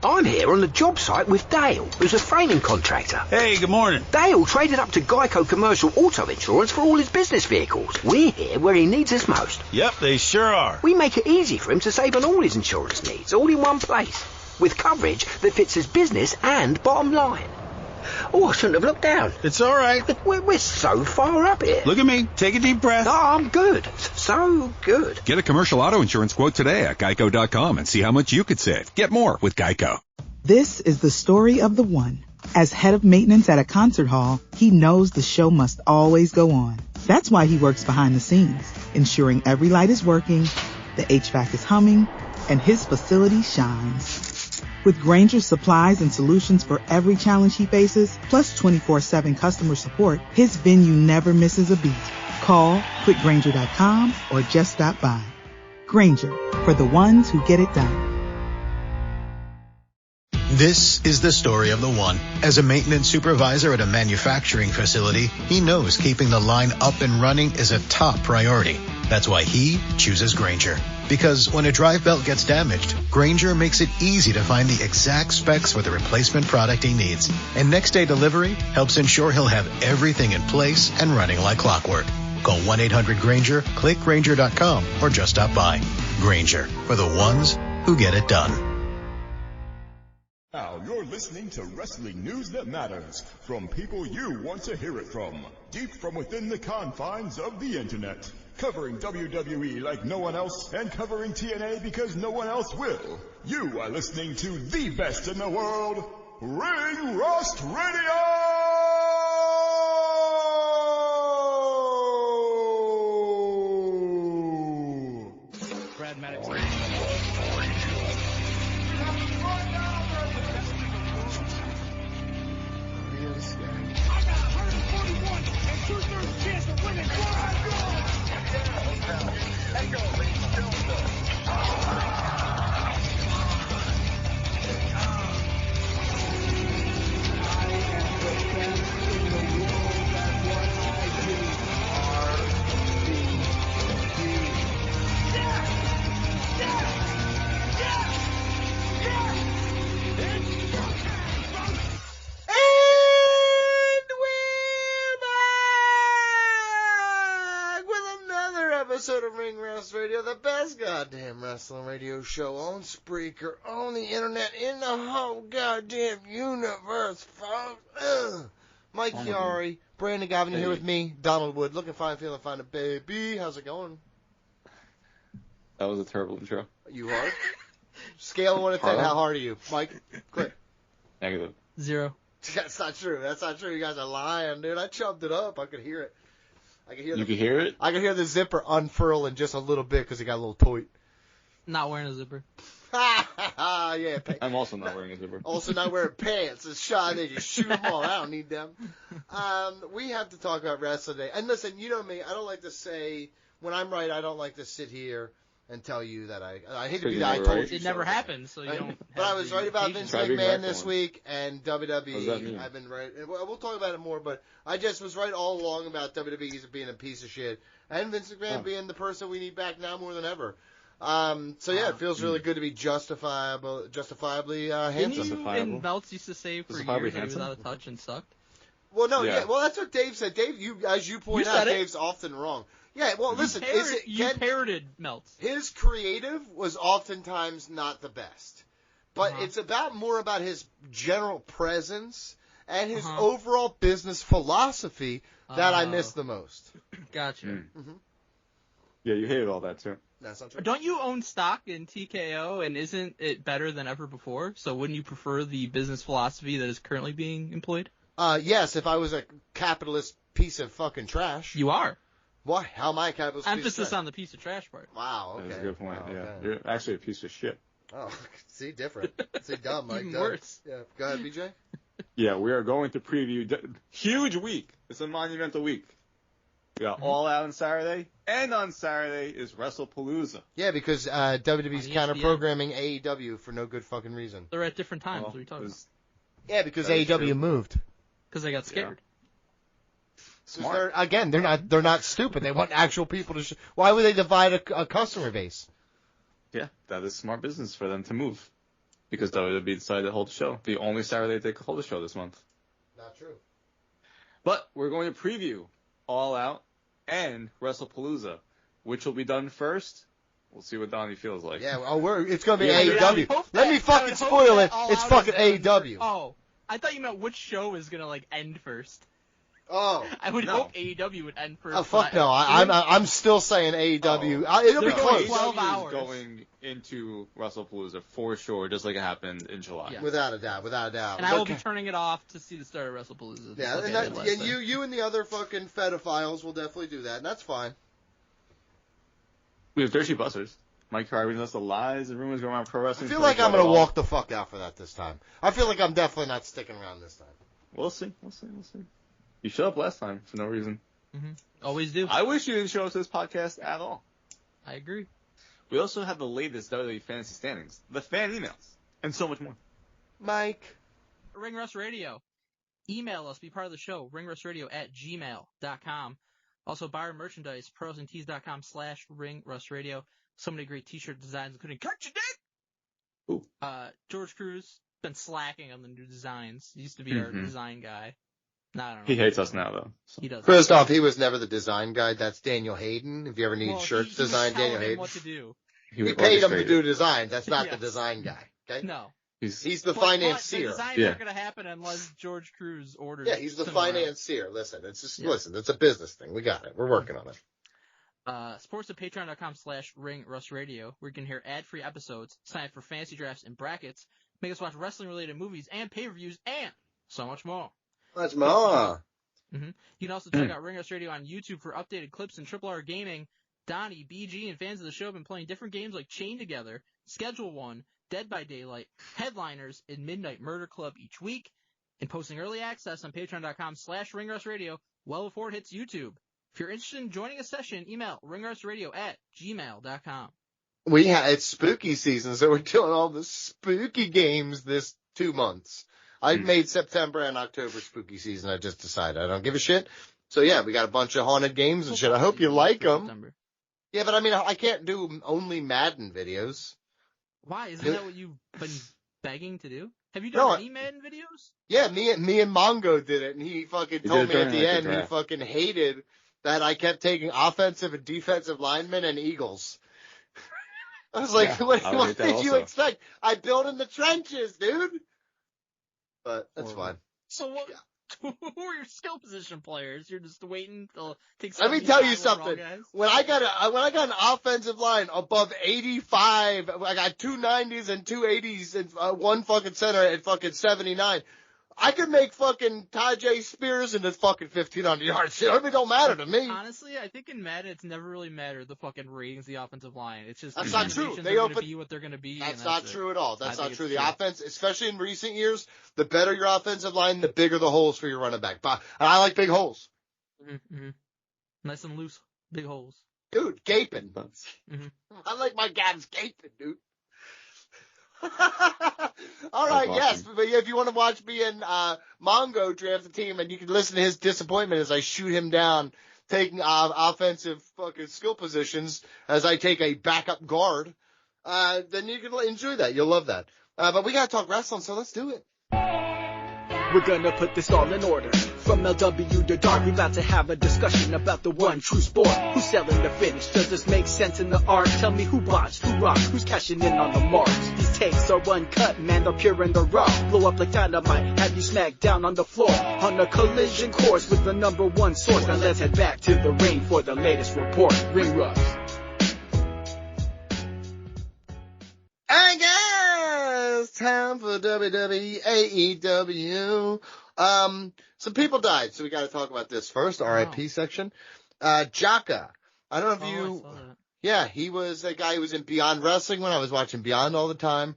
I'm here on the job site with Dale, who's a framing contractor. Hey, good morning. Dale traded up to Geico Commercial Auto Insurance for all his business vehicles. We're here where he needs us most. Yep, they sure are. We make it easy for him to save on all his insurance needs, all in one place, with coverage that fits his business and bottom line. Oh, I shouldn't have looked down. It's all right. We're so far up here. Look at me. Take a deep breath. Oh, I'm good. So good. Get a commercial auto insurance quote today at geico.com and see how much you could save. Get more with Geico. This is the story of the one. As head of maintenance at a concert hall, he knows the show must always go on. That's why he works behind the scenes, ensuring every light is working, the HVAC is humming, and his facility shines. With Grainger's supplies and solutions for every challenge he faces, plus 24/7 customer support, his venue never misses a beat. Call quickgrainger.com or just stop by. Grainger, for the ones who get it done. This is the story of the one. As a maintenance supervisor at a manufacturing facility, he knows keeping the line up and running is a top priority. That's why he chooses Grainger. Because when a drive belt gets damaged, Grainger makes it easy to find the exact specs for the replacement product he needs. And next day delivery helps ensure he'll have everything in place and running like clockwork. Call 1-800-GRAINGER, click Grainger.com, or just stop by. Grainger, for the ones who get it done. Now you're listening to wrestling news that matters from people you want to hear it from, deep from within the confines of the internet. Covering WWE like no one else and covering TNA because no one else will. You are listening to the best in the world, Ring Rust Radio! Brad Maddox. I got 141 and 2/3 chance of winning. Episode of Ring Rust Radio, the best goddamn wrestling radio show on Spreaker, on the internet, in the whole goddamn universe, folks. Mike Chiari, Brandon Gavin here with me, Donald Wood, looking fine, feeling fine, baby. How's it going? That was a terrible intro. You hard? Scale of 1 to 10, how hard are you? Mike, quick. Negative. 0. That's not true. That's not true. You guys are lying, dude. I chopped it up. I could hear it. You can hear it? I can hear the zipper unfurling just a little bit because it got a little tight. Not wearing a zipper. Yeah. I'm also not wearing a zipper. Also not wearing pants. It's shot. They just shoot them all. I don't need them. We have to talk about wrestling today. And listen, you know me. I don't like to say, when I'm right, I don't like to sit here and tell you that I hate to be that I told you. It never happens, so you don't. But I was right about Vince McMahon this week and WWE. What does that mean? I've been right. We'll talk about it more, but I just was right all along about WWE being a piece of shit and Vince McMahon being the person we need back now more than ever. So yeah, it feels really good to be justifiably handsome. Didn't you and Meltz used to say for years he was out of touch and sucked? Well, no, yeah. Well, that's what Dave said. Dave, as you point out, Dave's often wrong. Yeah, well, listen, you parroted Meltz. His creative was oftentimes not the best, but it's more about his general presence and his overall business philosophy that I miss the most. Gotcha. Mm-hmm. Yeah, you hated all that too. That's not true. Don't you own stock in TKO, and isn't it better than ever before? So wouldn't you prefer the business philosophy that is currently being employed? Yes, if I was a capitalist piece of fucking trash. You are. What? How am I a capitalist Emphasis piece of trash? on the piece of trash part. Wow, okay. That's a good point, wow, yeah. okay. You're actually a piece of shit. Oh, see, different. See, dumb, Mike. Even dumb. worse. Yeah, go ahead, BJ. Yeah, we are going to preview huge week. It's a monumental week. We got All Out on Saturday, and on Saturday is Wrestlepalooza. Yeah, because WWE's counter-programming AEW for no good fucking reason. They're at different times. What are you talking about? Yeah, because AEW moved. Because they got scared. Smart. They're not stupid. They want actual people to. Why would they divide a customer base? Yeah, that is smart business for them to move. because WWE decided to hold the show. The only Saturday they could hold the show this month. Not true. But we're going to preview All Out and Wrestlepalooza. Which will be done first? We'll see what Donnie feels like. Yeah, it's going to be Yeah, AEW. Let me fucking spoil it. It's fucking AEW. Oh, I thought you meant which show is going to, end first. Oh. I would hope AEW would end first. Oh, fuck no. I'm still saying AEW. It'll be close. 12 hours. Going into Wrestlepalooza for sure, just like it happened in July. Yeah. Without a doubt. And I will be turning it off to see the start of Wrestlepalooza. Yeah, and you and the other fucking pedophiles will definitely do that, and that's fine. We have Dirty Busters. Mike Harvey knows the lies and rumors going around pro wrestling. I feel like I'm going to walk the fuck out for that this time. I feel like I'm definitely not sticking around this time. We'll see. You showed up last time for no reason. Mm-hmm. Always do. I wish you didn't show up to this podcast at all. I agree. We also have the latest WWE fantasy standings, the fan emails, and so much more. Mike. Ring Rust Radio. Email us, be part of the show, ringrustradio@gmail.com. Also, buy our merchandise, prosandtees.com/ringrustradio. So many great t-shirt designs, including Cut Your Dick! Ooh. George Cruz been slacking on the new designs. He used to be our design guy. No, I don't know. He hates us now, though. So. He does. First off, he was never the design guy. That's Daniel Hayden. If you ever need shirts designed, Daniel Hayden. What to do. He paid him to do designs. That's not the design guy. Okay? No. He's the financier. The designs aren't going to happen unless George Cruz orders. Yeah, he's the financier. Listen, listen, it's a business thing. We got it. We're working on it. Sports at patreon.com/ringrustradio, where you can hear ad-free episodes, sign up for fantasy drafts and brackets, make us watch wrestling-related movies and pay-per-views, and so much more. Much more. Mm-hmm. You can also check out Ring Rust Radio on YouTube for updated clips and Triple R Gaming. Donnie, BG, and fans of the show have been playing different games like Chain Together, Schedule 1, Dead by Daylight, Headliners, and Midnight Murder Club each week, and posting early access on patreon.com/ringrustradio well before it hits YouTube. If you're interested in joining a session, email ringrustradio@gmail.com. It's spooky season, so we're doing all the spooky games this 2 months. I made September and October spooky season. I just decided I don't give a shit. So yeah, we got a bunch of haunted games and shit. I hope you like them. September. Yeah, but I mean, I can't do only Madden videos. Why? Isn't that what you've been begging to do? Have you done any Madden videos? Yeah, me and Mongo did it, and he fucking told me at the end he fucking hated that I kept taking offensive and defensive linemen and Eagles. I was like, what did you expect? I built in the trenches, dude. But that's fine. So what? Who are your skill position players? You're just waiting to take. Let me tell you something. When I got an offensive line above 85, I got 2 90s and 2 80s and one fucking center at fucking 79. I could make fucking Tajay Spears into fucking 1,500 yards. It don't matter to me. Honestly, I think in Madden it's never really mattered the fucking ratings of the offensive line. It's just that's not true. They're going to be what they're going to be. That's not true at all. That's not true. The offense, especially in recent years, the better your offensive line, the bigger the holes for your running back. And I like big holes. Mm-hmm. Nice and loose, big holes. Dude, gaping. Mm-hmm. I like my guys gaping, dude. All right, yes, but if you want to watch me and Mongo draft the team, and you can listen to his disappointment as I shoot him down, taking offensive fucking skill positions as I take a backup guard, then you can enjoy that. You'll love that. But we gotta talk wrestling, so let's do it. We're gonna put this all in order. From LW to Dark, we about to have a discussion about the one true sport. Who's selling the finish? Does this make sense in the art? Tell me who botched, who rocked, who's cashing in on the marks. These takes are uncut, man, they're pure and they're raw. Blow up like dynamite, have you smacked down on the floor. On a collision course with the #1 source. Now let's head back to the ring for the latest report. Ring Rust. And guys, time for WWE, AEW. Some people died, so we got to talk about this first. RIP section. Jaka. I don't know if you. Yeah, he was a guy who was in Beyond Wrestling when I was watching Beyond all the time,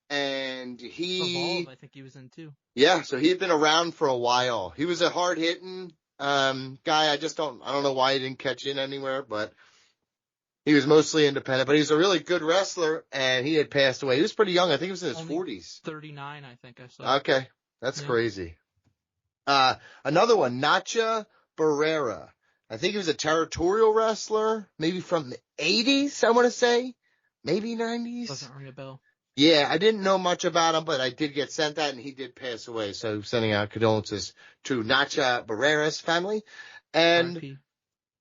and Evolve, I think he was in too. Yeah, so he had been around for a while. He was a hard hitting guy. I don't know why he didn't catch in anywhere, but he was mostly independent. But he was a really good wrestler, and he had passed away. He was pretty young. I think he was in his 40s. 39, I think I saw. Okay, that's crazy. Another one, Nacha Barrera. I think he was a territorial wrestler, maybe from the 80s, I want to say. Maybe 90s. Doesn't ring a bell. Yeah, I didn't know much about him, but I did get sent that, and he did pass away. So sending out condolences to Nacha Barrera's family and RP.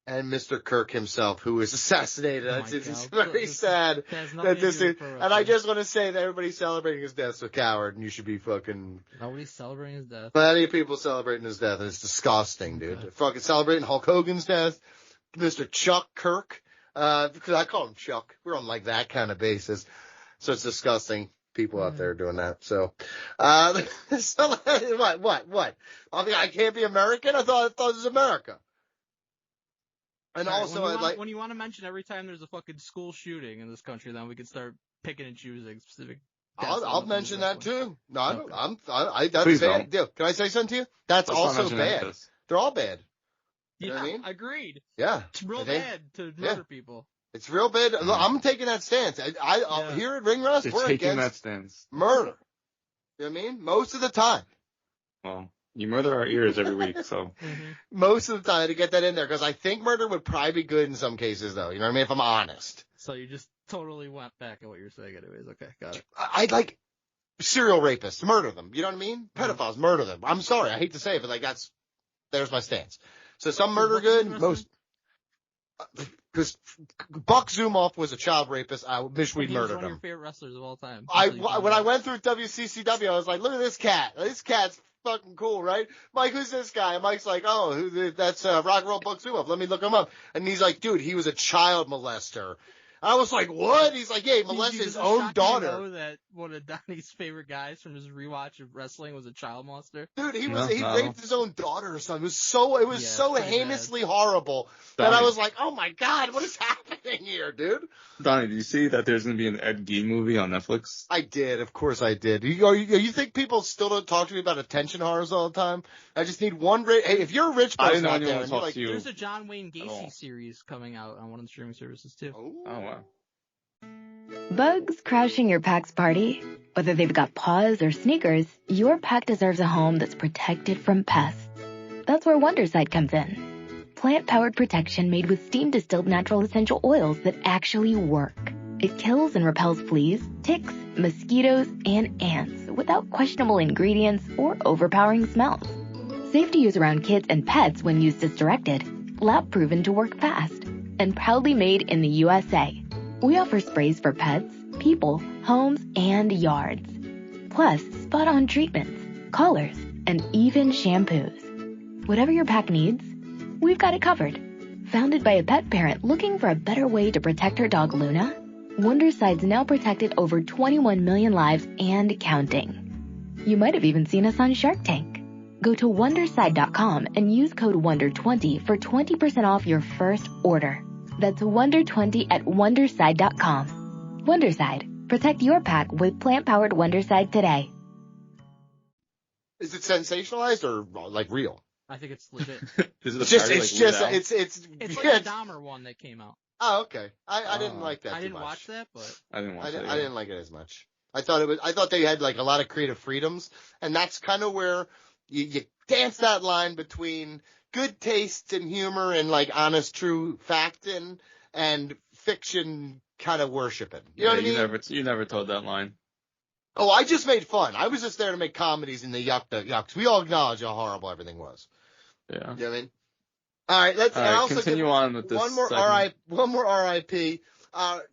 and Mr. Kirk himself, who was assassinated. Oh It's my God. very sad That has that nothing to this do is, with pro and I wrestling. just want to say that everybody's celebrating his death's a coward, and you should be fucking. Nobody's celebrating his death. Plenty of people celebrating his death, and it's disgusting, dude. Okay. Fucking celebrating Hulk Hogan's death, Mr. Chuck Kirk, because I call him Chuck. We're on like that kind of basis, so it's disgusting. People out there doing that. So, so what? I can't be American? I thought it was America. And All right, also, when you want to mention every time there's a fucking school shooting in this country, then we can start picking and choosing specific. I'll mention that too. No, I don't. Okay. That's Please bad. don't. Deal. Can I say something to you? That's Let's not also mention any of bad. this. They're all bad. Yeah, You know what I mean? agreed. Yeah. It's real They- bad to murder people. It's real bad. Look, I'm taking that stance. Yeah. Here at Ring Rust, You're we're taking that against stance. murder. You know what I mean? Most of the time. Well, you murder our ears every week, so. Most of the time to get that in there, because I think murder would probably be good in some cases, though. You know what I mean? If I'm honest. So you just totally went back at what you're saying anyways. Okay, got it. I'd like serial rapists, murder them. You know what I mean? Pedophiles, murder them. I'm sorry, I hate to say it, but like there's my stance. So some murder what's good, interesting? most. Because Buck Zumoff was a child rapist, I wish we'd He was murdered one of him. your favorite wrestlers of all time. When I went through WCCW, I was like, look at this cat. This cat's fucking cool, right? Mike, who's this guy? And Mike's like, oh, that's Rock and Roll Buck Zumoff. Let me look him up. And he's like, dude, he was a child molester. I was like, what? He's like, yeah, he molested his own daughter. You know that one of Donnie's favorite guys from his rewatch of wrestling was a child molester? Dude, he No. raped his own daughter or something. It was so pretty heinously horrible that I Donnie. was like, oh my God, what is happening here, dude? Donnie, do you see that there's going to be an Ed Gein movie on Netflix? I did, of course I did. You think people still don't talk to me about attention horrors all the time? I just need one hey, if you're a rich I person didn't know out anyone there would and you're talk like, to you. There's a John Wayne at all. Gacy series coming out on one of the streaming services too. oh, Oh, wow. Bugs crashing your pack's party? Whether they've got paws or sneakers, your pack deserves a home that's protected from pests. That's where Wondercide comes in. Plant-powered protection made with steam-distilled natural essential oils that actually work. It kills and repels fleas, ticks, mosquitoes, and ants without questionable ingredients or overpowering smells. Safe to use around kids and pets when used as directed. Lab-proven to work fast. And proudly made in the USA. We offer sprays for pets, people, homes, and yards. Plus, spot-on treatments, collars, and even shampoos. Whatever your pack needs, we've got it covered. Founded by a pet parent looking for a better way to protect her dog Luna, Wonderside's now protected over 21 million lives and counting. You might have even seen us on Shark Tank. Go to Wonderside.com and use code WONDER20 for 20% off your first order. That's WONDER20 at Wonderside.com. Wonderside. Protect your pack with plant-powered Wonderside today. is it sensationalized or like real? I think it's legit. Is it a It's just, parody it's like just, Weird Al? it's It's like yeah, the Dahmer one that came out. oh, okay. I didn't like that I too didn't much. watch that, but I didn't watch it. I didn't like it as much. I thought they had like a lot of creative freedoms, and that's kind of where you dance that line between good taste and humor and like honest, true fact and fiction kind of worshiping. You know what I mean? You never told that line. Oh, I just made fun. I was just there to make comedies in the yucks. We all acknowledge how horrible everything was. Yeah. You know what I mean? All right, let's All right, also continue give on with this one more segment. RIP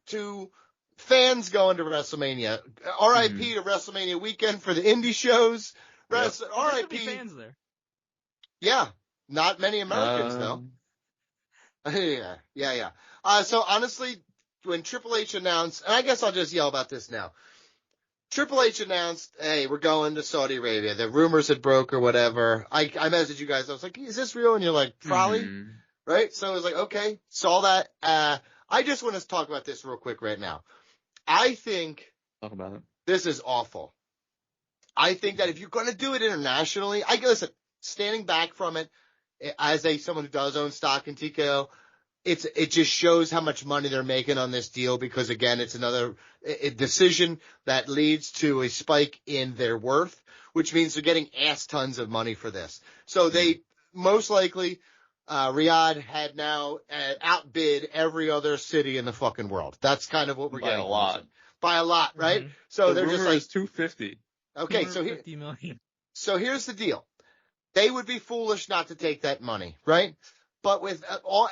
to fans going to WrestleMania. RIP to WrestleMania weekend for the indie shows. Yep. RIP. be fans there. Yeah, not many Americans though. Yeah. So honestly, when Triple H announced, and I guess I'll just yell about this now. Triple H announced, hey, we're going to Saudi Arabia. The rumors had broke or whatever. I messaged you guys. I was like, is this real? And you're like, probably. Right? So I was like, okay, saw that. I just want to talk about this real quick right now. I think Talk about it. this is awful. I think that if you're going to do it internationally, listen, standing back from it, as someone who does own stock in TKO, it just shows how much money they're making on this deal because, again, it's another decision that leads to a spike in their worth, which means they're getting ass tons of money for this. So they most likely, Riyadh had now outbid every other city in the fucking world. That's kind of what we're By getting. a lot. by a lot, right? Mm-hmm. So the they're just rumor like, is 250. okay, $250 million. so here's the deal. They would be foolish not to take that money, right? But with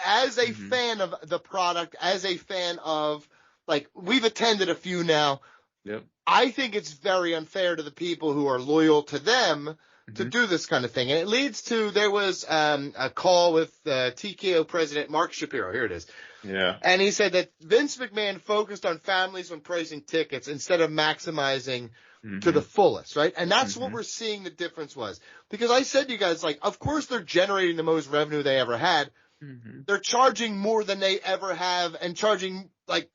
as a fan of the product, as a fan of, like, we've attended a few now. Yep. I think it's very unfair to the people who are loyal to them to do this kind of thing. And it leads to, there was a call with TKO president Mark Shapiro. Here it is. Yeah. And he said that Vince McMahon focused on families when pricing tickets instead of maximizing to the fullest, right? And that's what we're seeing the difference was. Because I said to you guys, like, of course they're generating the most revenue they ever had. They're charging more than they ever have and charging, like,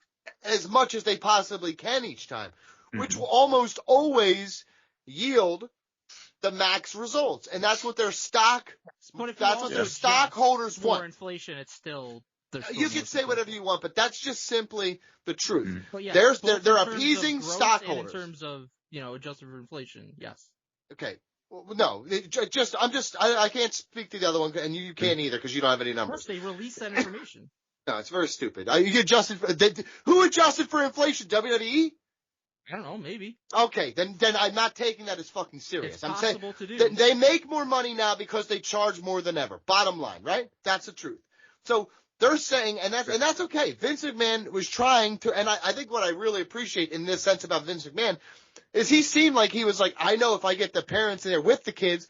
as much as they possibly can each time, which will almost always yield the max results. And that's what their stockholders want. For inflation, it's still... You can say whatever you want, but that's just simply the truth. But yeah, they're appeasing stockholders. In terms of, adjusted for inflation, yes. Okay. Well, no, I can't speak to the other one, and you can't either because you don't have any numbers. Of course, they release that information. No, it's very stupid. Who adjusted for inflation? WWE? I don't know, maybe. Okay, then I'm not taking that as fucking serious. It's I'm possible saying to do. They make more money now because they charge more than ever. Bottom line, right? That's the truth. So they're saying, and that's okay. Vince McMahon was trying to, and I think what I really appreciate in this sense about Vince McMahon is he seemed like he was like, I know if I get the parents in there with the kids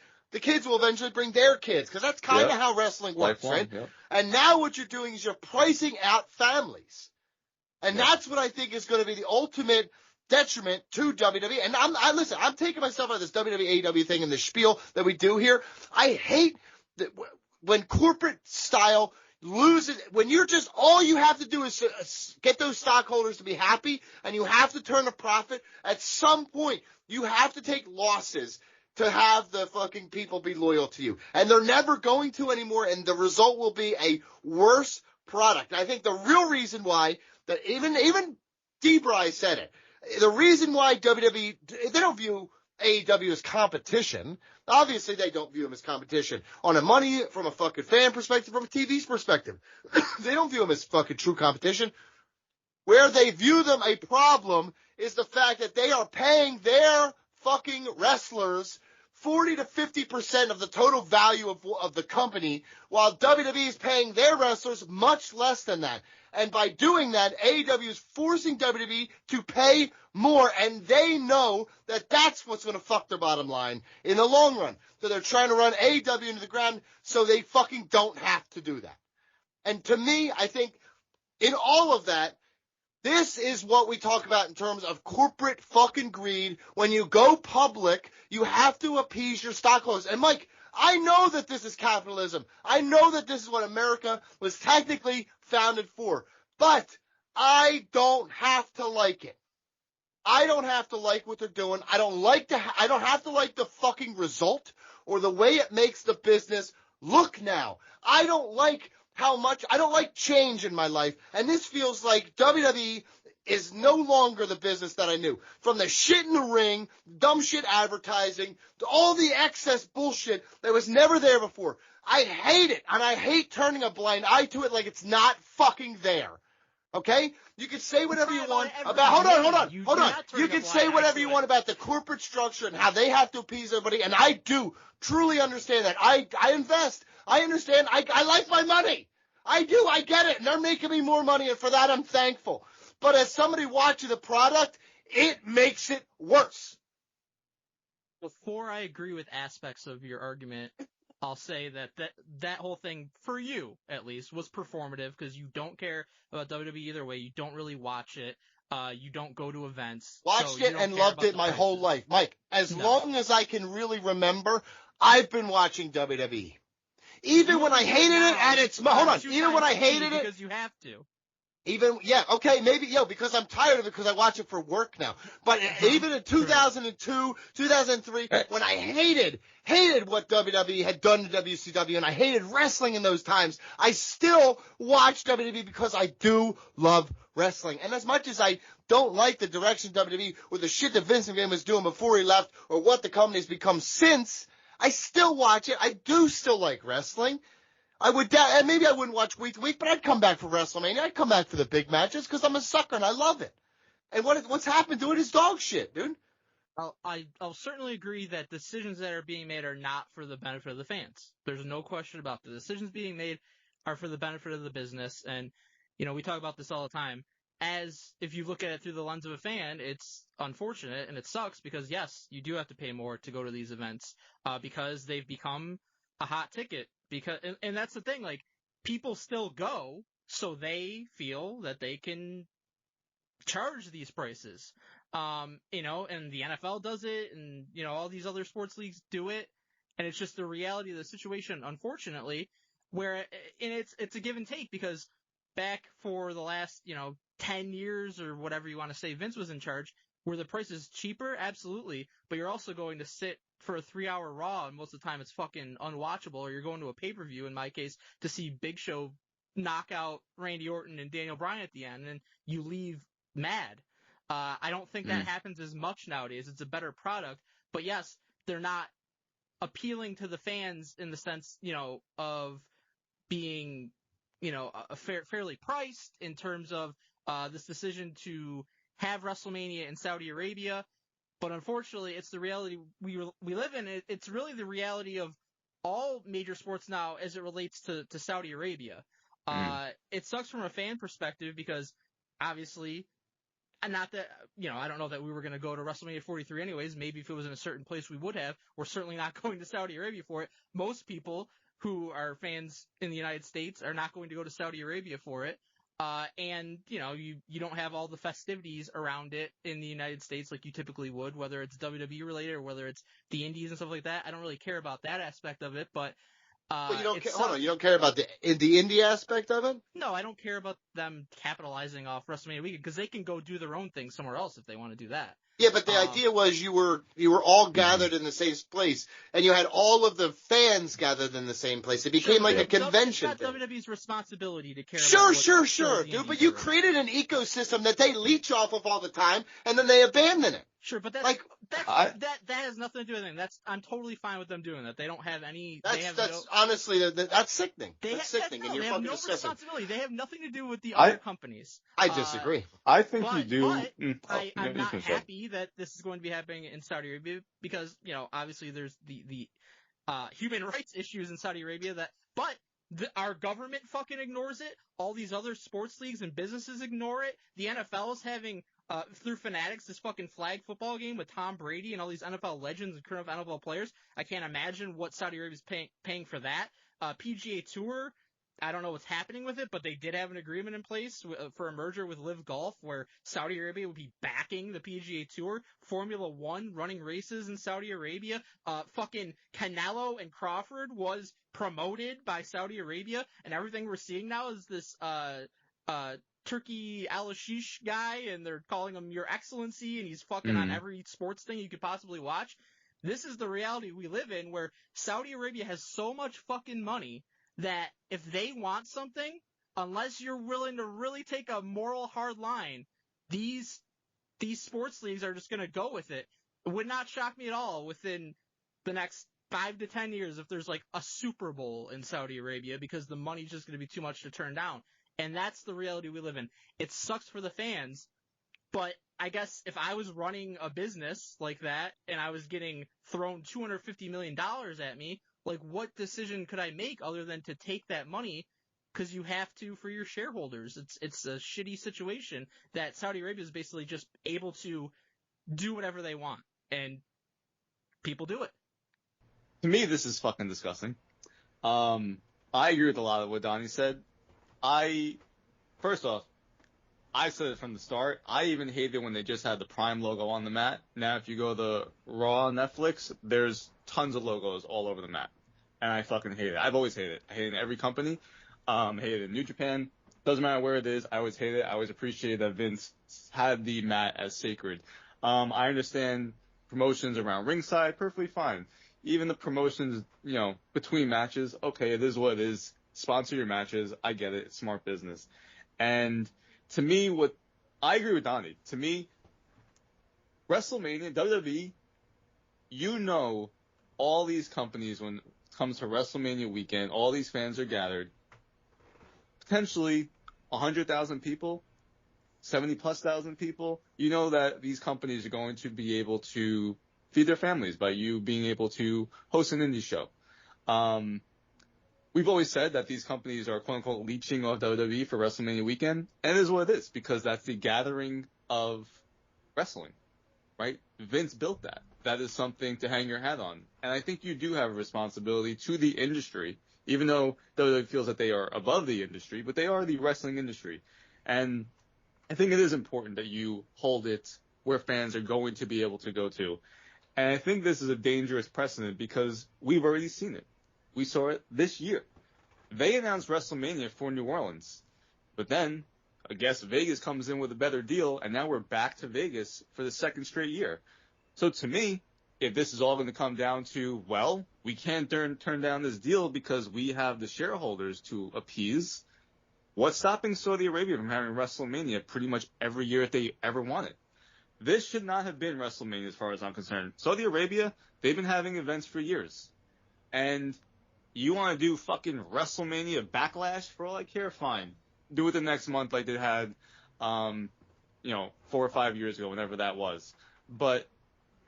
will eventually bring their kids, because that's kind of how wrestling works, right? Yep. And now what you're doing is you're pricing out families. And that's what I think is going to be the ultimate detriment to WWE. And listen, I'm taking myself out of this WWE, AEW thing and the spiel that we do here. I hate that when corporate style loses, when you're just, all you have to do is get those stockholders to be happy, and you have to turn a profit. At some point, you have to take losses to have the fucking people be loyal to you. And they're never going to anymore, and the result will be a worse product. I think the real reason why, that even D-Bry said it, the reason why WWE, they don't view AEW as competition. Obviously, they don't view them as competition. On a money, from a fucking fan perspective, from a TV's perspective, they don't view them as fucking true competition. Where they view them a problem is the fact that they are paying their fucking wrestlers 40 to 50% of the total value of the company, while WWE is paying their wrestlers much less than that. And by doing that, AEW is forcing WWE to pay more, and they know that that's what's going to fuck their bottom line in the long run. So they're trying to run AEW into the ground so they fucking don't have to do that. And to me, I think in all of that, this is what we talk about in terms of corporate fucking greed. When you go public, you have to appease your stockholders. And Mike, I know that this is capitalism. I know that this is what America was technically founded for. But I don't have to like it. I don't have to like what they're doing. I don't have to like the fucking result or the way it makes the business look now. I don't like change in my life. And this feels like WWE is no longer the business that I knew. From the shit in the ring, dumb shit advertising, to all the excess bullshit that was never there before. I hate it, and I hate turning a blind eye to it like it's not fucking there. Okay? You can say whatever you want about, hold on. You can say whatever you want about the corporate structure and how they have to appease everybody, and I do truly understand that. I invest. I understand. I like my money. I do. I get it. And they're making me more money, and for that I'm thankful. But as somebody watching the product, it makes it worse. Before I agree with aspects of your argument, I'll say that whole thing, for you at least, was performative because you don't care about WWE either way. You don't really watch it. You don't go to events. Watched it and loved it my whole life. Mike, as long as I can really remember, I've been watching WWE. Even when I hated it at its... Hold on. Even when I hated it... Because you have to. Because I'm tired of it because I watch it for work now. But even in 2002, 2003, when I hated what WWE had done to WCW and I hated wrestling in those times, I still watch WWE because I do love wrestling. And as much as I don't like the direction of WWE or the shit that Vince McMahon was doing before he left or what the company's become since, I still watch it. I do still like wrestling. And maybe I wouldn't watch week to week, but I'd come back for WrestleMania. I'd come back for the big matches because I'm a sucker and I love it. And what's happened to it is dog shit, dude. I'll certainly agree that decisions that are being made are not for the benefit of the fans. There's no question about the decisions being made are for the benefit of the business. And, we talk about this all the time. As if you look at it through the lens of a fan, it's unfortunate and it sucks because, yes, you do have to pay more to go to these events because they've become a hot ticket. And that's the thing, like, people still go, so they feel that they can charge these prices. And the NFL does it, and, all these other sports leagues do it, and it's just the reality of the situation, unfortunately, and it's a give and take, because back for the last, 10 years or whatever you want to say, Vince was in charge, were the prices cheaper? Absolutely, but you're also going to sit for a 3-hour Raw, and most of the time it's fucking unwatchable, or you're going to a pay-per-view, in my case, to see Big Show knock out Randy Orton and Daniel Bryan at the end, and you leave mad. I don't think that happens as much nowadays. It's a better product, but yes, they're not appealing to the fans in the sense, of being, fairly priced in terms of this decision to have WrestleMania in Saudi Arabia. But unfortunately, it's the reality we live in. It's really the reality of all major sports now as it relates to Saudi Arabia. It sucks from a fan perspective because obviously, and not that, I don't know that we were going to go to WrestleMania 43 anyways. Maybe if it was in a certain place we would have. We're certainly not going to Saudi Arabia for it. Most people who are fans in the United States are not going to go to Saudi Arabia for it. And, you don't have all the festivities around it in the United States like you typically would, whether it's WWE related or whether it's the indies and stuff like that. I don't really care about that aspect of it, but you don't care. Hold on, you don't care about the indie aspect of it? No, I don't care about them capitalizing off WrestleMania weekend because they can go do their own thing somewhere else if they want to do that. Yeah, but the idea was you were all gathered in the same place, and you had all of the fans gathered in the same place. It became like a convention. It's not WWE's responsibility to care. Sure, dude. But you created an ecosystem that they leech off of all the time, and then they abandon it. Sure, but that has nothing to do with anything. I'm totally fine with them doing that. They don't have any. Honestly, that's sickening. That's sickening, and you're fucking no disgusting. Responsibility. They have nothing to do with the other companies. I disagree. I think you do. But I'm not happy that this is going to be happening in Saudi Arabia because, obviously there's the human rights issues in Saudi Arabia but our government fucking ignores it. All these other sports leagues and businesses ignore it. The NFL is having, through Fanatics, this fucking flag football game with Tom Brady and all these NFL legends and current NFL players. I can't imagine what Saudi Arabia is paying for that. PGA Tour, I don't know what's happening with it, but they did have an agreement in place for a merger with Live Golf where Saudi Arabia would be backing the PGA Tour. Formula One running races in Saudi Arabia. Fucking Canelo and Crawford was promoted by Saudi Arabia, and everything we're seeing now is this Turkey Al-Ashish guy, and they're calling him Your Excellency, and he's fucking on every sports thing you could possibly watch. This is the reality we live in, where Saudi Arabia has so much fucking money that if they want something, unless you're willing to really take a moral hard line, these sports leagues are just going to go with it. It would not shock me at all within the next 5 to 10 years if there's like a Super Bowl in Saudi Arabia, because the money's just going to be too much to turn down. And that's the reality we live in. It sucks for the fans, but I guess if I was running a business like that and I was getting thrown $250 million at me, like, what decision could I make other than to take that money? Because you have to for your shareholders. It's a shitty situation that Saudi Arabia is basically just able to do whatever they want, and people do it. To me, this is fucking disgusting. I agree with a lot of what Donnie said. First off, I said it from the start. I even hated when they just had the Prime logo on the mat. Now, if you go to Raw on Netflix, there's tons of logos all over the mat. And I fucking hate it. I've always hated it. I hate it in every company. Hated it in New Japan. Doesn't matter where it is. I always hate it. I always appreciate that Vince had the mat as sacred. I understand promotions around ringside, perfectly fine. Even the promotions, between matches, okay, it is what it is. Sponsor your matches. I get it. It's smart business. And to me, I agree with Donnie. To me, WrestleMania, WWE, all these companies, when it comes to WrestleMania weekend, all these fans are gathered. Potentially 100,000 people, 70,000+ people, you know that these companies are going to be able to feed their families by you being able to host an indie show. We've always said that these companies are quote-unquote leeching off WWE for WrestleMania weekend, and it is what it is, because that's the gathering of wrestling, right? Vince built that. That is something to hang your hat on. And I think you do have a responsibility to the industry, even though WWE feels that they are above the industry, but they are the wrestling industry. And I think it is important that you hold it where fans are going to be able to go to. And I think this is a dangerous precedent because we've already seen it. We saw it this year. They announced WrestleMania for New Orleans, but then I guess Vegas comes in with a better deal, and now we're back to Vegas for the second straight year. So to me, if this is all going to come down to, well, we can't turn down this deal because we have the shareholders to appease, what's stopping Saudi Arabia from having WrestleMania pretty much every year if they ever want it? This should not have been WrestleMania as far as I'm concerned. Saudi Arabia, they've been having events for years. And you want to do fucking WrestleMania Backlash? For all I care, fine. Do it the next month like they had, 4 or 5 years ago, whenever that was. But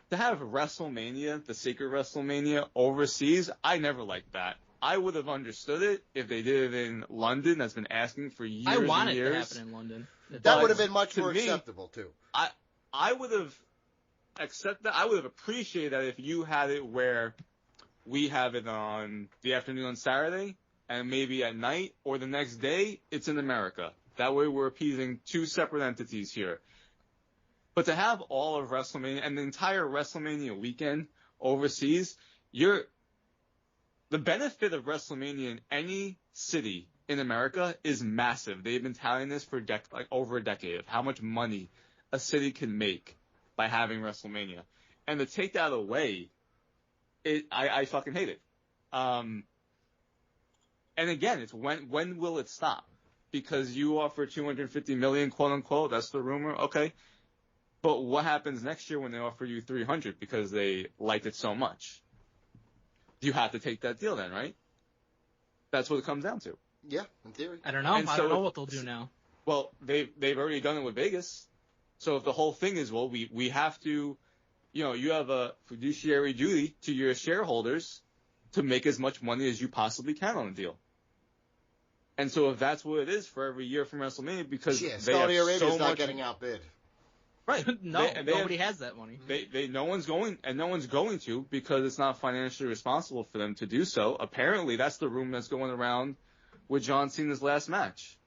to have WrestleMania, the sacred WrestleMania, overseas, I never liked that. I would have understood it if they did it in London. That's been asking for years and years. I want it to happen in London. That would have been much more acceptable, too. I would have accepted that. I would have appreciated that if you had it where we have it on the afternoon on Saturday, and maybe at night or the next day, it's in America. That way we're appeasing two separate entities here. But to have all of WrestleMania and the entire WrestleMania weekend overseas, the benefit of WrestleMania in any city in America is massive. They've been touting this for over a decade of how much money a city can make by having WrestleMania. And to take that away, I fucking hate it. And again, it's when will it stop? Because you offer $250 million, quote unquote, that's the rumor, okay. But what happens next year when they offer you $300 because they liked it so much? You have to take that deal then, right? That's what it comes down to. Yeah, in theory. I don't know. I don't know what they'll do now. Well, they've already done it with Vegas. So if the whole thing is, well, we have to, you have a fiduciary duty to your shareholders to make as much money as you possibly can on a deal. And so if that's what it is for every year from WrestleMania, because Saudi Arabia's not getting outbid. Right. Nobody has that money. No one's going to because it's not financially responsible for them to do so. Apparently, that's the rumor that's going around with John Cena's last match.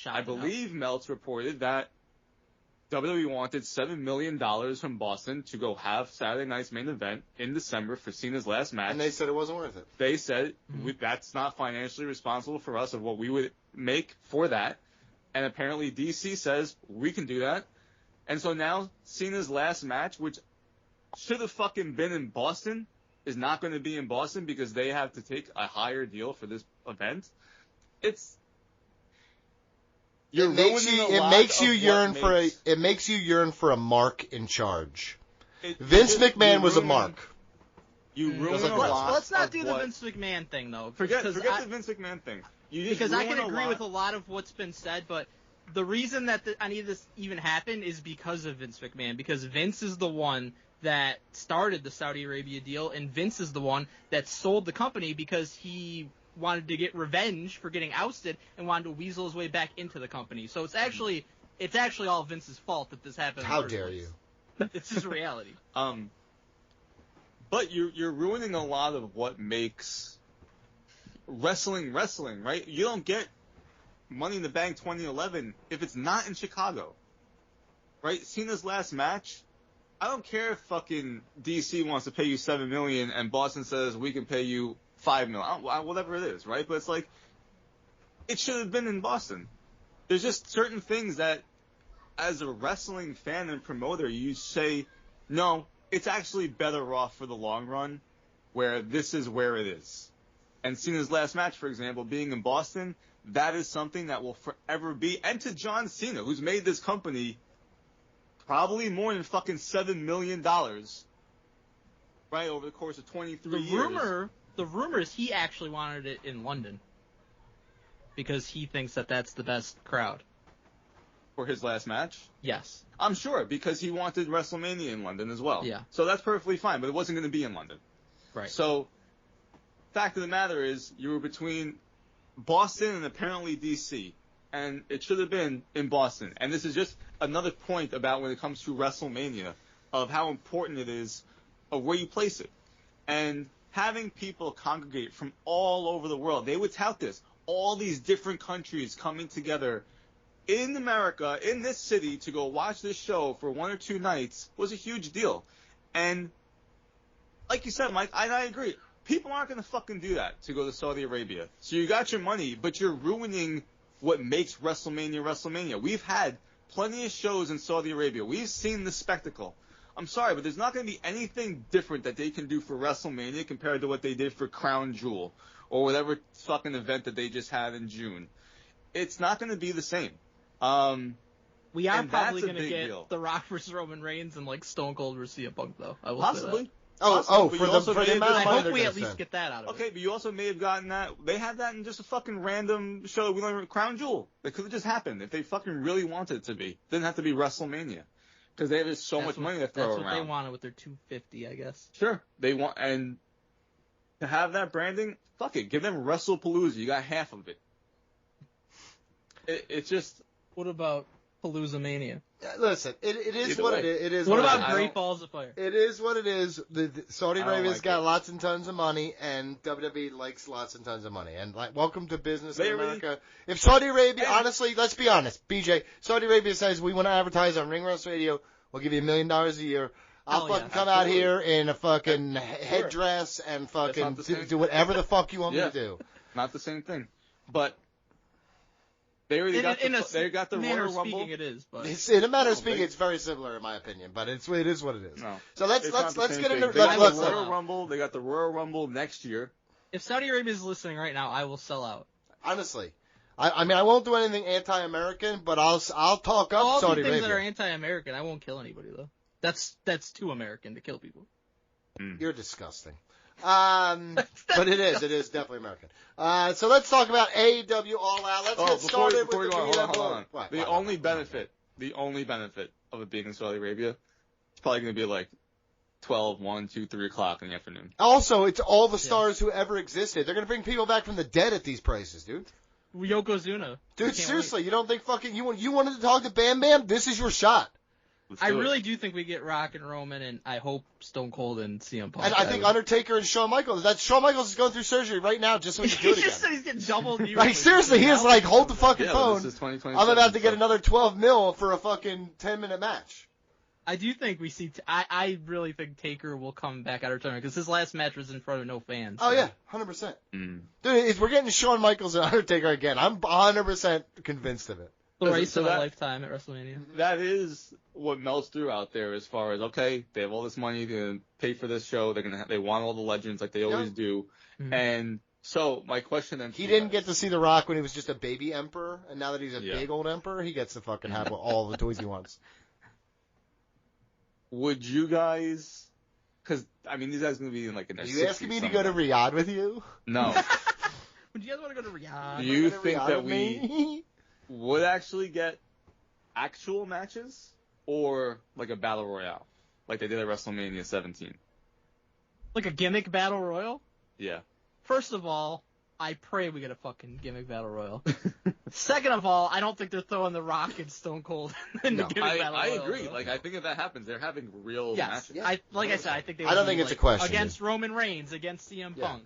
I believe Meltz reported that WWE wanted $7 million from Boston to go have Saturday night's main event in December for Cena's last match. And they said it wasn't worth it. They said, that's not financially responsible for us of what we would make for that. And apparently DC says, we can do that. And so now Cena's last match, which should have fucking been in Boston, is not going to be in Boston because they have to take a higher deal for this event. It makes you yearn for a mark in charge. Vince McMahon was a mark. You ruin a lot. Let's not do the Vince McMahon thing though. Forget the Vince McMahon thing. Because I can agree with a lot of what's been said, but the reason that any of this even happened is because of Vince McMahon. Because Vince is the one that started the Saudi Arabia deal, and Vince is the one that sold the company because he wanted to get revenge for getting ousted and wanted to weasel his way back into the company. So it's actually all Vince's fault that this happened. How dare you? It's his reality. But you're ruining a lot of what makes wrestling, right? You don't get Money in the Bank 2011 if it's not in Chicago, right? Cena's last match, I don't care if fucking DC wants to pay you $7 million and Boston says we can pay you $5 million, whatever it is, right? But it's like, it should have been in Boston. There's just certain things that, as a wrestling fan and promoter, you say, no, it's actually better off for the long run where this is where it is. And Cena's last match, for example, being in Boston, that is something that will forever be, and to John Cena, who's made this company probably more than fucking $7 million, right, over the course of 23 years. The rumor is he actually wanted it in London because he thinks that that's the best crowd. for his last match? Yes. I'm sure, because he wanted WrestleMania in London as well. Yeah. So that's perfectly fine, but it wasn't going to be in London. Right. So, fact of the matter is, you were between Boston and apparently D.C., and it should have been in Boston. And this is just another point about when it comes to WrestleMania, of how important it is of where you place it. And having people congregate from all over the world, they would tout this. All these different countries coming together in America, in this city, to go watch this show for 1 or 2 nights was a huge deal. And like you said, Mike, I agree. People aren't going to fucking do that to go to Saudi Arabia. So you got your money, but you're ruining what makes WrestleMania WrestleMania. We've had plenty of shows in Saudi Arabia. We've seen the spectacle. I'm sorry, but there's not going to be anything different that they can do for WrestleMania compared to what they did for Crown Jewel or whatever fucking event that they just had in June. It's not going to be the same. We are probably going to get deal. The Rock versus Roman Reigns and like Stone Cold versus CM Punk, though. I will Possibly. say that. For the amount I of money hope we they're at gonna least spend. get that out of it. Okay, but you also may have gotten that. They had that in just a fucking random show. We don't even Crown Jewel. That could have just happened if they fucking really wanted it to be. Didn't have to be WrestleMania because they have just so much money to throw around. That's what they wanted with their $250, I guess. Sure, they want, and to have that branding, fuck it, give them Wrestlepalooza. You got half of it. It's just. What about Palooza Mania? Listen, it is what it is. It is what what about it Great Balls of Fire? It is what it is. The Saudi Arabia's like got it. lots and tons of money, and WWE likes lots and tons of money. And welcome to business in America. If Saudi Arabia, honestly, let's be honest, BJ, Saudi Arabia says we want to advertise on Ring Rust Radio. We'll give you $1 million a year. I'll fucking come out here in a fucking headdress and fucking do whatever the fuck you want me to do. Not the same thing, but. They already got the Royal Rumble. Speaking, it is, but in a manner of speaking, it's very similar in my opinion. But it is what it is. No, so let's get into the Royal Rumble. They got the Royal Rumble next year. If Saudi Arabia is listening right now, I will sell out. Honestly, I mean I won't do anything anti-American, but I'll talk up all Saudi things Arabia. That are anti-American, I won't kill anybody though. That's too American to kill people. You're disgusting. But it is definitely American. So let's talk about AEW All Out. Let's get started with the hold on. The only benefit of it being in Saudi Arabia, it's probably going to be like 12, 1, 2, 3 o'clock in the afternoon. Also, it's all the stars who ever existed. They're going to bring people back from the dead at these prices, dude. Yokozuna. Dude, seriously, you don't think fucking you wanted to talk to Bam Bam? This is your shot. I really do think we get Rock and Roman, and I hope Stone Cold and CM Punk. And I think Undertaker and Shawn Michaels. Shawn Michaels is going through surgery right now just so he can do it again. He's getting double knee. Like seriously, he is like, hold the fucking phone. This is I'm about to get another 12 mil for a fucking 10-minute match. I do think we see. I really think Taker will come back out of retirement because his last match was in front of no fans. Oh yeah, 100%. Dude, if we're getting Shawn Michaels and Undertaker again, I'm 100% convinced of it. The race of a lifetime at WrestleMania. That is what melts through out there as far as, okay, they have all this money to pay for this show. They want all the legends like they always do. Mm-hmm. And so my question then. He didn't get to see The Rock when he was just a baby emperor, and now that he's a big old emperor, he gets to fucking have all the toys he wants. Would you guys, because, I mean, these guys are going to be in like in their 60s. Are you asking me to go to Riyadh with you? No. Would you guys want to go to Riyadh? Do you think that we would actually get actual matches or like a battle royale like they did at WrestleMania 17? Like a gimmick battle royal? Yeah. First of all, I pray we get a fucking gimmick battle royal. Second of all, I don't think they're throwing The Rock and Stone Cold in the gimmick battle royal. I agree. Though. Like, I think if that happens, they're having real matches. Yeah. I said, I think they would I don't think it's a question. Against Roman Reigns, against CM Punk.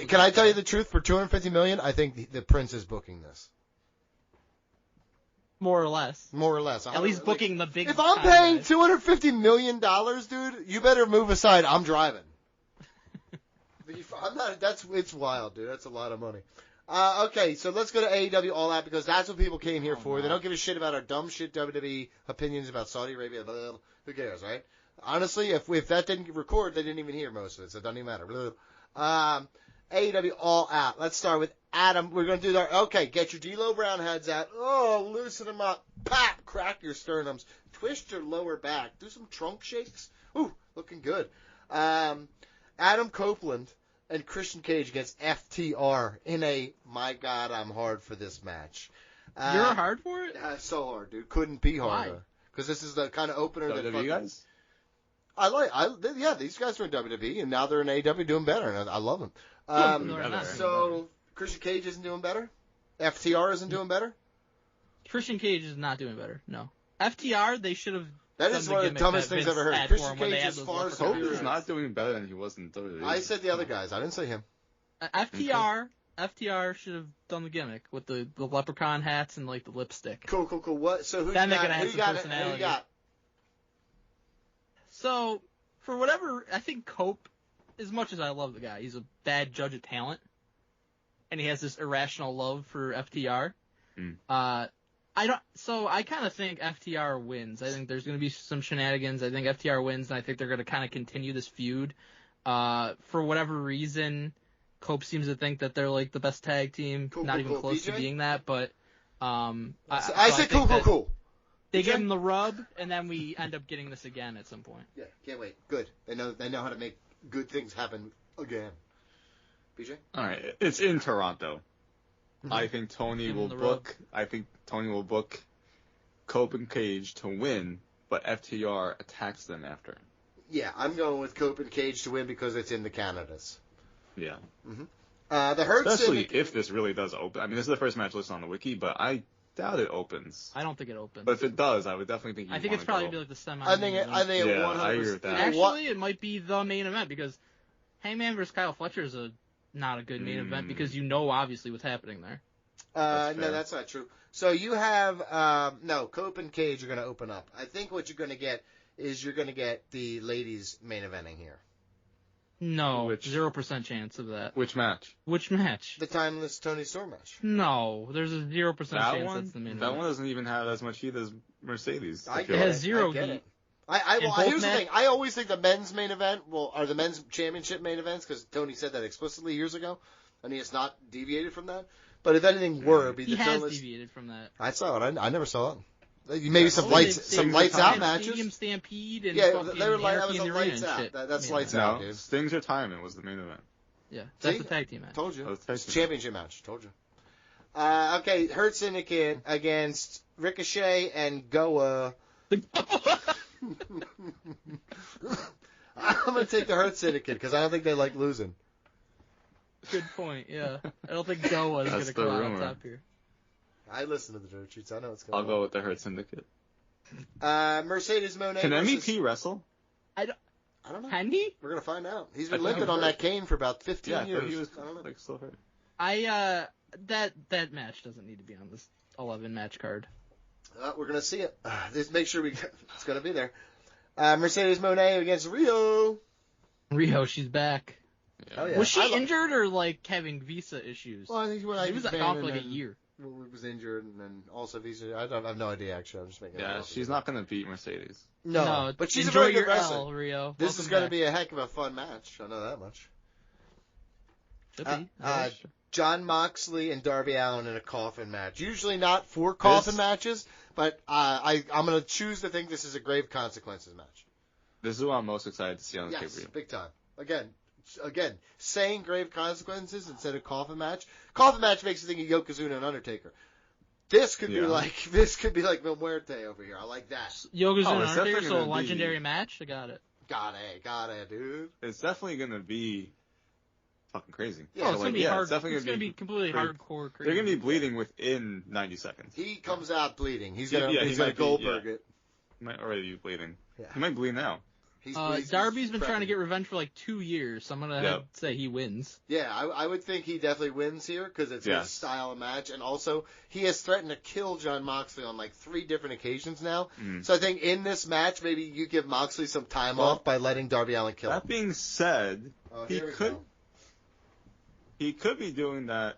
Can I tell you the truth? For $250 million, I think the Prince is booking this. More or less. More or less. At least booking the big. If I'm paying $250 million, dude, you better move aside. I'm driving. I'm not. It's wild, dude. That's a lot of money. Okay, so let's go to AEW All Out because that's what people came here for. They don't give a shit about our dumb shit WWE opinions about Saudi Arabia. Blah, blah, blah. Who cares, right? Honestly, if that didn't record, they didn't even hear most of it, so it doesn't even matter. AEW All Out. Let's start with Adam. We're going to do okay, get your D'Lo Brown heads out. Oh, loosen them up. Pop, crack your sternums. Twist your lower back. Do some trunk shakes. Ooh, looking good. Adam Copeland and Christian Cage against FTR in a, my God, I'm hard for this match. You're hard for it? So hard, dude. Couldn't be harder. Because this is the kind of opener that WWE guys? Yeah, these guys are in WWE, and now they're in AEW doing better, and I love them. So, Christian Cage isn't doing better? FTR isn't doing better? Christian Cage is not doing better, no. FTR, they should have. That is one of the dumbest things I've ever heard. Christian Cage is far superior. He's not doing better than he was in WWE. I said the other guys. I didn't say him. FTR should have done the gimmick with the leprechaun hats and like the lipstick. Cool. What? So who you got? So for whatever, I think Cope, as much as I love the guy, he's a bad judge of talent, and he has this irrational love for FTR. I kind of think FTR wins. I think there's going to be some shenanigans. I think FTR wins, and I think they're going to kind of continue this feud. For whatever reason, Cope seems to think that they're like the best tag team, not even close to being that. But I said cool. They give him the rub, and then we end up getting this again at some point. Yeah, can't wait. Good. They know how to make good things happen again. BJ? All right, it's in Toronto. I think Tony will book Cope and Cage to win, but FTR attacks them after. Yeah, I'm going with Cope and Cage to win because it's in the Canadas. Yeah. The Hurt Especially Syndicate. if this really does open. I mean, this is the first match listed on the wiki, but I doubt it opens. I don't think it opens. But if it does, I would definitely think. I think it's probably gonna be like the semi. I think it 100%. I agree with that. Actually, it might be the main event because Hangman versus Kyle Fletcher is not a good main event because you know obviously what's happening there. No, that's not true. So you have Cope and Cage are going to open up. I think what you're going to get is you're going to get the ladies main eventing here. No, 0% chance of that. Which match? The Timeless Tony Storm match. No, there's a 0% chance that's the main event. That one doesn't even have as much heat as Mercedes. It has zero heat. Here's the thing. I always think the men's main event are the men's championship main events because Tony said that explicitly years ago, and he has not deviated from that. But if anything were, it'd be he the has Timeless. Deviated from that. I saw it. I never saw it. Maybe some lights out matches. Stadium Stampede and they fucking were like that was Anarchy in a the lights Arena out. and shit. That's lights out, dude. Sting's retirement was the main event. Yeah, that's the tag team match. Told you. It's championship match. Told you. Okay, Hurt Syndicate against Ricochet and Goa. I'm going to take the Hurt Syndicate because I don't think they like losing. Good point, yeah. I don't think Goa is going to come out on top here. I listen to the Dirt Sheets. I know what's going on. I'll go with the Hurt Syndicate. Mercedes Moné. Can MVP wrestle? I don't know. Can he? We're going to find out. He's been limping on that cane for about 15 years. He was I don't know. like still hurt. That match doesn't need to be on this 11 match card. We're going to see it. Just make sure it's going to be there. Mercedes Moné against Rio. She's back. Yeah. Oh, yeah. Was she injured or like having visa issues? Well, I think she was gone for like a year. Was injured and then also visa. I have no idea actually. I'm just making. Yeah, she's not going to beat Mercedes. No, but she's a enjoy very good your wrestler. L, Rio. This is going to be a heck of a fun match. I know that much. Should be. John Moxley and Darby Allin in a coffin match. Usually not for coffin matches, but I'm going to choose to think this is a Grave Consequences match. This is what I'm most excited to see on the pay-per-view. Yes, big time. Again, saying Grave Consequences instead of coffin match. Coffin match makes you think of Yokozuna and Undertaker. This could be like Mil Muerte over here. I like that. Yokozuna and Undertaker, so a legendary match. I got it. Got it, dude. It's definitely gonna be fucking crazy. Yeah, it's gonna be hard. It's gonna be completely hardcore crazy. They're gonna be bleeding within 90 seconds. He comes out bleeding. He's gonna Goldberg it. He might already be bleeding. Yeah. He might bleed now. Darby's been trying to get revenge for like 2 years, so I'm gonna say he wins. Yeah, I would think he definitely wins here because it's his style of match, and also he has threatened to kill John Moxley on like 3 different occasions now. So I think in this match, maybe you give Moxley some time off by letting Darby Allin kill him. That being said, he could be doing that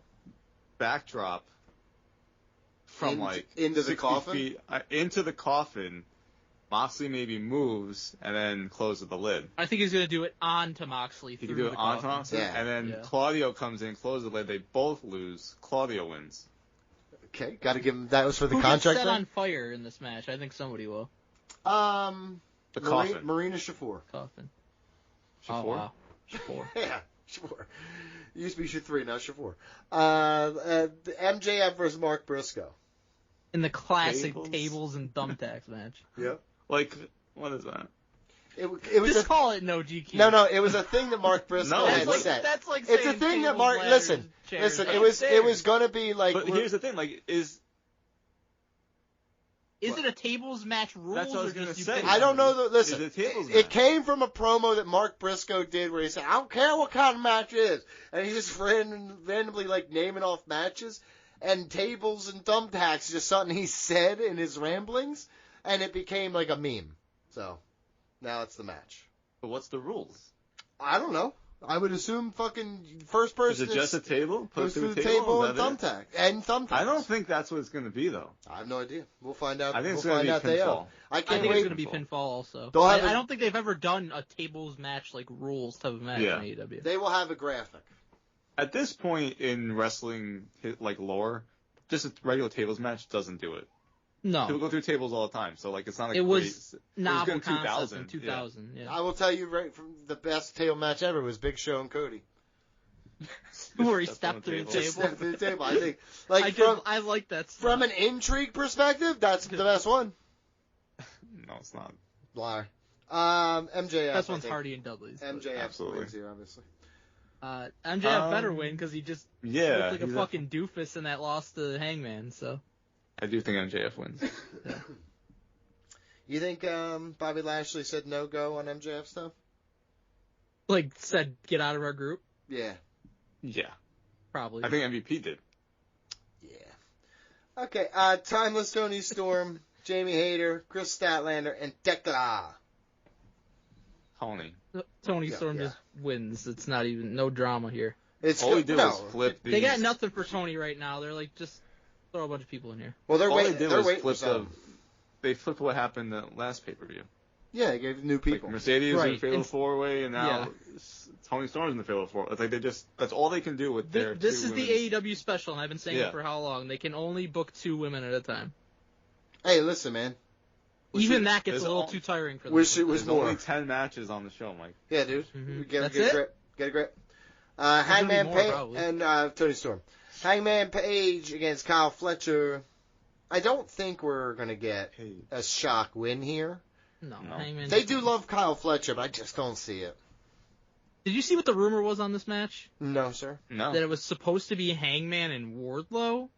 backdrop from into the 60 coffin. Feet, into the coffin. Moxley maybe moves and then closes the lid. I think he's going to do it onto Moxley. He can do it onto Moxley, and then Claudio comes in, closes the lid. They both lose. Claudio wins. Okay, got to give him. That was for the Who contract. Who gets set thing? on fire in this match? I think somebody will. The coffin. Marina Shafir. Coffin. Shafir? Oh, wow. Shafir. Yeah, Shafir. Used to be Shafir, now Shafir. MJF versus Mark Briscoe. In the classic tables and thumbtacks match. Yep. Like, what is that? It was Just call it no GQ. No, it was a thing that Mark Briscoe had said. That's like it's saying a thing that tables, Mark. ladders, Listen. chairs. It was gonna be like. But here's the thing, like, is it a tables match rules? That's what I was going to say. I don't know. Listen, Is it tables it match? came from a promo that Mark Briscoe did where he said, "I don't care what kind of match it is," and he just randomly like naming off matches, and tables and thumbtacks is just something he said in his ramblings, and it became like a meme. So now it's the match. But what's the rules? I don't know. I would assume fucking first person. Is it just a table? Goes through the table and thumbtack. And thumbtacks. I don't think that's what it's going to be, though. I have no idea. We'll find out. I think it's we'll going to find be out pinfall. I can't I think wait. it's going to be pinfall also. I don't think they've ever done a tables match, like rules type of match in AEW. They will have a graphic. At this point in wrestling, like, lore, just a regular tables match doesn't do it. No. People go through tables all the time, so, like, it's not like it was novel in 2000. Yeah. I will tell you right from the best table match ever was Big Show and Cody. Where he stepped through the table. Stepped through the table. I think, I like that stuff. From an intrigue perspective, that's the best one. No, it's not. Liar. MJF. Best one's Hardy and Dudley's. MJF wins here, obviously. MJF better win because he just looked like a fucking doofus in that loss to Hangman. So. I do think MJF wins. Yeah. You think Bobby Lashley said no-go on MJF stuff? Like, said, get out of our group? Yeah. Yeah. Probably. I think MVP did. Yeah. Okay, Timeless Tony Storm, Jamie Hayter, Chris Statlander, and Tekla. Tony Storm just wins. It's not even, no drama here. All he did was flip these. They got nothing for Tony right now. They're like, just throw a bunch of people in here. Well, All they did was they flipped what happened in the last pay-per-view. Yeah, they gave new people. Like Mercedes in the Fatal 4-Way, and now Tony Storm's in the Fatal 4-Way. It's like that's all they can do with their This is women. the AEW special, and I've been saying it for how long. They can only book 2 women at a time. Hey, listen, man. Even that gets a little too tiring for them. Wish it was There's more. only 10 matches on the show, Mike. Yeah, dude. Mm-hmm. Get a grip. Get a grip. Hangman Page and Tony Storm. Hangman Page against Kyle Fletcher. I don't think we're going to get a shock win here. No. They do love Kyle Fletcher, but I just don't see it. Did you see what the rumor was on this match? No, sir. No. That it was supposed to be Hangman and Wardlow,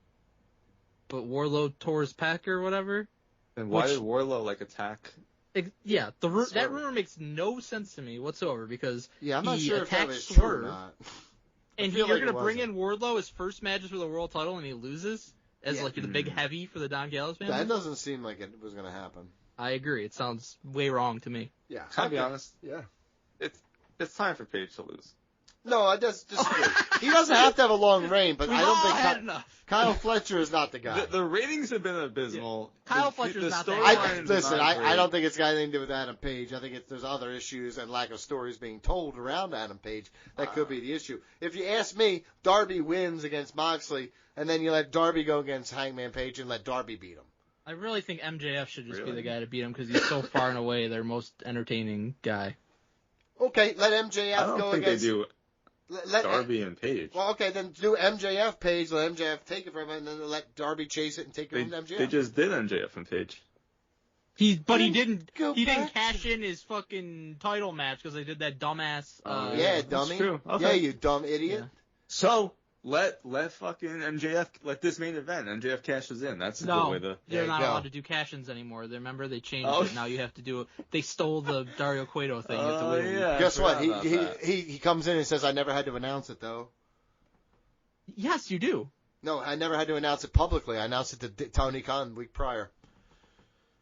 but Wardlow tore his pec or whatever. Then why did Wardlow attack? Yeah, that rumor makes no sense to me whatsoever because I'm not he sure attacked if that was true or Swerve, not. and you're going to bring in Wardlow his first matches for the world title and he loses as the big heavy for the Don Gallows family. That doesn't seem like it was going to happen. I agree. It sounds way wrong to me. Yeah. Can I be honest? Yeah. It's time for Page to lose. No, I just disagree. He doesn't have to have a long reign, but I don't think enough. Kyle Fletcher is not the guy. The ratings have been abysmal. Kyle Fletcher's not that guy. I don't think it's got anything to do with Adam Page. I think there's other issues and lack of stories being told around Adam Page. That could be the issue. If you ask me, Darby wins against Moxley, and then you let Darby go against Hangman Page and let Darby beat him. I really think MJF should just be the guy to beat him because he's so far and away their most entertaining guy. Okay, let MJF I don't go think against... they do Darby and Page. Well, okay, then do MJF Page, let MJF take it from him, and then let Darby chase it and take it from MJF. They just did MJF and Page. He didn't cash in his fucking title match because they did that dumbass. Yeah, dummy. That's true. Okay. Yeah, you dumb idiot. Yeah. So let fucking MJF let this main event. MJF cashes in. That's a good way to. They're not allowed to do cash-ins anymore. Remember they changed it. Now you have to do it. They stole the Dario Cueto thing. You have to wait. Yeah. Guess what? He comes in and says, "I never had to announce it though." Yes, you do. No, I never had to announce it publicly. I announced it to Tony Khan the week prior.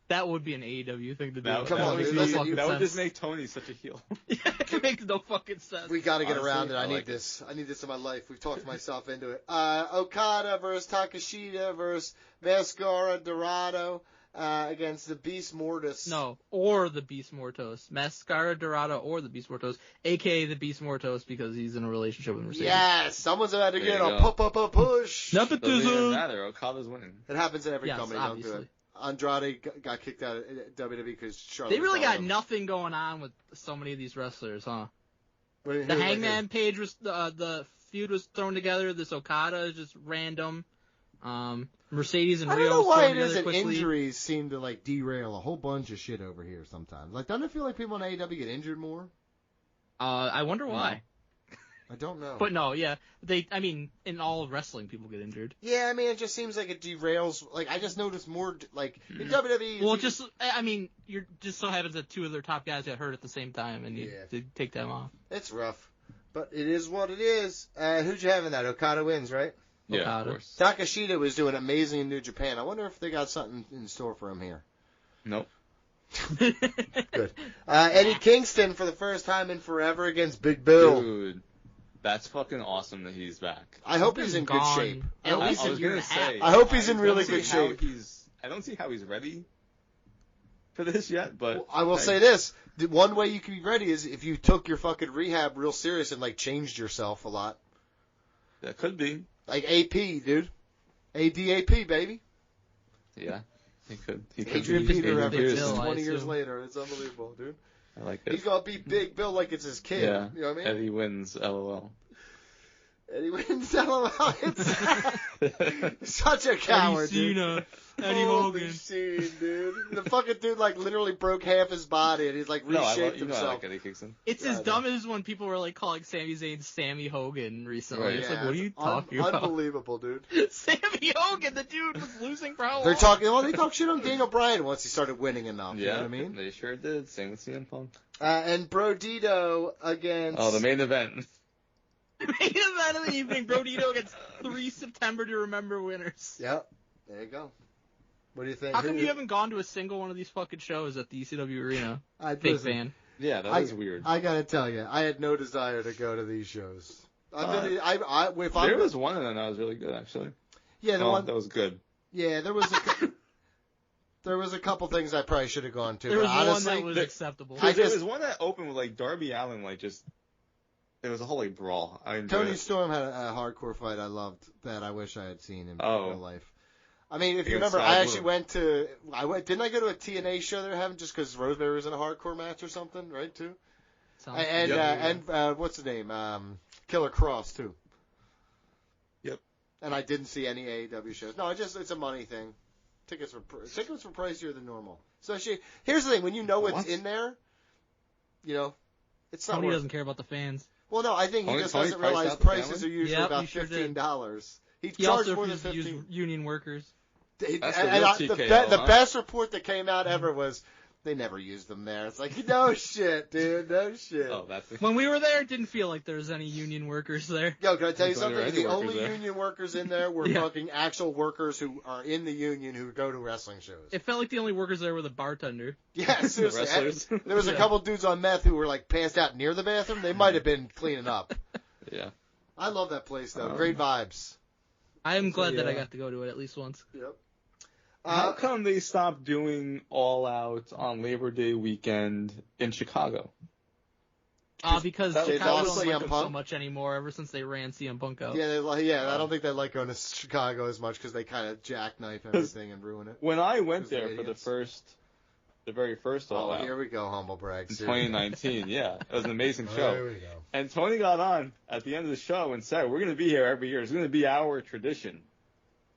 That would be an AEW thing to do. That would just make Tony such a heel. It makes no fucking sense. We got to get around it. I need this. I need this in my life. We've talked myself into it. Okada versus Takeshita versus Mascara Dorado against the Beast Mortis. No, or the Beast Mortos. Mascara Dorado or the Beast Mortos, a.k.a. the Beast Mortos because he's in a relationship with Mercedes. Yes, someone's about to get a push. Doesn't even matter. Okada's winning. It happens in every company. Obviously. Don't do it. Andrade got kicked out of WWE because Charlotte. They really got nothing going on with so many of these wrestlers, huh? The Hangman Page was the feud was thrown together. This Okada is just random. Mercedes and I Rio don't know why thrown it is together that quickly. injuries seem to like derail a whole bunch of shit over here sometimes. Like, doesn't it feel like people in AEW get injured more? I wonder why. I don't know. But no, yeah, in all of wrestling, people get injured. Yeah, I mean, it just seems like it derails. Like, I just noticed more, like, in WWE... Well, you're just so happens that two of their top guys got hurt at the same time, and you did take them off. It's rough. But it is what it is. Who'd you have in that? Okada wins, right? Yeah, Okada. of course. Takashita was doing amazing in New Japan. I wonder if they got something in store for him here. Nope. Good. Eddie Kingston for the first time in forever against Big Bill. Dude, that's fucking awesome that he's back. I hope he's in good shape. I hope he's in really good shape. I don't see how he's ready for this yet, but... Well, I will say this. The one way you can be ready is if you took your fucking rehab real serious and, like, changed yourself a lot. That could be. Like AP, dude. ADAP, baby. Yeah, he could. He could Adrian be Peter Adrian references Pearson. 20 years later. It's unbelievable, dude. I like it. He's going to beat Big Bill like it's his kid. Yeah, You know what I mean? Eddie wins, LOL. Eddie wins, LOL. It's such a coward, dude. Eddie Hogan. Scene, dude. The fucking dude, like, literally broke half his body, and he's, like, reshaped himself. I like Eddie Kingston. It's as dumb as when people were, like, calling Sami Zayn Sammy Hogan recently. Right. It's like, what are you talking about? Unbelievable, dude. Sammy Hogan, the dude was losing for how They long? talk shit on Daniel Bryan once he started winning enough. Yeah, You know what I mean? they sure did. Same with CM Punk. And Brodito against... Oh, the main event. Main event of the evening, Brodito against 3 September to Remember winners. Yep. There you go. What do you think? How come you haven't gone to a single one of these fucking shows at the ECW Arena? Fake fan. Yeah, that is weird. I gotta tell you, I had no desire to go to these shows. There was one of them that was really good, actually. Yeah, one that was good. Yeah, there was a couple things I probably should have gone to. There was honestly, one that was acceptable. There was one that opened with like Darby Allin, like just. It was a whole like brawl. Tony Storm had a hardcore fight I loved that I wish I had seen in real life. I mean, if you remember, I actually didn't I go to a TNA show they were having just because Rosemary was in a hardcore match or something, right, too? And what's his name? Killer Cross, too. Yep. And I didn't see any AEW shows. No, it's a money thing. Tickets were pricier than normal. So here's the thing, when you know what's in there, you know, it's not Tony worth doesn't care about the fans. Well, no, I think he just doesn't realize prices are usually about $15. He charged more than $15. Union workers. The best report that came out ever was they never used them there. It's like, no shit, dude, no shit. Oh, when we were there, it didn't feel like there was any union workers there. Yo, can I tell you something? The only union workers in there were fucking actual workers who are in the union who go to wrestling shows. It felt like the only workers there were the bartender. Yeah, seriously. There was a couple dudes on meth who were like passed out near the bathroom. They might have been cleaning up. Yeah. I love that place, though. Great vibes. I am glad that I got to go to it at least once. Yep. How come they stopped doing All Out on Labor Day weekend in Chicago? Because Chicago don't like them so much anymore ever since they ran CM Punk out. Yeah, I don't think they like going to Chicago as much because they kind of jackknife everything and ruin it. When I went there for the very first All Out. Here we go, humble brag. In 2019, yeah. It was an amazing show. There we go. And Tony got on at the end of the show and said, we're going to be here every year. It's going to be our tradition.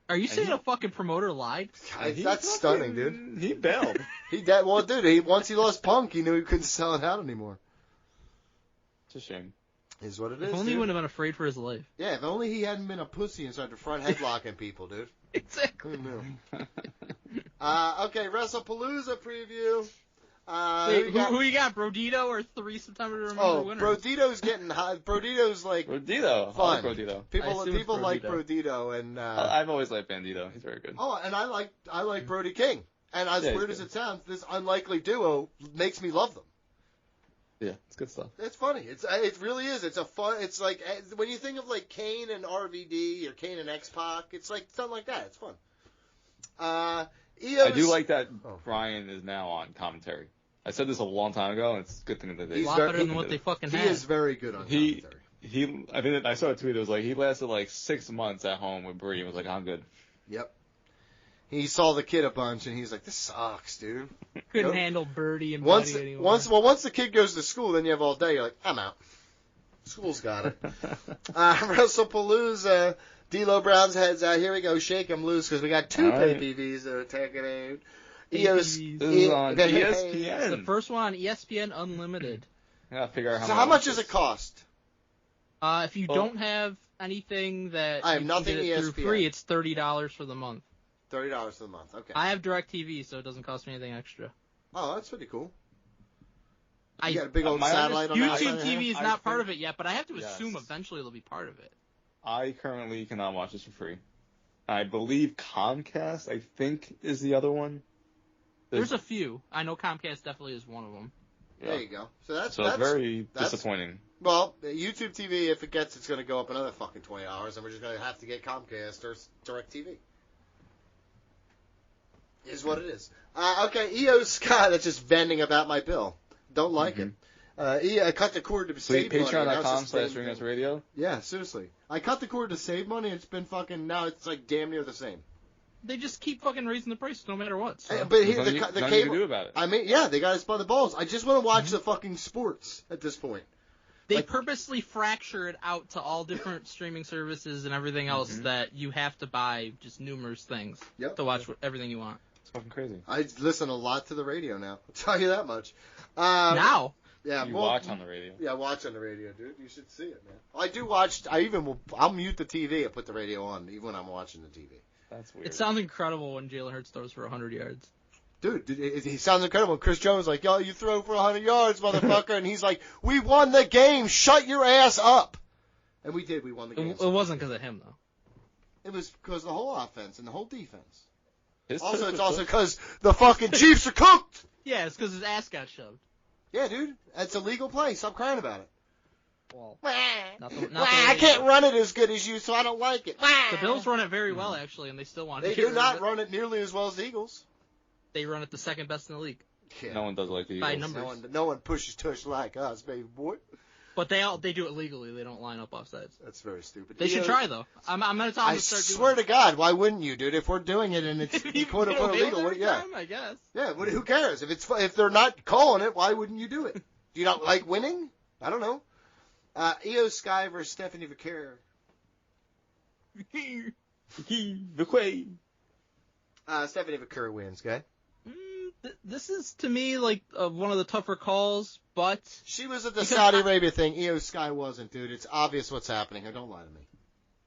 Are you saying a fucking promoter lied? That's stunning, dude. He bailed. Once he lost Punk, he knew he couldn't sell it out anymore. It's a shame. Is what it is. If only he wouldn't have been afraid for his life. Yeah, if only he hadn't been a pussy and started front headlocking people, dude. Exactly. Who knew? Okay, Wrestlepalooza preview. Who you got, Brodito or 3 September to Remember winners? Brodito's getting high. Brodito's like Brodito. Fun. I like Brodito. People like Brodito, and I've always liked Bandito. He's very good. Oh, and I like Brody King. And as weird as it sounds, this unlikely duo makes me love them. Yeah, it's good stuff. It's funny. It really is. It's a fun. It's like when you think of like Kane and RVD or Kane and X-Pac, it's like something like that. It's fun. I do like that Brian is now on commentary. I said this a long time ago, and it's a good thing that they. He's a lot better than what they fucking had. He is very good on commentary. I think I saw a tweet that was like he lasted like 6 months at home with Bree and was like, I'm good. Yep. He saw the kid a bunch, and he's like, "This sucks, dude." Couldn't handle Birdie and Buddy anymore. Once the kid goes to school, then you have all day. You're like, "I'm out." School's got it. Wrestlepalooza. D'Lo Brown's head's out. Here we go. Shake 'em loose because we got two pay-per-views that are taking out. This is on ESPN. The first one on ESPN Unlimited. I gotta figure out how much does it cost? If you don't have anything that I have you nothing can get it ESPN. through free, it's $30 for the month. $30 for the month. Okay. I have DirecTV, so it doesn't cost me anything extra. Oh, that's pretty cool. You got a big old satellite on that YouTube side TV is of not part of it yet, but I have to assume eventually it'll be part of it. I currently cannot watch this for free. I believe Comcast, I think, is the other one. There's a few. I know Comcast definitely is one of them. Yeah. There you go. So that's very disappointing. Well, YouTube TV, if it gets, it's going to go up another fucking $20, and we're just going to have to get Comcast or DirecTV. Is what it is. Okay, EO Sky, that's just venting about my bill. Don't like it. I cut the cord to save money. Patreon.com/RingeUsRadio. Yeah, seriously. I cut the cord to save money, and it's been fucking, now it's like damn near the same. They just keep fucking raising the price no matter what. So. But here, the nothing cable. you can do about it. I mean, yeah, they got us by the balls. I just want to watch the fucking sports at this point. They purposely fracture it out to all different streaming services and everything else that you have to buy just numerous things to watch everything you want. It's fucking crazy. I listen a lot to the radio now. I'll tell you that much. Now? Yeah, you watch on the radio. Yeah, watch on the radio, dude. You should see it, man. I do watch. I'll mute the TV and put the radio on even when I'm watching the TV. That's weird. It sounds incredible when Jalen Hurts throws for 100 yards. Dude, he sounds incredible. Chris Jones like, yo, you throw for 100 yards, motherfucker. And he's like, we won the game. Shut your ass up. And we did. We won the game. It wasn't because of him, though. It was because of the whole offense and the whole defense. It's also because the fucking Chiefs are cooked. Yeah, it's because his ass got shoved. Yeah, dude. That's a legal play. Stop crying about it. Well, I can't run it as good as you, so I don't like it. The Bills run it very well, actually, and they still want to They do not run it nearly as well as the Eagles. They run it the second best in the league. Yeah. No one does like the Eagles. By numbers. No one pushes tush like us, baby boy. But they do it legally. They don't line up offsides. That's very stupid. They should try, though. I'm going to tell them to start doing it. I swear to God, why wouldn't you, dude? If we're doing it and it's quote-unquote illegal, yeah. I guess. Yeah, who cares? If they're not calling it, why wouldn't you do it? Do you not like winning? I don't know. Io Sky versus Stephanie Vaquer. The Queen. Stephanie Vaquer wins, okay? This is, to me, like one of the tougher calls, but... She was at the Saudi Arabia thing. Io Sky wasn't, dude. It's obvious what's happening here. Don't lie to me.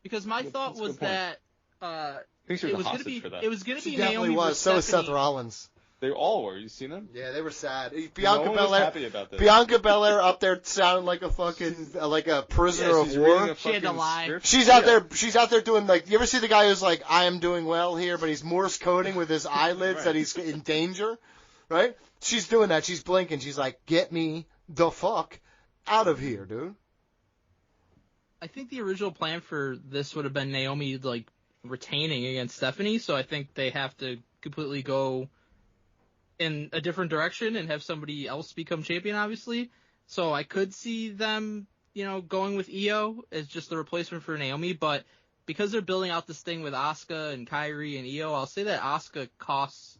Because my thought was that it was going to be Naomi. She definitely was. So was Seth Rollins. They all were. You seen them? Yeah, they were sad. Bianca Belair. Happy about this. Bianca Belair up there sounding like a fucking like a prisoner of war. She had to lie. She's out there. She's out there doing like. You ever see the guy who's like, I am doing well here, but he's Morse coding with his eyelids that he's in danger, right? She's doing that. She's blinking. She's like, get me the fuck out of here, dude. I think the original plan for this would have been Naomi like retaining against Stephanie, so I think they have to completely go in a different direction and have somebody else become champion, obviously. So I could see them, going with Io as just the replacement for Naomi, but because they're building out this thing with Asuka and Kairi and Io, I'll say that Asuka costs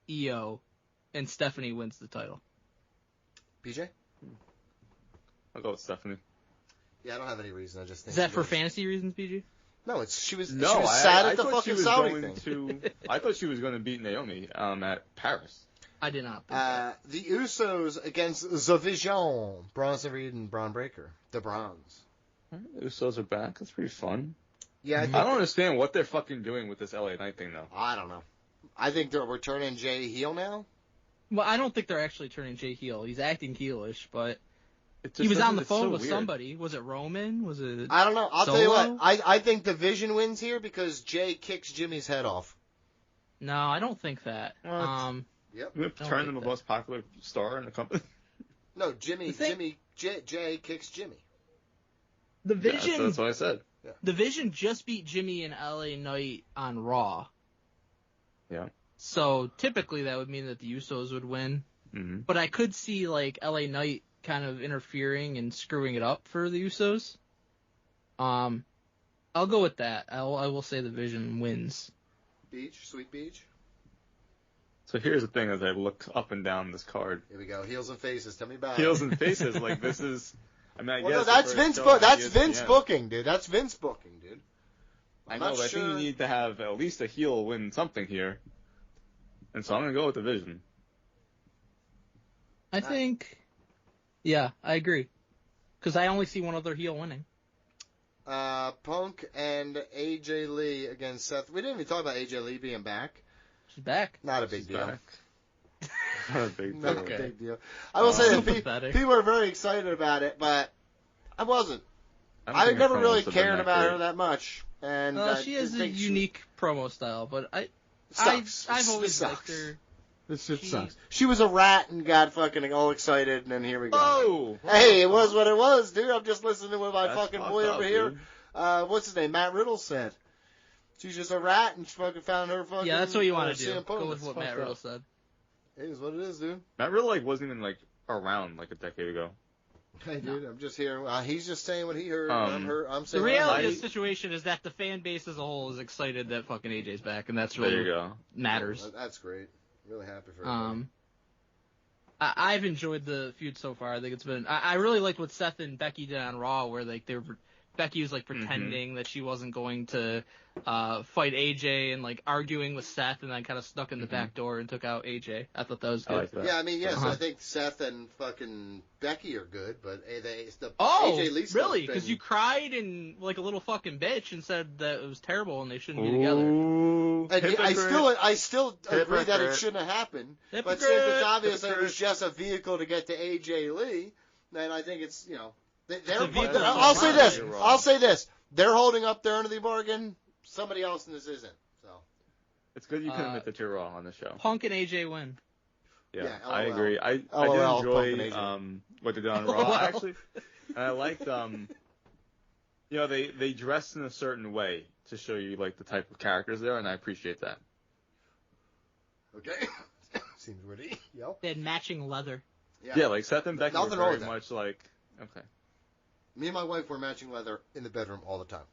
Io and Stephanie wins the title. PJ? I'll go with Stephanie. Yeah, I don't have any reason. I just think. Is that for fantasy reasons, PJ? No, she was sad at the fucking Saudi thing. I thought she was going to beat Naomi at Paris. I did not. The Usos against the Vision, Bronson Reed and Braun Breaker. The Browns. The Usos are back. That's pretty fun. Yeah, I don't understand what they're fucking doing with this LA Knight thing, though. I don't know. I think we're turning Jay heel now. Well, I don't think they're actually turning Jay heel. He's acting heelish, but he was on the phone with somebody. Was it Roman? Was it? I don't know. I'll Solo? tell you what. I think the Vision wins here because Jay kicks Jimmy's head off. No, I don't think that. Yep. Turn him the most popular star in the company. No, Jay kicks Jimmy. The Vision. Yeah, that's what I said. Yeah. The Vision just beat Jimmy and LA Knight on Raw. Yeah. So typically that would mean that the Usos would win. Mm-hmm. But I could see like LA Knight kind of interfering and screwing it up for the Usos. I'll go with that. I will say the Vision wins. Sweet Beach. So here's the thing: as I look up and down this card, here we go. Heels and faces. Tell me about heels and faces. Like this is I mean, I Well, guess no, that's Vince. That's Vince booking, dude. That's Vince booking, dude. I know, but I think you need to have at least a heel win something here. And so I'm gonna go with the Vision. I think, yeah, I agree. Because I only see one other heel winning. Punk and AJ Lee against Seth. We didn't even talk about AJ Lee being back. She's back. Not a big deal. Not a big deal. Not a big deal. I will say that people are very excited about it, but I wasn't. I never really cared about her that much. And she has a unique promo style, but I've always liked her. This shit sucks. She was a rat and got fucking all excited, and then here we go. Oh! Hey, it was what it was, dude. I'm just listening to what my That's fucking boy over here, what's his name, Matt Riddle said. She's just a rat, and she fucking found her fucking... Yeah, that's what you want to do. Go with what Matt Riddle said. It is what it is, dude. Matt Riddle wasn't even around a decade ago. Hey, dude, I'm just hearing. He's just saying what he heard. I'm saying the reality of the situation is that the fan base as a whole is excited that fucking AJ's back, and that's really what matters. That's great. Really happy for everybody. I've enjoyed the feud so far. I think it's been. I really liked what Seth and Becky did on Raw, where Becky was pretending that she wasn't going to fight AJ and arguing with Seth, and then kind of snuck in the back door and took out AJ. I thought that was good. I like that. Yeah, I mean, yes, I think Seth and fucking Becky are good, but the AJ Lee really? Because you cried and like a little fucking bitch and said that it was terrible and they shouldn't be together. And I still agree that it shouldn't have happened. But since it's obvious that it was just a vehicle to get to AJ Lee, then I think it's I'll say this. They're holding up their end of the bargain. Somebody else in this isn't. So it's good you can admit that you're wrong on the show. Punk and AJ win. Yeah, I agree. I did enjoy what they did on Raw. Actually, and I liked they dressed in a certain way to show you the type of characters there, and I appreciate that. Okay. Seems witty. Yep. They had matching leather. Yeah, Seth and Becky were very much okay. Me and my wife wear matching leather in the bedroom all the time.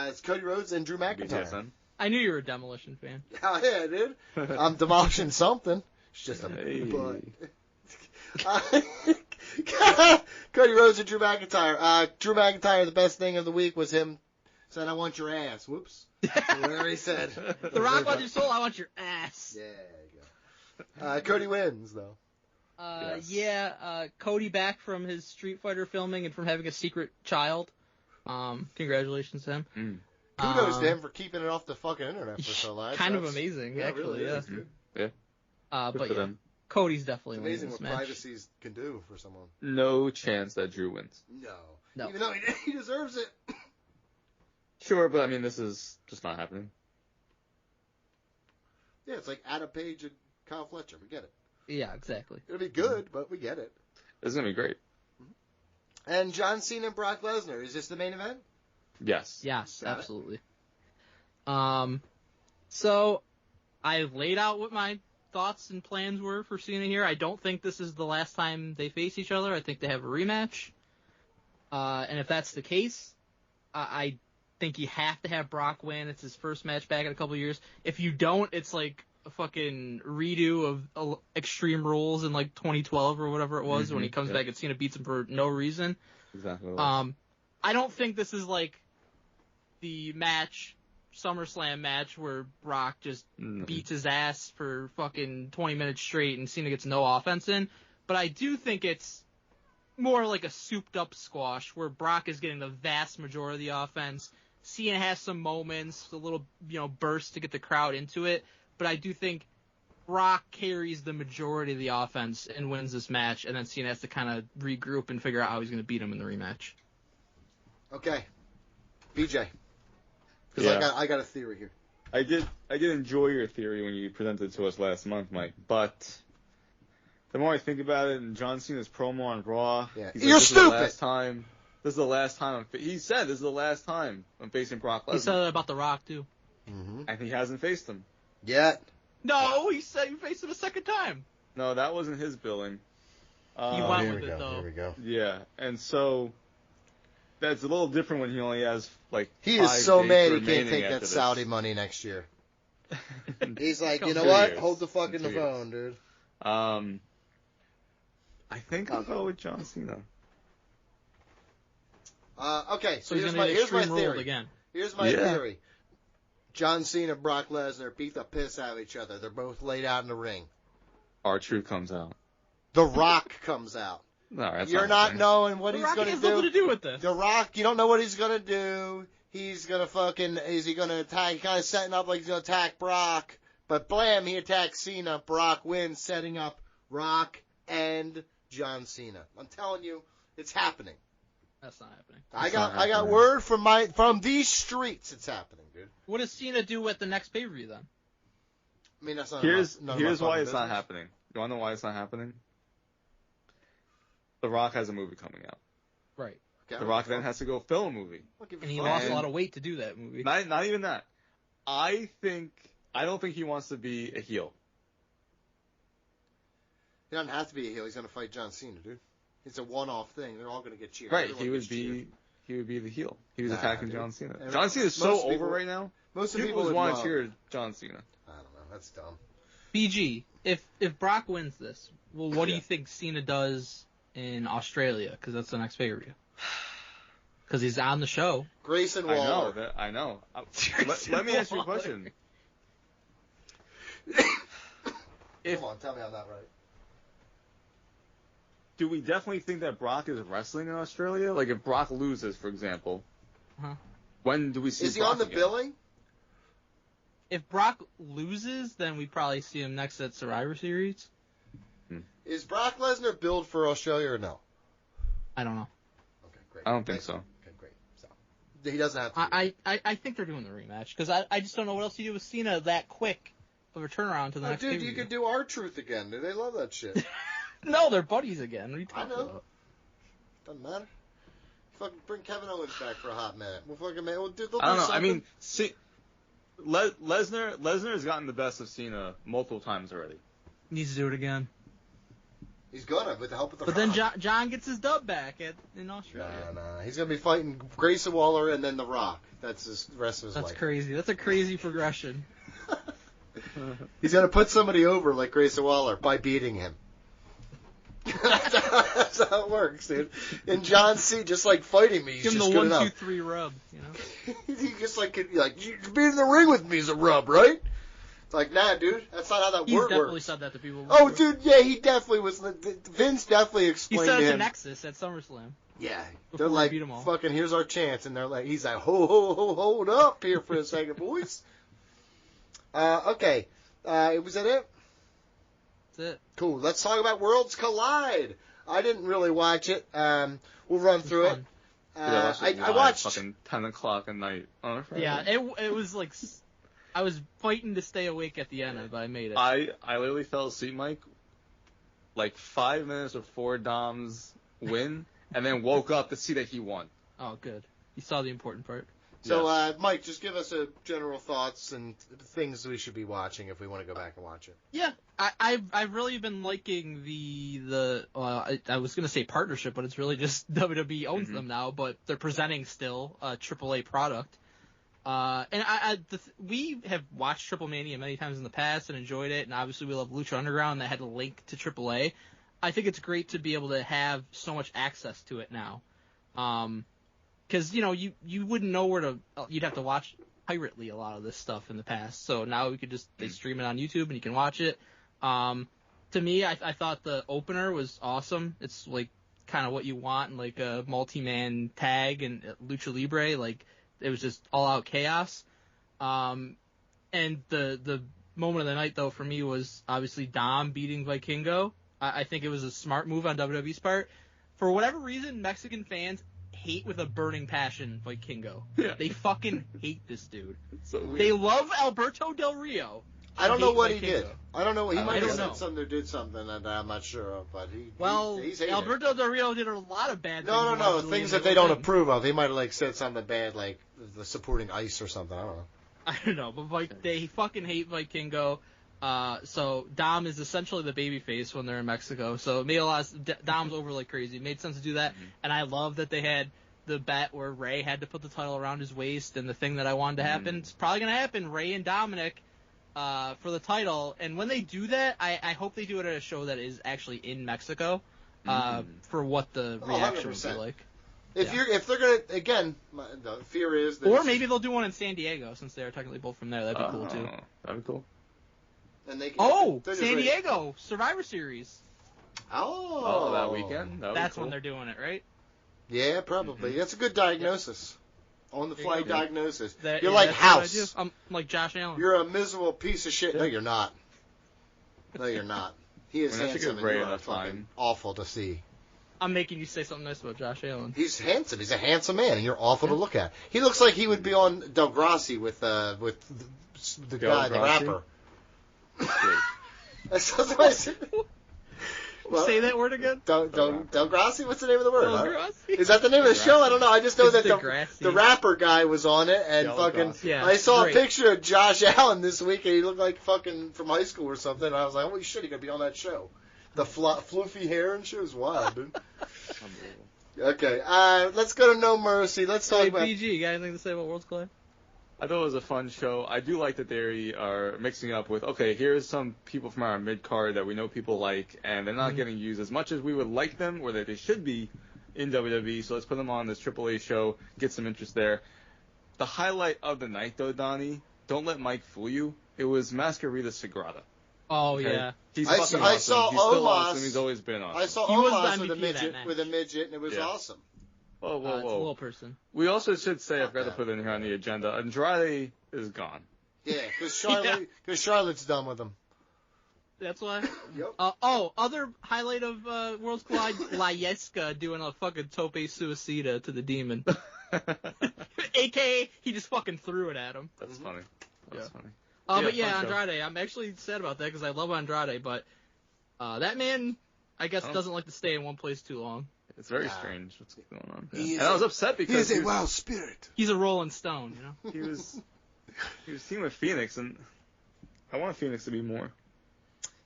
It's Cody Rhodes and Drew McIntyre. I knew you were a Demolition fan. Oh, yeah, dude. I'm demolishing something. It's just a butt. Cody Rhodes and Drew McIntyre. Drew McIntyre, the best thing of the week was him saying, "I want your ass." Whoops. Whatever he said. The Rock wants your soul, I want your ass. Yeah, there you go. Cody wins, though. Cody back from his Street Fighter filming and from having a secret child. Congratulations to him. Kudos to him for keeping it off the fucking internet for so long. Kind of amazing, actually. Really yeah. But Cody's definitely it's amazing winning what this match. privacy can do for someone. No chance that Drew wins. No. Even though he deserves it. Sure, but I mean, this is just not happening. Yeah, it's like Adam Page and Kyle Fletcher. We get it. Yeah, exactly. It'll be good, but we get it. It's going to be great. And John Cena and Brock Lesnar. Is this the main event? Yes. Yes, absolutely. So I laid out what my thoughts and plans were for Cena here. I don't think this is the last time they face each other. I think they have a rematch. And if that's the case, I think you have to have Brock win. It's his first match back in a couple of years. If you don't, it's like a fucking redo of Extreme Rules in 2012 or whatever it was when he comes back and Cena beats him for no reason. Exactly. I don't think this is the SummerSlam match where Brock just beats his ass for fucking 20 minutes straight and Cena gets no offense in. But I do think it's more like a souped up squash where Brock is getting the vast majority of the offense. Cena has some moments, a little, burst to get the crowd into it. But I do think Brock carries the majority of the offense and wins this match, and then Cena has to kind of regroup and figure out how he's going to beat him in the rematch. Okay. BJ. Because I got a theory here. I did enjoy your theory when you presented it to us last month, Mike, but the more I think about it, and John Cena's promo on Raw, You're stupid! This is the last time. He said this is the last time I'm facing Brock Lesnar. He said that about The Rock, too. Mm-hmm. And he hasn't faced him. Yet. No, he said he faced him a second time. No, that wasn't his billing. He went with it, though. Here we go. Yeah, and so that's a little different when he only has, He 5 is so days mad he remaining can't take after that this. Saudi money next year. He's like, you know 2 what? years. Hold the fucking 2 years. phone, dude. I think I'll go with John Cena. Okay, so he's here's gonna my get here's my extreme ruled theory. again. Here's my theory. John Cena, Brock Lesnar beat the piss out of each other. They're both laid out in the ring. R-Truth comes out. The Rock comes out. No, that's You're not knowing what The he's Rock going to has do. nothing to do with this. The Rock, you don't know what he's going to do. He's going to fucking, is he going to attack, kind of setting up like he's going to attack Brock. But blam, he attacks Cena. Brock wins, setting up Rock and John Cena. I'm telling you, it's happening. That's not happening. I got word from these streets. It's happening, dude. What does Cena do at the next pay-per-view then? I mean, that's not. Here's none why of it's my not business. happening. You want to know why it's not happening? The Rock has a movie coming out. Right. Okay, The Rock then has to go film a movie. And he lost a lot of weight to do that movie. Not even that. I don't think he wants to be a heel. He doesn't have to be a heel. He's going to fight John Cena, dude. It's a one-off thing. They're all going to get cheered. Right. Everyone He would gets cheered. be the heel. He was Nah, attacking dude. John Cena. Everyone- John Cena is so most over people- right now. Most of the people would would want love- to cheer John Cena. I don't know. That's dumb. BG, if Brock wins this, well, what do you think Cena does in Australia? Because that's the next pay-per-view. Because he's on the show. Grayson Waller. I know. Let me ask you a question. Come on, tell me I'm not right. Do we definitely think that Brock is wrestling in Australia? Like if Brock loses, for example, when do we see Is he Brock on the again? billing? If Brock loses, then we probably see him next at Survivor Series. Is Brock Lesnar billed for Australia or no? I don't know. Okay, great. I don't think so. Okay, great. So he doesn't have to. I think they're doing the rematch because I just don't know what else you do with Cena that quick of a turnaround to the next dude, pay-per-view. you could do R-Truth again. Dude. They love that shit. No, they're buddies again. What are you I talking know. about? Doesn't matter. Fucking bring Kevin Owens back for a hot minute. We'll fucking we'll do. I don't know. Something. I mean, Lesnar has gotten the best of Cena multiple times already. Needs to do it again. He's gonna with the help of the. But Rock. then John gets his dub back in Australia. Nah. He's gonna be fighting Grayson Waller and then The Rock. That's his rest of his life. That's crazy. That's a crazy progression. He's gonna put somebody over like Grayson Waller by beating him. That's how it works, dude. And John C. just like fighting me, he's Give him just the good 1, enough. 2, 3 rub. You know. He just like you being in the ring with me is a rub, right? It's like, nah, dude, that's not how that He's word definitely works. said that to people. Oh, before. dude, yeah, he definitely was. Vince definitely He explained said to it to him. Nexus at SummerSlam. Yeah, Before they're we like, beat 'em all. fucking, here's our chance, and they're like, he's like, hold up here for a second, boys. Okay, was that it? That's it. Cool. Let's talk about Worlds Collide. I didn't really watch it. We'll run through it. I watched. Fucking 10 o'clock at night on a Friday. Yeah, it was like I was fighting to stay awake at the end, but I made it. I literally fell asleep, Mike, like 5 minutes before Dom's win, and then woke up to see that he won. Oh, good. You saw the important part. So, Mike, just give us a general thoughts and things we should be watching if we want to go back and watch it. Yeah, I've really been liking the I was gonna say partnership, but it's really just WWE owns them now, but they're presenting still a AAA product. And we have watched Triple Mania many times in the past and enjoyed it, and obviously we love Lucha Underground that had a link to AAA. I think it's great to be able to have so much access to it now. Because, you wouldn't know where to, you'd have to watch pirately a lot of this stuff in the past. So now we could they stream it on YouTube and you can watch it. To me, I thought the opener was awesome. It's like kind of what you want in like a multi-man tag and Lucha Libre. Like it was just all out chaos. And the moment of the night though for me was obviously Dom beating Vikingo. I think it was a smart move on WWE's part. For whatever reason, Mexican fans hate with a burning passion Vikingo. Yeah. They fucking hate this dude. So weird. They love Alberto Del Rio. I don't know what Vikingo. he did. I don't know. He might have don't said know. something or did something that I'm not sure of, but he's hating Alberto Del Rio did a lot of bad things. No, allegedly things in that the they don't ring. approve of. He might have like said something bad, like the supporting ICE or something. I don't know. I don't know, but they fucking hate Vikingo. So Dom is essentially the babyface when they're in Mexico. So it made a lot of Dom's over like crazy. It made sense to do that, and I love that they had the bet where Ray had to put the title around his waist, and the thing that I wanted to happen. It's probably gonna happen. Ray and Dominic for the title, and when they do that, I hope they do it at a show that is actually in Mexico for what the reaction would be like. If they're gonna, again, the fear is that. Or maybe they'll do one in San Diego since they're technically both from there. That'd be cool too. That'd be cool. And they San Diego Survivor Series. Oh, that weekend. That's when they're doing it, right? Yeah, probably. Mm-hmm. That's a good diagnosis. On the fly diagnosis. You're like House. I'm like Josh Allen. You're a miserable piece of shit. No, you're not. No, you're not. He is handsome and you are fucking awful to see. I'm making you say something nice about Josh Allen. He's handsome. He's a handsome man, and you're awful to look at. He looks like he would be on Degrassi with the guy, the rapper. That's what I said. Well, say that word again. Degrassi? What's the name of the word? Degrassi? Is that the name of the show? I don't know. I just know that the rapper guy was on it, and I saw a picture of Josh Allen this week, and he looked like fucking from high school or something. And I was like, holy shit, he could be on that show. The floofy hair and shit was wild, dude. Okay, let's go to No Mercy. Let's talk about BG. You got anything to say about Worlds Collide? I thought it was a fun show. I do like that they are mixing up with, okay, here's some people from our mid-card that we know people like, and they're not getting used as much as we would like them, or that they should be in WWE, so let's put them on this AAA show, get some interest there. The highlight of the night, though, Donnie, don't let Mike fool you, it was Masquerita Sagrada. Oh, okay? Yeah. He's fucking awesome. He's still awesome. He's always been awesome. I saw Omos with a midget, and it was awesome. Whoa. It's a little person. We also should say, I forgot to put it in here on the agenda, Andrade is gone. Yeah, because Charlotte's done with him. That's why? Yep. Other highlight of Worlds Collide, Layeska doing a fucking tope suicida to the demon. AKA, he just fucking threw it at him. That's funny. That's funny. But yeah, Andrade, I'm actually sad about that because I love Andrade, but that man, I guess, doesn't like to stay in one place too long. It's very strange what's going on. Yeah. And I was upset because he is a wild spirit. He's a Rolling Stone, you know. He was teaming with Phoenix, and I want Phoenix to be more.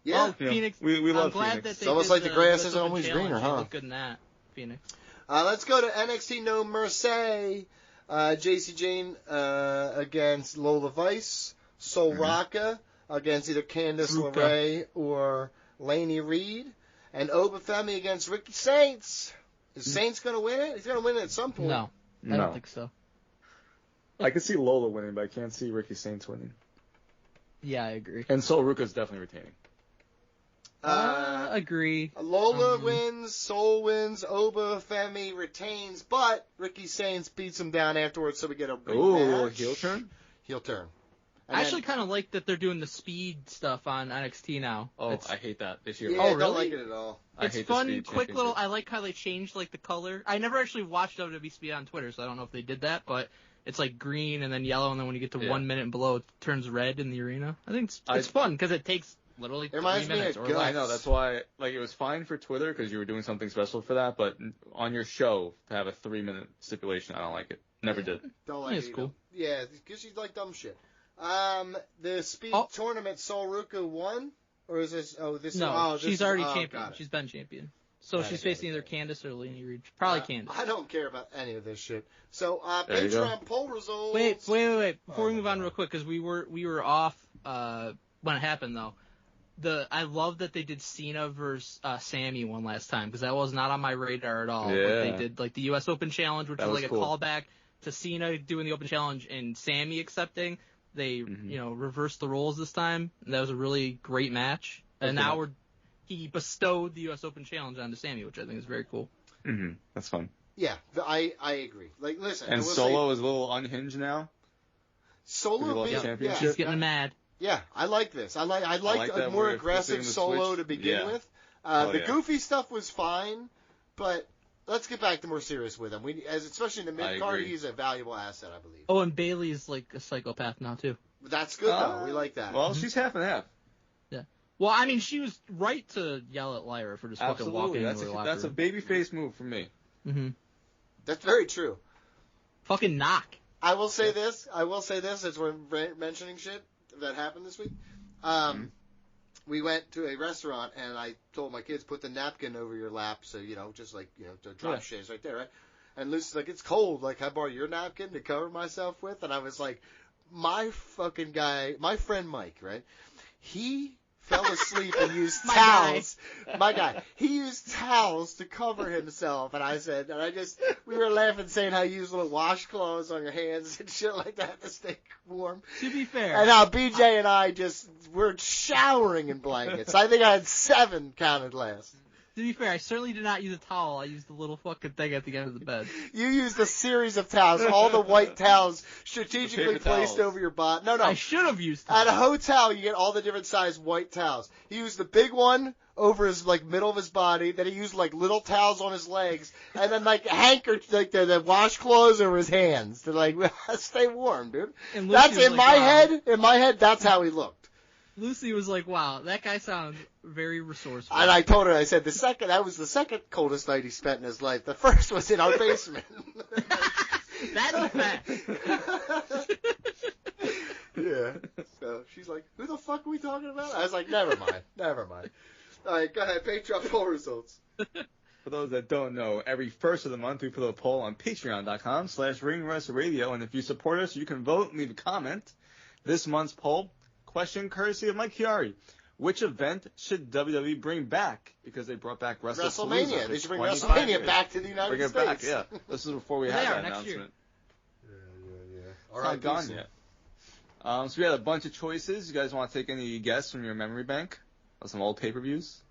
Yeah, well, Phoenix. We love I'm glad Phoenix. That it's almost like the grass isn't always greener, huh? Look good in that, Phoenix. Let's go to NXT No Mercy. JC Jane against Lola Vice. Sol Raka against either Candice LeRae or Lainey Reed. And Obafemi against Ricky Saints. Is Saints going to win it? He's going to win it at some point. No, I don't think so. I can see Lola winning, but I can't see Ricky Saints winning. Yeah, I agree. And Sol Ruka's definitely retaining. Agree. Lola wins, Sol wins, Obafemi retains, but Ricky Saints beats him down afterwards, so we get a big match. Heel turn? Heel turn. I actually kind of like that they're doing the speed stuff on NXT now. Oh, I hate that this year. Yeah, I don't like it at all. It's fun, quick little. I like how they changed like the color. I never actually watched WWE Speed on Twitter, so I don't know if they did that, but it's like green and then yellow, and then when you get to 1 minute and below, it turns red in the arena. I think it's fun because it takes literally 3 minutes. I know, that's why it was fine for Twitter because you were doing something special for that, but on your show to have a 3-minute stipulation, I don't like it. Never did. Don't like it. It's cool. Yeah, because you like dumb shit. The speed tournament, Sol Ruka won, or is this? She's already champion. She's been champion. So she's facing either Candice or Lainey Reed. Probably Candice. I don't care about any of this shit. So Patreon poll results. Wait. Before we move on real quick, because we were off when it happened though. I love that they did Cena versus Sammy one last time because that was not on my radar at all. Yeah. But they did like the U.S. Open Challenge, which was like cool. a callback to Cena doing the Open Challenge and Sammy accepting. They reversed the roles this time. And that was a really great match. And now he bestowed the U.S. Open Challenge onto Sammy, which I think is very cool. Mm-hmm. That's fun. Yeah, I agree. Like, listen. And Solo is a little unhinged now. Solo, he's getting mad. Yeah, I like this. I like a more aggressive Solo to begin with. The goofy stuff was fine, but let's get back to more serious with him. Especially in the mid card, he's a valuable asset, I believe. Oh, and Bailey's like a psychopath now too. That's good though. We like that. Well, she's half and half. Yeah. Well, I mean, she was right to yell at Lyra for just fucking walking into the locker room. That's a babyface move for me. Mm-hmm. That's very true. Fucking knock. I will say this as we're mentioning shit that happened this week. We went to a restaurant and I told my kids, put the napkin over your lap so, just like, to drop shit. It's right there, right? And Lucy's like, it's cold. Like, I borrow your napkin to cover myself with? And I was like, my friend Mike, right? He fell asleep and used My towels. My guy. He used towels to cover himself, and we were laughing saying how you use little washcloths on your hands and shit like that to stay warm. To be fair. And how BJ and I were showering in blankets. I think I had 7 counted last. To be fair, I certainly did not use a towel. I used the little fucking thing at the end of the bed. You used a series of towels, all the white towels strategically placed over your body. No. I should have used towels. At a hotel, you get all the different size white towels. He used the big one over his middle of his body. Then he used little towels on his legs, and then handkerchiefs, the washcloths over his hands to stay warm, dude. And That's Lucy was in like, my wow. head. In my head, that's how he looked. Lucy was like, "Wow, that guy sounds very resourceful." And I told her, I said, that was the second coldest night he spent in his life. The first was in our basement. That's a fact. Yeah. So she's like, who the fuck are we talking about? I was like, never mind. All right, go ahead. Patreon poll results. For those that don't know, every first of the month we put a poll on patreon.com/ringrustradio, and if you support us, you can vote and leave a comment. This month's poll, question courtesy of Mike Chiari. Which event should WWE bring back? Because they brought back WrestleMania. They should bring 25 WrestleMania years. back to the United Bring it States. back, yeah. This is before we They had are that next announcement. Yeah. It's not gone yet. So we had a bunch of choices. You guys want to take any guess from your memory bank of some old pay-per-views?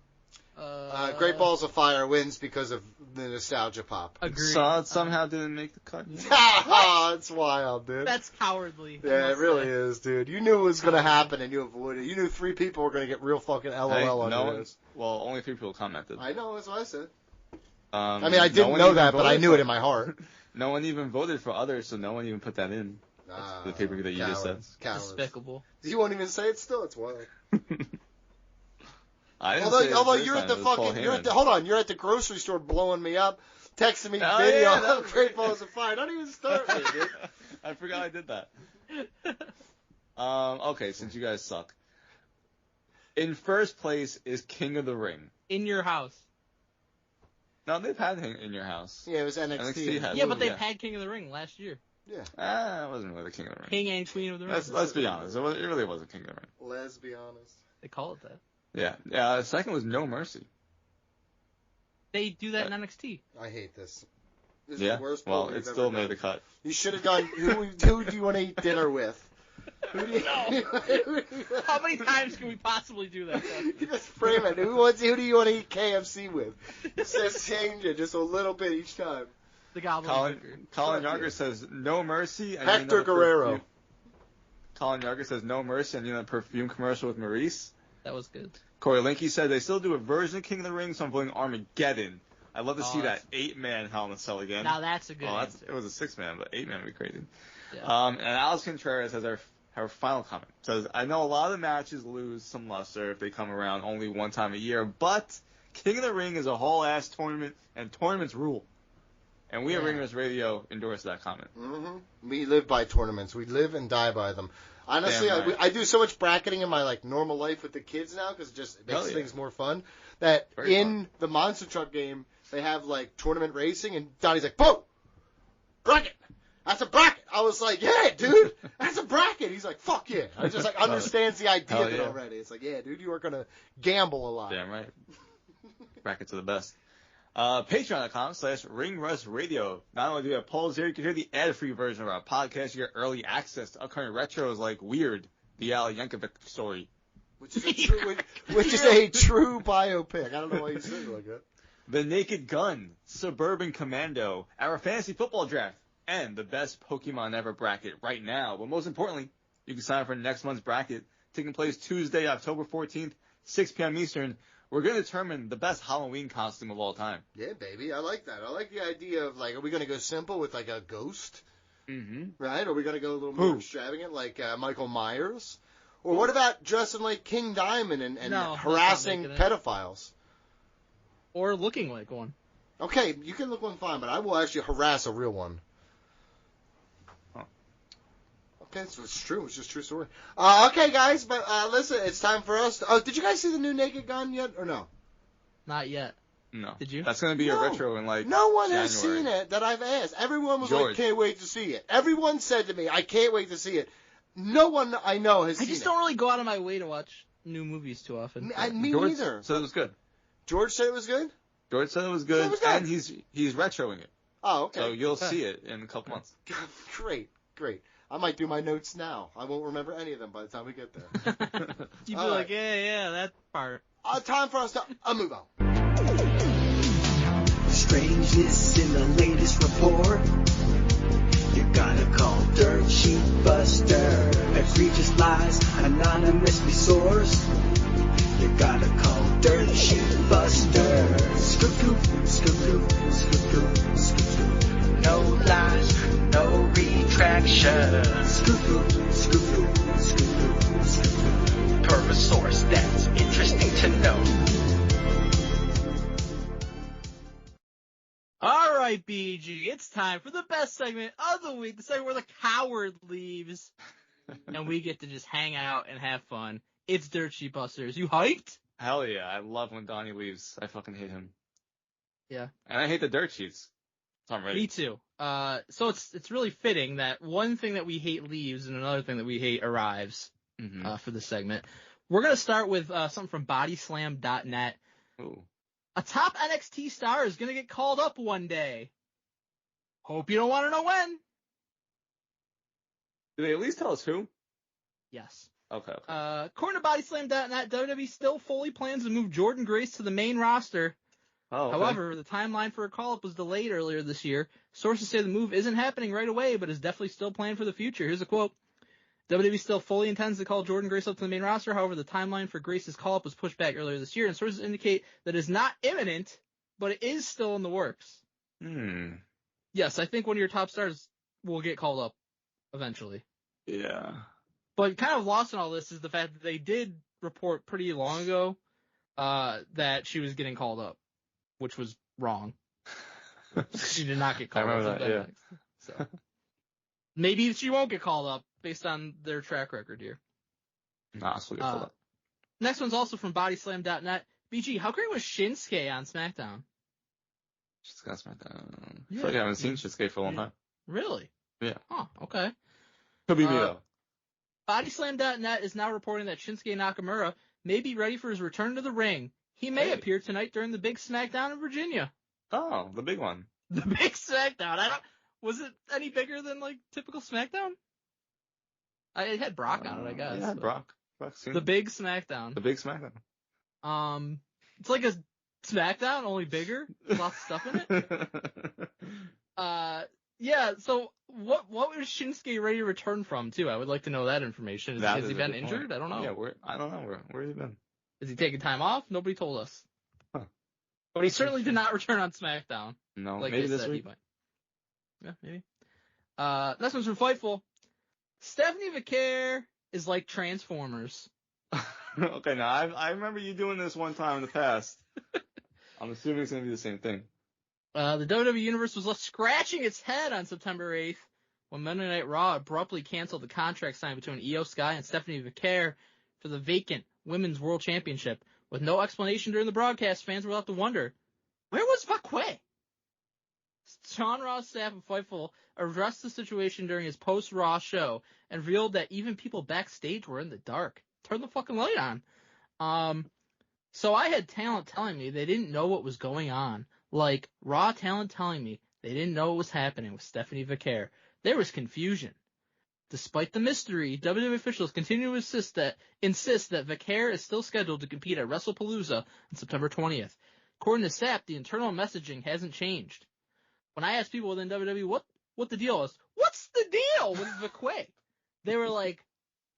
Great Balls of Fire wins because of the nostalgia pop. Agreed. Somehow didn't make the cut. It's wild, dude. That's cowardly. Yeah, it really is, dude. You knew it was going to happen and you avoided it. You knew 3 people were going to get real fucking LOL on this. Well, only 3 people commented. I know, that's what I said. I I didn't know that, but I knew it in my heart. No one even voted for others, so no one even put that in. The pay-per-view that you just said. Despicable. You won't even say it still? It's wild. Although you're at the you're at the grocery store blowing me up, texting me video yeah, of Great Balls of Fire. Don't even start me, dude. I forgot I did that. Okay, since you guys suck. In first place is King of the Ring. In your house. No, they've had him in your house. Yeah, it was NXT. Yeah, but they've had King of the Ring last year. Yeah. It wasn't really the King of the Ring. King and Queen of the Ring. Let's be honest. It really wasn't King of the Ring. Let's be honest. They call it that. Yeah. The second was No Mercy. They do that in NXT. I hate this. This is the worst well, it still made the cut. You should have gone, who do you want to eat dinner with? How many times can we possibly do that? Just frame it. Who do you want to eat KFC with? Just change it just a little bit each time. The Goblin. Colin Younger says No Mercy. And Hector Guerrero. Colin Younger says No Mercy, and you know the perfume commercial with Maurice. That was good. Corey Linky said they still do a version of King of the Ring, so I'm voting Armageddon. I'd love to see that 8-man Hell in a Cell again. Now that's a good answer. It was a 6-man, but 8-man would be crazy. Yeah. And Alex Contreras has her final comment. Says, I know a lot of matches lose some luster if they come around only one time a year, but King of the Ring is a whole-ass tournament, and tournaments rule. And we at Ringers Radio endorse that comment. Mm-hmm. We live by tournaments. We live and die by them. Honestly, Right. I do so much bracketing in my normal life with the kids now because it just makes things more fun. That the Monster Truck game, they have tournament racing, and Donnie's like, "Boom, bracket. That's a bracket." I was like, "Yeah, dude, that's a bracket." He's like, "Fuck yeah!" I just understands the idea of it already. It's like, "Yeah, dude, you are gonna gamble a lot." Damn right. Brackets are the best. Patreon.com/RingRustRadio. Not only do we have polls here, you can hear the ad-free version of our podcast. You get early access to upcoming retros like Weird, the Al Yankovic story. Which is a true biopic. I don't know why you said it like that. The Naked Gun, Suburban Commando, our fantasy football draft, and the best Pokemon ever bracket right now. But most importantly, you can sign up for next month's bracket, taking place Tuesday, October 14th, 6 p.m. Eastern. We're going to determine the best Halloween costume of all time. Yeah, baby. I like that. I like the idea of, are we going to go simple with, a ghost? Mm-hmm. Right? Or are we going to go a little more extravagant, like Michael Myers? Or what about dressing like King Diamond and harassing pedophiles? Or looking like one. Okay, you can look one fine, but I will actually harass a real one. Okay, so it's true. It's just a true story. Okay, guys, but listen, it's time for us to... Oh, did you guys see the new Naked Gun yet, or no? Not yet. No. Did you? That's going to be a retro in, No one January. has seen it that I've asked. Everyone was George. like, can't wait to see it. Everyone said to me, I can't wait to see it. No one I know has seen it. I just don't really go out of my way to watch new movies too often. Me George neither. said it was good. George said it was good? George said it was good, and he's retroing it. Oh, okay. So you'll see it in a couple months. Great. I might do my notes now. I won't remember any of them by the time we get there. You'd be like, yeah, that part. Time for us to move on. Strangeness in the latest report. You gotta call Dirt Sheet Buster. Egregious lies anonymously sourced. You gotta call Dirt Sheet Buster. Scoop, scoop, scoop, scoop. No lies, no retraction. Scoop, scoop, scoop, scoop. Per a source that's interesting to know. All right, BG, it's time for the best segment of the week, the segment where the coward leaves, and we get to just hang out and have fun. It's Dirt Sheet Busters. You hyped? Hell yeah, I love when Donnie leaves. I fucking hate him. Yeah. And I hate the dirt sheets. So I'm ready. Me too. So it's really fitting that one thing that we hate leaves and another thing that we hate arrives for this segment. We're going to start with something from bodyslam.net. Ooh. A top NXT star is going to get called up one day. Hope you don't want to know when. Do they at least tell us who? Yes. Okay. According to bodyslam.net, WWE still fully plans to move Jordynne Grace to the main roster. Oh, okay. However, the timeline for a call-up was delayed earlier this year. Sources say the move isn't happening right away, but is definitely still planned for the future. Here's a quote. WWE still fully intends to call Jordynne Grace up to the main roster. However, the timeline for Grace's call-up was pushed back earlier this year, and sources indicate that it is not imminent, but it is still in the works. Yes, I think one of your top stars will get called up eventually. Yeah. But kind of lost in all this is the fact that they did report pretty long ago that she was getting called up, which was wrong. She did not get called up. I remember that, yeah. So maybe she won't get called up based on their track record here. Nah, she'll get called up. Next one's also from bodyslam.net. BG, how great was Shinsuke on SmackDown? Shinsuke on SmackDown. I feel like I haven't seen Shinsuke for a long time. Really? Yeah. Oh, okay. Could be me, though. Bodyslam.net is now reporting that Shinsuke Nakamura may be ready for his return to the ring. He may appear tonight during the big SmackDown in Virginia. Oh, the big one. The big SmackDown. Was it any bigger than, like, typical SmackDown? It had Brock on it, I guess. Yeah, Brock. The big SmackDown. The big SmackDown. It's like a SmackDown, only bigger. Lots of stuff in it. Yeah, so what was Shinsuke ready to return from, too? I would like to know that information. Has he been injured? I don't know. Yeah, I don't know. Where has he been? Is he taking time off? Nobody told us. Huh. But he certainly did not return on SmackDown. No, like maybe they this said week. He might. Yeah, maybe. Next one's from Fightful. Stephanie Vaquer is like Transformers. Okay, now I remember you doing this one time in the past. I'm assuming it's going to be the same thing. The WWE Universe was left scratching its head on September 8th when Monday Night Raw abruptly canceled the contract signed between Io Sky and Stephanie Vaquer for the vacant Women's World Championship. With no explanation during the broadcast, fans were left to wonder, where was Vaquer? Sean Ross' staff of Fightful addressed the situation during his post-Raw show and revealed that even people backstage were in the dark. Turn the fucking light on. So I had talent telling me they didn't know what was going on. Like, Raw talent telling me they didn't know what was happening with Stephanie Vaquer. There was confusion. Despite the mystery, WWE officials continue to insist that Vaquer is still scheduled to compete at Wrestlepalooza on September 20th. According to SAP, the internal messaging hasn't changed. When I asked people within WWE what the deal was, what's the deal with Vaquer? They were like,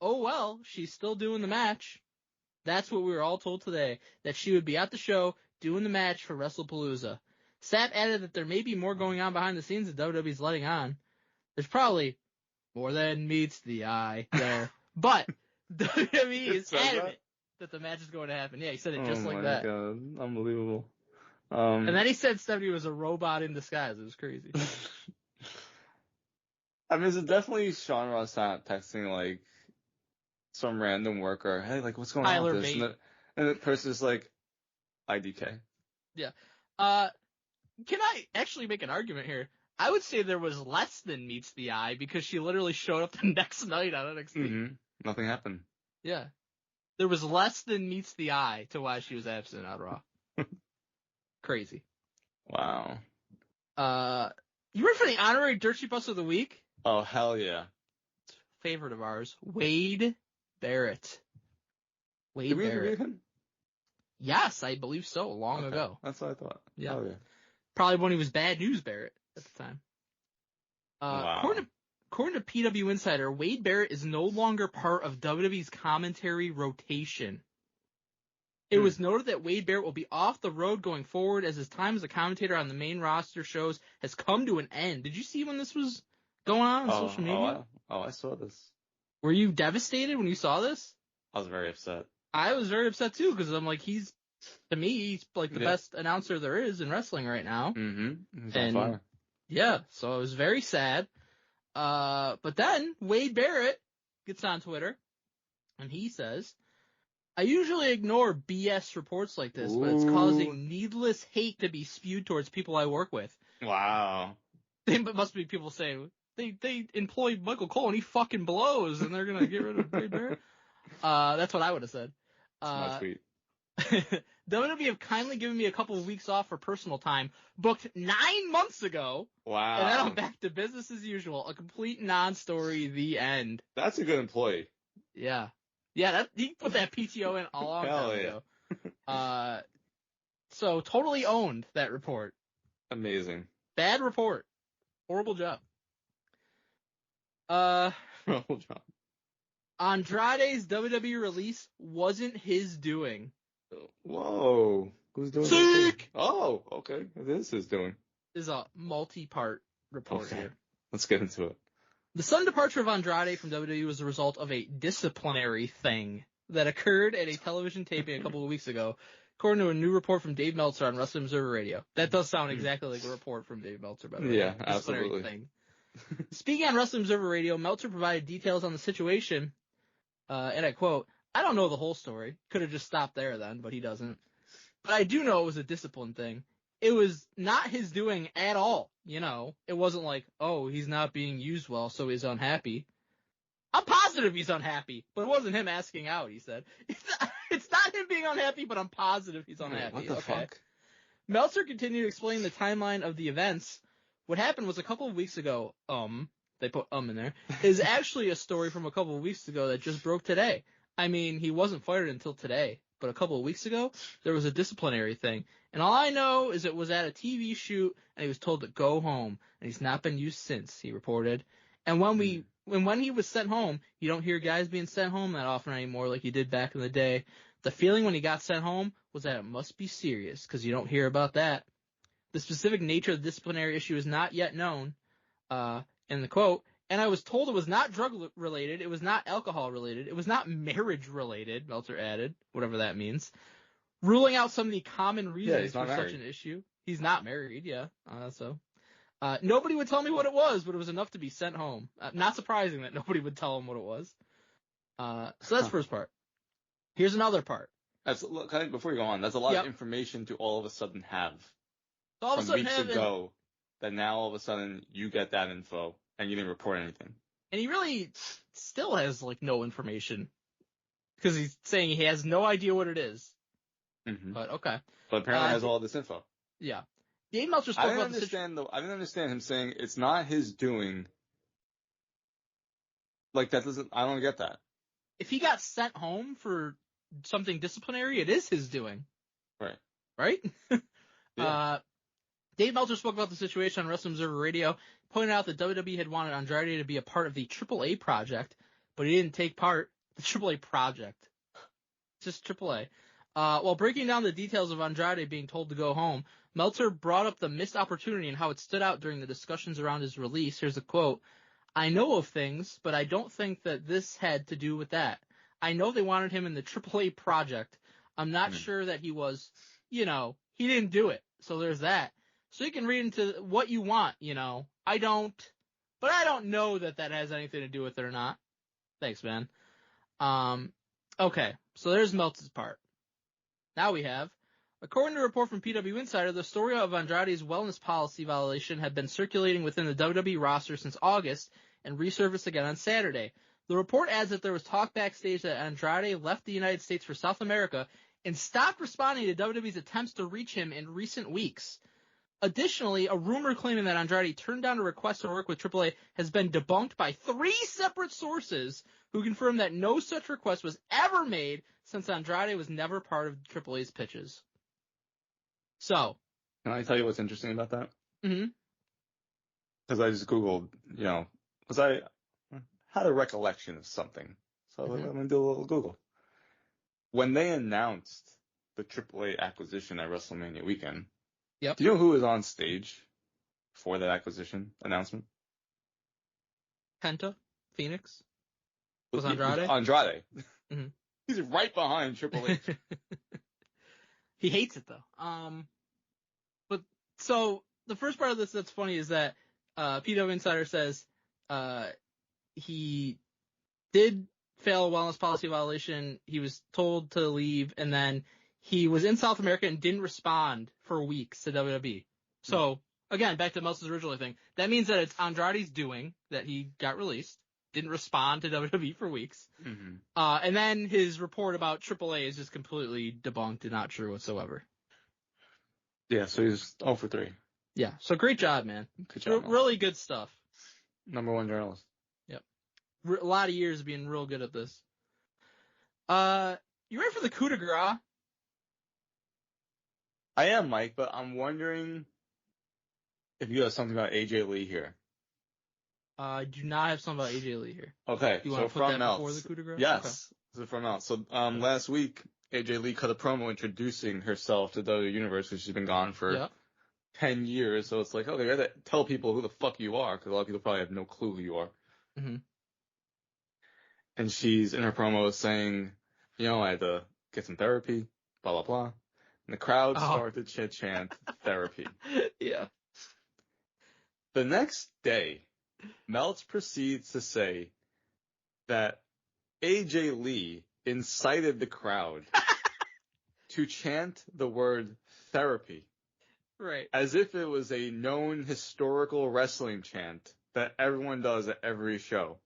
oh well, she's still doing the match. That's what we were all told today, that she would be at the show doing the match for Wrestlepalooza. SAP added that there may be more going on behind the scenes that WWE's letting on. There's probably more than meets the eye there. But WWE is adamant that the match is going to happen. Yeah, he said it just like that. Oh my god, unbelievable. And then he said Stephanie was a robot in disguise. It was crazy. I mean, is it definitely Sean Ross texting, like, some random worker, hey, like, what's going on with this? And the person's like, IDK. Yeah. Can I actually make an argument here? I would say there was less than meets the eye because she literally showed up the next night on NXT. Mm-hmm. Nothing happened. Yeah. There was less than meets the eye to why she was absent on Raw. Crazy. Wow. You ready for the honorary Dirt Sheet Bust of the Week? Oh, hell yeah. Favorite of ours, Wade Barrett. Did we interview him? Yes, I believe so, long ago. That's what I thought. Yeah. Oh, yeah. Probably when he was Bad News Barrett at the time. Wow. According to PW Insider, Wade Barrett is no longer part of WWE's commentary rotation. It was noted that Wade Barrett will be off the road going forward as his time as a commentator on the main roster shows has come to an end. Did you see when this was going on social media? I saw this. Were you devastated when you saw this? I was very upset. I was very upset too because I'm like, he's the best announcer there is in wrestling right now. Mm-hmm. He's on fire. Yeah, so I was very sad. But then Wade Barrett gets on Twitter and he says, I usually ignore BS reports like this, but it's causing needless hate to be spewed towards people I work with. Wow. They must be people saying they employed Michael Cole and he fucking blows and they're gonna get rid of Wade Barrett. That's what I would have said. That's my tweet. WWE have kindly given me a couple of weeks off for personal time, booked 9 months ago. Wow. And then I'm back to business as usual. A complete non-story, the end. That's a good employee. Yeah. Yeah, he put that PTO in a long time ago. So totally owned that report. Amazing. Bad report. Horrible job. Horrible job. Andrade's WWE release wasn't his doing. Whoa. Who's doing Sick! That? Oh, okay. This is doing. This is a multi-part report here. Let's get into it. The sudden departure of Andrade from WWE was the result of a disciplinary thing that occurred at a television taping a couple of weeks ago, according to a new report from Dave Meltzer on Wrestling Observer Radio. That does sound exactly like a report from Dave Meltzer, by the way. Yeah, absolutely. Thing. Speaking on Wrestling Observer Radio, Meltzer provided details on the situation, and I quote, I don't know the whole story. Could have just stopped there then, but he doesn't. But I do know it was a discipline thing. It was not his doing at all, you know. It wasn't like, oh, he's not being used well, so he's unhappy. I'm positive he's unhappy, but it wasn't him asking out, he said. It's not him being unhappy, but I'm positive he's unhappy. What the fuck? Meltzer continued to explain the timeline of the events. What happened was a couple of weeks ago, they put in there, is actually a story from a couple of weeks ago that just broke today. I mean, he wasn't fired until today, but a couple of weeks ago, there was a disciplinary thing. And all I know is it was at a TV shoot, and he was told to go home, and he's not been used since, he reported. And when he was sent home, you don't hear guys being sent home that often anymore like you did back in the day. The feeling when he got sent home was that it must be serious, because you don't hear about that. The specific nature of the disciplinary issue is not yet known, in the quote, and I was told it was not drug-related, it was not alcohol-related, it was not marriage-related, Meltzer added, whatever that means. Ruling out some of the common reasons for such an issue. He's not married, yeah. Nobody would tell me what it was, but it was enough to be sent home. Not surprising that nobody would tell him what it was. So that's the first part. Here's another part. Before you go on, that's a lot of information to all of a sudden have. All of a sudden weeks ago, that now all of a sudden you get that info and you didn't report anything. And he really still has no information because he's saying he has no idea what it is. Mm-hmm. But okay. But apparently has all this info. Yeah. Dave Meltzer spoke about the situation. I didn't understand him saying it's not his doing. That doesn't. I don't get that. If he got sent home for something disciplinary, it is his doing. Right. Right? Yeah. Dave Meltzer spoke about the situation on Wrestling Observer Radio, pointed out that WWE had wanted Andrade to be a part of the AAA project, but he didn't take part. The AAA project. Just AAA. While breaking down the details of Andrade being told to go home, Meltzer brought up the missed opportunity and how it stood out during the discussions around his release. Here's a quote. I know of things, but I don't think that this had to do with that. I know they wanted him in the AAA project. I'm not sure that he was, he didn't do it. So there's that. So you can read into what you want, I don't know that has anything to do with it or not. Thanks, man. Okay, so there's Meltz's part. Now we have, according to a report from PW Insider, the story of Andrade's wellness policy violation had been circulating within the WWE roster since August and resurfaced again on Saturday. The report adds that there was talk backstage that Andrade left the United States for South America and stopped responding to WWE's attempts to reach him in recent weeks. Additionally, a rumor claiming that Andrade turned down a request to work with AAA has been debunked by 3 separate sources who confirm that no such request was ever made since Andrade was never part of AAA's pitches. So. Can I tell you what's interesting about that? Mm-hmm. Because I just Googled, because I had a recollection of something. So I'm going to do a little Google. When they announced the AAA acquisition at WrestleMania weekend, yep. Do you know who was on stage for that acquisition announcement? Penta? Phoenix? Was Andrade? Andrade. Mm-hmm. He's right behind Triple H. He hates it, though. But so the first part of this that's funny is that PW Insider says he did fail a wellness policy violation. He was told to leave, and then he was in South America and didn't respond for weeks to WWE. So, again, back to Meltzer's original thing. That means that it's Andrade's doing that he got released, didn't respond to WWE for weeks. Mm-hmm. And then his report about AAA is just completely debunked and not true whatsoever. Yeah, so he's 0 for 3. Yeah, so great job, man. Good job, man. Really good stuff. Number 1 journalist. Yep. A lot of years of being real good at this. You ready for the coup de grace? I am, Mike, but I'm wondering if you have something about AJ Lee here. I do not have something about AJ Lee here. Okay, you want to put that before the coup de grace? Yes, okay. This is from Meltz. So last week, AJ Lee cut a promo introducing herself to WWE Universe because she's been gone for 10 years. So it's like, okay, you gotta tell people who the fuck you are, because a lot of people probably have no clue who you are. Mm-hmm. And she's in her promo saying, I had to get some therapy, blah, blah, blah. And the crowd started to chant therapy. Yeah. The next day, Meltz proceeds to say that AJ Lee incited the crowd to chant the word therapy. Right. As if it was a known historical wrestling chant that everyone does at every show.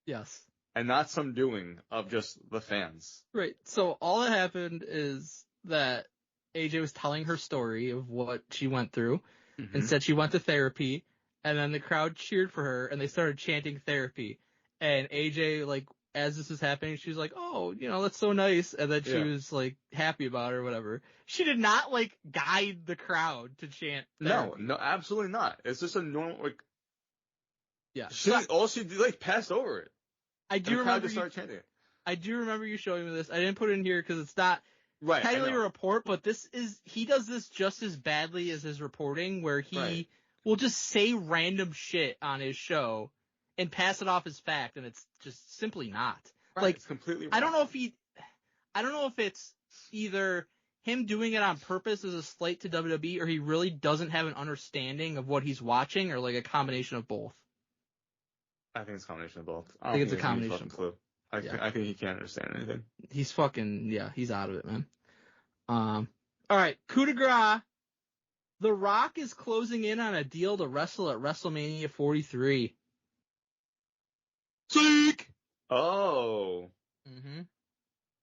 Yes. And not some doing of just the fans. Right. So all that happened is that AJ was telling her story of what she went through and said she went to therapy, and then the crowd cheered for her and they started chanting therapy. And AJ, as this was happening, she was like, oh, that's so nice. And then she was happy about it or whatever. She did not guide the crowd to chant therapy. No, absolutely not. It's just a normal, yeah. All she did, passed over it. I do remember start chanting it. I do remember you showing me this. I didn't put it in here because it's not technically a report, but he does this just as badly as his reporting, where he will just say random shit on his show and pass it off as fact, and it's just simply not. Right, it's completely wrong. I don't know if it's either him doing it on purpose as a slight to WWE, or he really doesn't have an understanding of what he's watching, or a combination of both. I think it's a combination of both. I think it's a combination. Clue. I think he can't understand anything. He's he's out of it, man. All right, coup de grace. The Rock is closing in on a deal to wrestle at WrestleMania 43. Seek! Oh. Mm-hmm.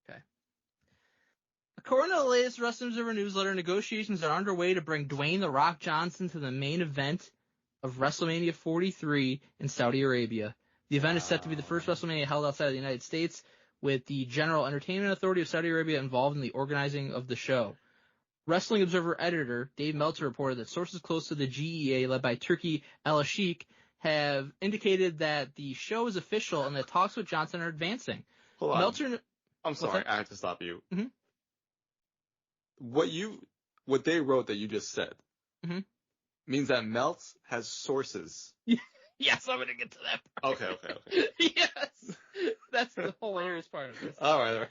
Okay. According to the latest Wrestling Observer newsletter, negotiations are underway to bring Dwayne The Rock Johnson to the main event of WrestleMania 43 in Saudi Arabia. The event is set to be the first WrestleMania held outside of the United States, with the General Entertainment Authority of Saudi Arabia involved in the organizing of the show. Wrestling Observer editor Dave Meltzer reported that sources close to the GEA, led by Turki El-Sheikh, have indicated that the show is official and that talks with Johnson are advancing. Hold on. Meltzer, I'm sorry, I have to stop you. Mm-hmm. What they wrote that you just said means that Meltz has sources. Yes, I'm going to get to that part. Okay. Yes. That's the hilarious part of this. All right.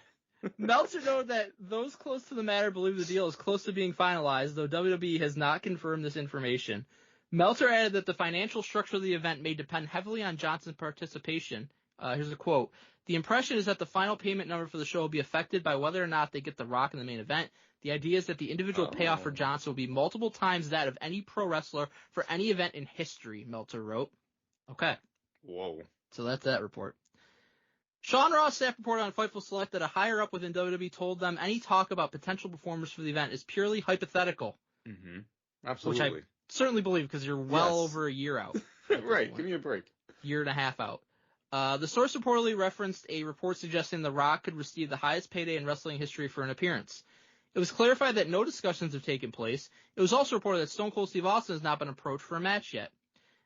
Meltzer noted that those close to the matter believe the deal is close to being finalized, though WWE has not confirmed this information. Meltzer added that the financial structure of the event may depend heavily on Johnson's participation. Here's a quote. The impression is that the final payment number for the show will be affected by whether or not they get The Rock in the main event. The idea is that the individual payoff for Johnson will be multiple times that of any pro wrestler for any event in history, Meltzer wrote. Okay. Whoa. So that's that report. Sean Ross staff reported on Fightful Select that a higher up within WWE told them any talk about potential performers for the event is purely hypothetical. Mm-hmm. Absolutely. Which I certainly believe because you're well over a year out. Right. Give me a break. Year and a half out. The source reportedly referenced a report suggesting The Rock could receive the highest payday in wrestling history for an appearance. It was clarified that no discussions have taken place. It was also reported that Stone Cold Steve Austin has not been approached for a match yet.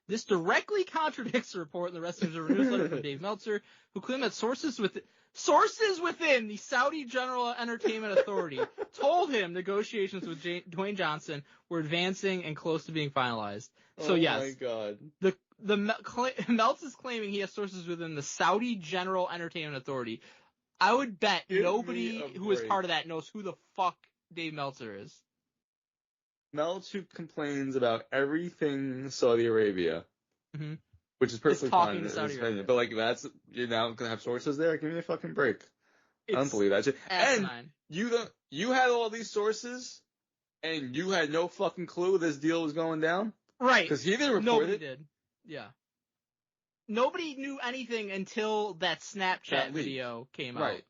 This directly contradicts the report in the Wrestling Observer newsletter from Dave Meltzer, who claimed that sources within the Saudi General Entertainment Authority told him negotiations with Dwayne Johnson were advancing and close to being finalized. So yes, my God. Meltz is claiming he has sources within the Saudi General Entertainment Authority. I would bet nobody who is part of that knows who the fuck Dave Meltzer is. Meltz, who complains about everything Saudi Arabia, mm-hmm. which is perfectly fine. To Saudi Arabia. But like you're now gonna have sources there. Give me a fucking break. I don't believe that shit. And you had all these sources, and you had no fucking clue this deal was going down. Right. Because he didn't report Nobody it. did. Yeah. Nobody knew anything until that Snapchat video came out. Right.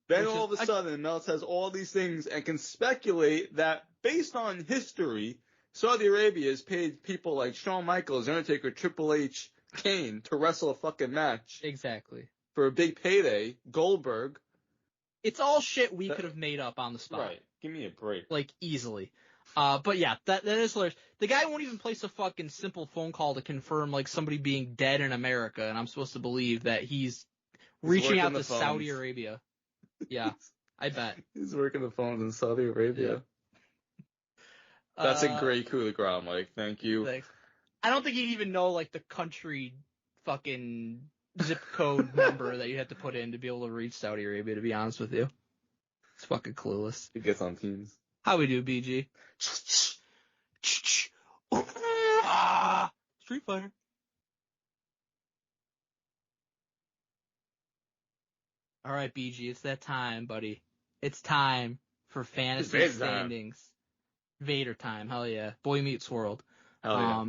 Then all of a sudden, Meltz has all these things and can speculate that based on history, Saudi Arabia has paid people like Shawn Michaels, Undertaker, Triple H, Kane to wrestle a fucking match. Exactly. For a big payday. Goldberg. It's all shit we could have made up on the spot. Right. Give me a break. Like, easily. But yeah, that is hilarious. The guy won't even place a fucking simple phone call to confirm, like, somebody being dead in America, and I'm supposed to believe that he's reaching out to Saudi Arabia. Yeah, I bet. He's working the phones in Saudi Arabia. Yeah. That's a great coup de grace, Mike. Thank you. Thanks. I don't think he'd even know, like, the country fucking zip code number that you had to put in to be able to reach Saudi Arabia, to be honest with you. It's fucking clueless. He gets on Teams. How we do, BG? Street Fighter. All right, BG, it's that time, buddy. It's time for fantasy standings. Vader time, hell yeah. Boy Meets World. Hell yeah.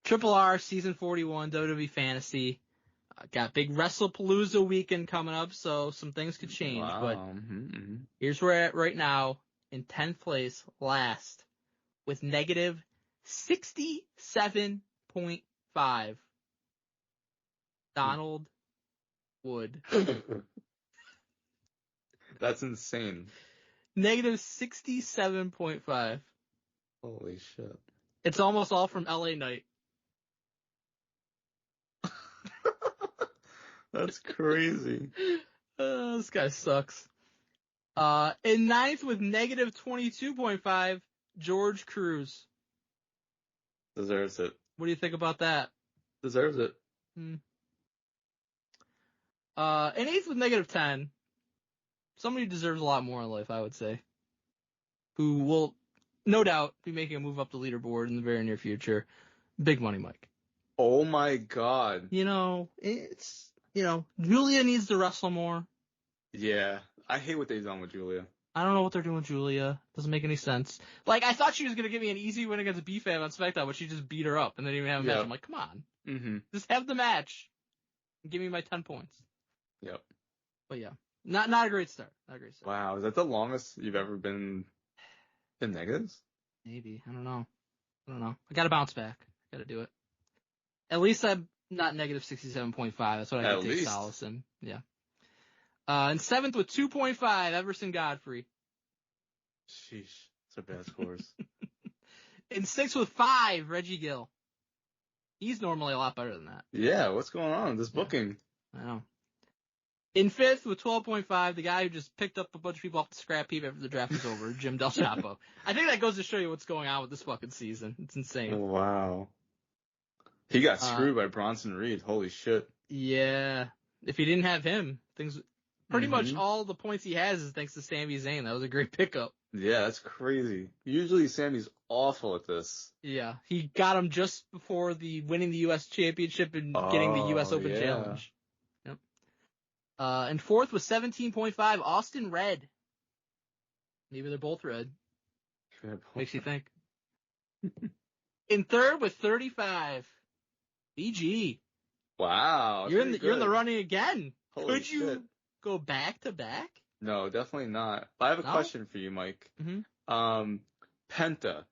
Triple R Season 41 WWE Fantasy. Got big Wrestlepalooza weekend coming up, so some things could change. Wow. But here's where we're at right now. In 10th place, last, with negative 67.5. Donald Wood. That's insane. Negative 67.5. Holy shit. It's almost all from LA Knight. That's crazy. This guy sucks. In 9th with negative 22.5, George Cruz. Deserves it. What do you think about that? Deserves it. In 8th with negative 10, somebody who deserves a lot more in life, I would say. Who will, no doubt, be making a move up the leaderboard in the very near future. Big Money Mike. Oh my God. Julia needs to wrestle more. Yeah. I hate what they've done with Julia. I don't know what they're doing with Julia. Doesn't make any sense. Like, I thought she was going to give me an easy win against B-Fab on SmackDown, but she just beat her up and didn't even have a match. I'm like, come on. Mm-hmm. Just have the match. And give me my 10 points. Yep. But yeah. Not a great start. Wow. Is that the longest you've ever been in negatives? Maybe. I don't know. I got to bounce back. Got to do it. At least I'm not negative 67.5. That's what I can take solace in. Yeah. In 7th with 2.5, Everson Godfrey. Sheesh. Those are bad scores. In 6th with 5, Reggie Gill. He's normally a lot better than that. Yeah, what's going on? This booking. I know. In 5th with 12.5, the guy who just picked up a bunch of people off the scrap heap after the draft was over, Jim Del Chapo. I think that goes to show you what's going on with this fucking season. It's insane. Wow. He got screwed by Bronson Reed. Holy shit. Yeah. If he didn't have him, things... Pretty much all the points he has is thanks to Sami Zayn. That was a great pickup. Yeah, that's crazy. Usually Sami's awful at this. Yeah, he got him just before winning the U.S. Championship and getting the U.S. Open Challenge. Yep. And 4th was 17.5, Austin Red. Maybe they're both red. Makes you think. In 3rd with 35, BG. Wow. You're in the running again. Holy Could you shit. go back to back? No, definitely not. But I have a question for you, Mike. Mm-hmm. Penta,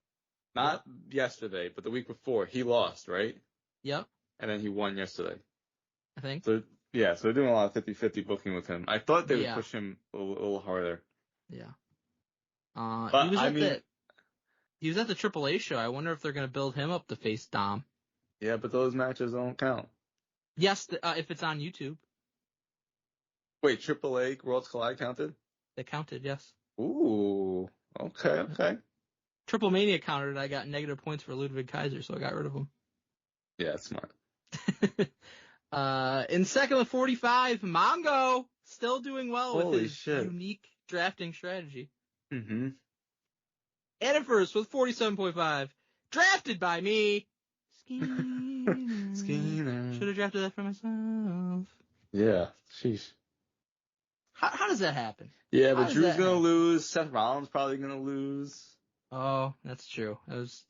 not yesterday, but the week before, he lost, right? Yep. And then he won yesterday. I think. So they're doing a lot of 50-50 booking with him. I thought they would push him a little harder. Yeah. But he was at the AAA show. I wonder if they're going to build him up to face Dom. Yeah, but those matches don't count. Yes, if it's on YouTube. Wait, AAA Worlds Collide counted? They counted, yes. Ooh, okay. Triple Mania counted. I got negative points for Ludwig Kaiser, so I got rid of him. Yeah, that's smart. In second with 45, Mongo still doing well with his unique drafting strategy. Mm-hmm. And at first with 47.5, drafted by me. Skeeter. Should have drafted that for myself. Yeah, sheesh. How does that happen? Yeah, but Drew's gonna lose. Seth Rollins probably gonna lose. Oh, that's true.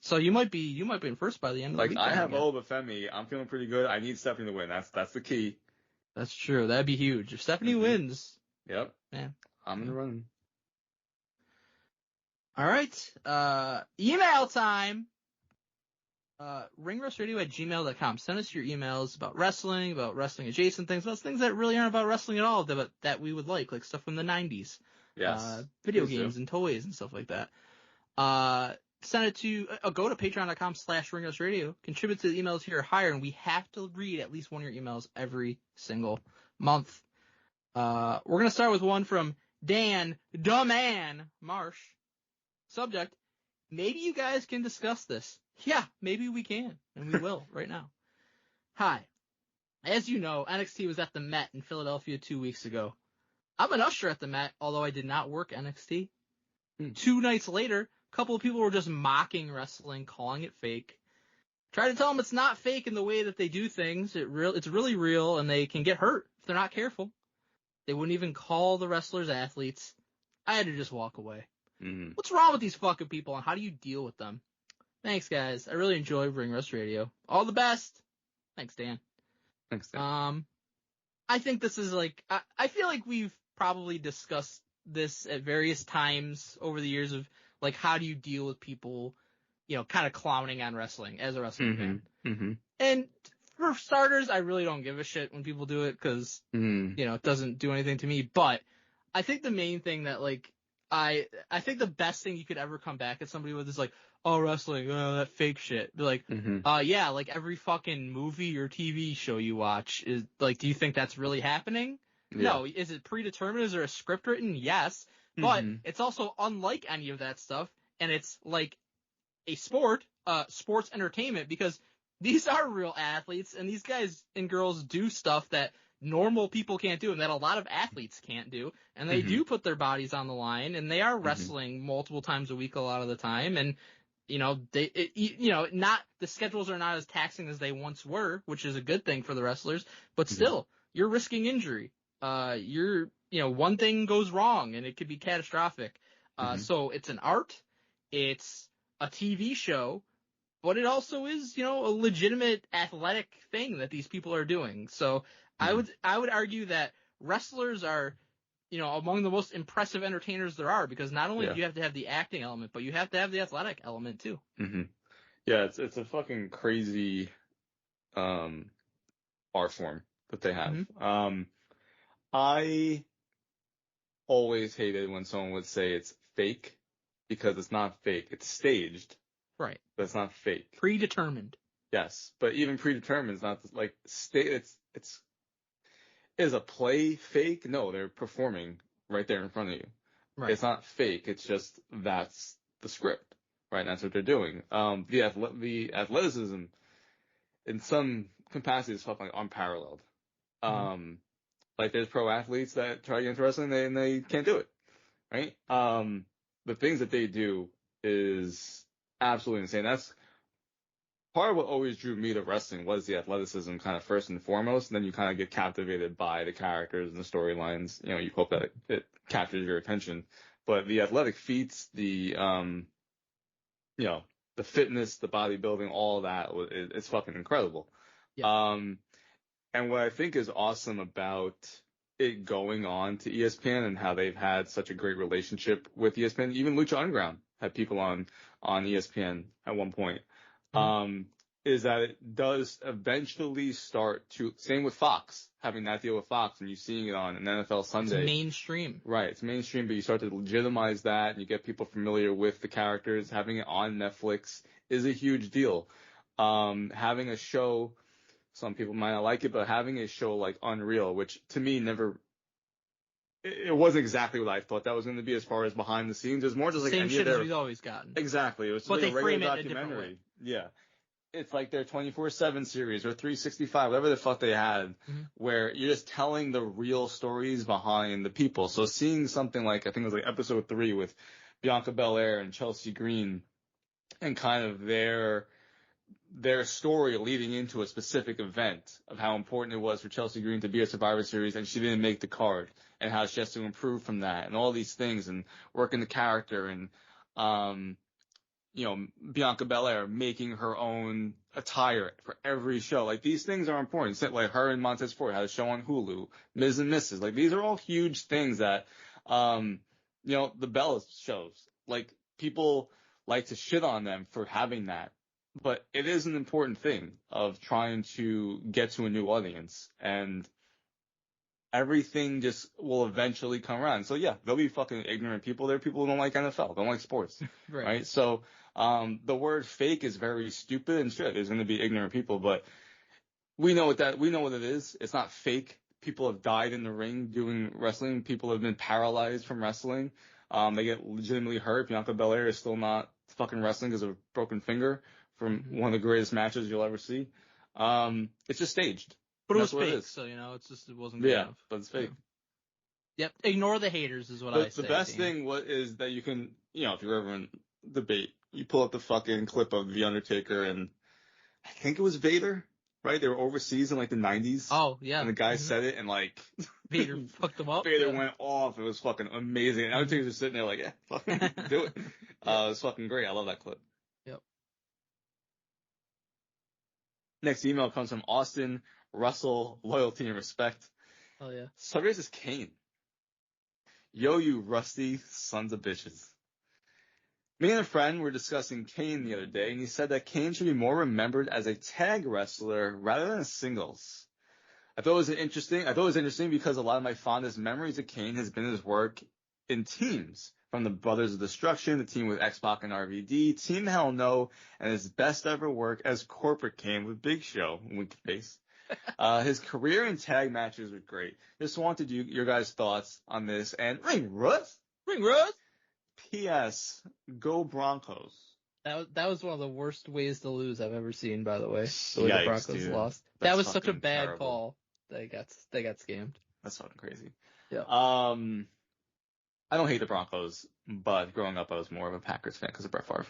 So you might be in first by the end of the week. I have Obafemi. I'm feeling pretty good. I need Stephanie to win. That's the key. That's true. That'd be huge. If Stephanie wins. Yep. Man. I'm in the run. All right. Email time. ringroastradio@gmail.com. Send us your emails about wrestling adjacent things, about things that really aren't about wrestling at all, but that we would like stuff from the 90s. Yes. Video games and toys and stuff like that. Send it to, go to patreon.com/ringroastradio, contribute to the emails here or higher, and we have to read at least one of your emails every single month. We're going to start with one from Dan, the man, Marsh. Subject, maybe you guys can discuss this. Yeah, maybe we can, and we will right now. Hi. As you know, NXT was at the Met in Philadelphia 2 weeks ago. I'm an usher at the Met, although I did not work NXT. 2 nights later, a couple of people were just mocking wrestling, calling it fake. Try to tell them it's not fake in the way that they do things. It's really real, and they can get hurt if they're not careful. They wouldn't even call the wrestlers athletes. I had to just walk away. What's wrong with these fucking people, and how do you deal with them? Thanks, guys. I really enjoy Ring Rust Radio. All the best. Thanks, Dan. Thanks, Dan. I think this is I feel like we've probably discussed this at various times over the years of, how do you deal with people, kind of clowning on wrestling as a wrestling fan. Mm-hmm. And for starters, I really don't give a shit when people do it because, it doesn't do anything to me. But I think the main thing that, I think the best thing you could ever come back at somebody with is oh, wrestling, that fake shit. Be yeah, every fucking movie or TV show you watch is do you think that's really happening? Yeah. No. Is it predetermined? Is there a script written? Yes. But it's also unlike any of that stuff, and it's like a sports entertainment, because these are real athletes, and these guys and girls do stuff that normal people can't do, and that a lot of athletes can't do, and they do put their bodies on the line, and they are wrestling multiple times a week a lot of the time, and not the schedules are not as taxing as they once were, which is a good thing for the wrestlers, but still, you're risking injury. One thing goes wrong and it could be catastrophic. So it's an art, it's a TV show, but it also is, a legitimate athletic thing that these people are doing. So I would argue that wrestlers are, among the most impressive entertainers there are, because not only do you have to have the acting element, but you have to have the athletic element too. Yeah, it's a fucking crazy art form that they have. I always hated when someone would say it's fake, because it's not fake. It's staged. Right. But it's not fake. Predetermined. Yes, but even predetermined is not is a play fake? No, they're performing right there in front of you. Right. It's not fake. It's just that's the script, right? And that's what they're doing. The athleticism in some capacity is fucking unparalleled. There's pro athletes that try to get into wrestling and they can't do it, right? The things that they do is absolutely insane. That's part of what always drew me to wrestling, was the athleticism kind of first and foremost, and then you kind of get captivated by the characters and the storylines. You hope that it captures your attention. But the athletic feats, the fitness, the bodybuilding, all that, it's fucking incredible. Yeah. And what I think is awesome about it going on to ESPN and how they've had such a great relationship with ESPN, even Lucha Underground had people on ESPN at one point, is that it does eventually start to, same with Fox, having that deal with Fox and you seeing it on an NFL Sunday. It's mainstream. Right, it's mainstream, but you start to legitimize that and you get people familiar with the characters. Having it on Netflix is a huge deal. Having a show, some people might not like it, but having a show like Unreal, which to me it wasn't exactly what I thought that was going to be as far as behind the scenes. It was more just like same shit as we've always gotten. Exactly. It was but like they a regular frame it documentary. a different way. Yeah. It's like their 24/7 series or 365, whatever the fuck they had, where you're just telling the real stories behind the people. So seeing something like, I think it was like episode 3 with Bianca Belair and Chelsea Green and kind of their story leading into a specific event of how important it was for Chelsea Green to be a Survivor Series and she didn't make the card and how she has to improve from that and all these things and working the character and, Bianca Belair making her own attire for every show. Like, these things are important. Like her and Montez Ford had a show on Hulu, Ms. and Mrs. Like, these are all huge things that, the Bella shows. Like, people like to shit on them for having that. But it is an important thing of trying to get to a new audience. And everything just will eventually come around. So, yeah, there'll be fucking ignorant people. There are people who don't like NFL, don't like sports. Right? So, the word fake is very stupid and shit. There's going to be ignorant people, but we know what it is. It's not fake. People have died in the ring doing wrestling. People have been paralyzed from wrestling. They get legitimately hurt. Bianca Belair is still not fucking wrestling because of a broken finger from one of the greatest matches you'll ever see. It's just staged. But it was fake, so, it wasn't good enough. But it's fake. Yep. Ignore the haters is what I say. The best thing is that you can, if you're ever in debate, you pull up the fucking clip of The Undertaker and I think it was Vader, right? They were overseas in like the 90s. Oh, yeah. And the guy said it and like Vader fucked him up. Vader went off. It was fucking amazing. And Undertaker's just sitting there like, yeah, fucking do it. It was fucking great. I love that clip. Yep. Next email comes from Austin Russell, loyalty and respect. Oh, yeah. Subject is Kane. Yo, you rusty sons of bitches. Me and a friend were discussing Kane the other day, and he said that Kane should be more remembered as a tag wrestler rather than a singles. I thought it was interesting because a lot of my fondest memories of Kane has been his work in teams. From the Brothers of Destruction, the team with X-Pac and RVD, Team Hell No, and his best ever work as Corporate Kane with Big Show, wink face. His career in tag matches was great. Just wanted your guys' thoughts on this. And Ring Rust. P.S. Go Broncos. That was one of the worst ways to lose I've ever seen, by the way. The way Yikes, the Broncos dude. lost. That's That was such a fucking bad terrible. call. They got scammed. That's fucking crazy. Yeah. I don't hate the Broncos, but growing up I was more of a Packers fan because of Brett Favre.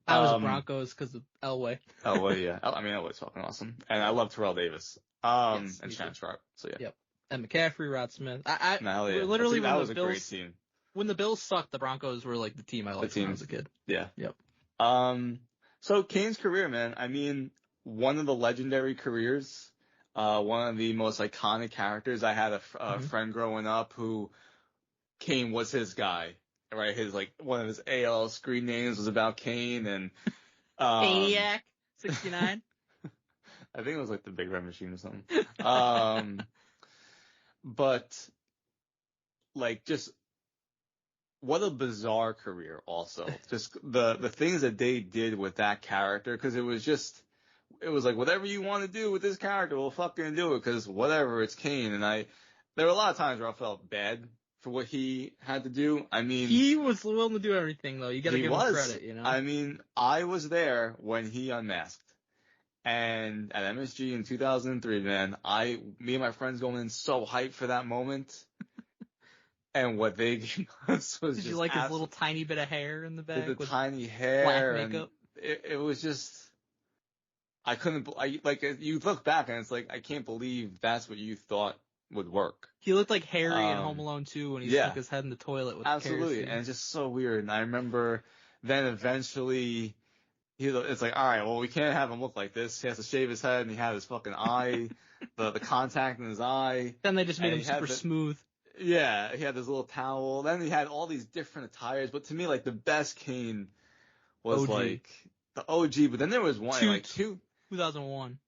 I was a Broncos because of Elway. Elway, yeah. Elway's fucking awesome. And I love Terrell Davis. Yes, and Shannon Sharp. So, yeah. Yep. And McCaffrey, Rod Smith. Hell yeah. Literally, that when was the a Bills, great team. When the Bills sucked, the Broncos were like the team I liked when I was a kid. Yeah. Yep. So Kane's career, man, I mean, one of the legendary careers, one of the most iconic characters. I had a friend growing up who Kane was his guy, right? One of his AL screen names was about Kane and, Maniac 69. I think it was like the Big Red Machine or something. But like just what a bizarre career also. Just the things that they did with that character, because it was like whatever you want to do with this character, we'll fucking do it because whatever, it's Kane. And there were a lot of times where I felt bad for what he had to do. I mean, he was willing to do everything though. You got to give him credit, you know. I mean, I was there when he unmasked. And at MSG in 2003, man, me and my friends going in so hyped for that moment. And what they gave us was Did just you like his little tiny bit of hair in the back? The with tiny hair. Black makeup? It was just, you look back and it's like, I can't believe that's what you thought would work. He looked like Harry in Home Alone 2 when he stuck his head in the toilet with Absolutely. kerosene. And it's just so weird. And I remember then eventually it's like, all right, well, we can't have him look like this. He has to shave his head, and he had his fucking eye, the contact in his eye. Then they just made him super smooth. Yeah, he had this little towel. Then he had all these different attires. But to me, like, the best Kane was OG. like the OG. But then there was one, 2001.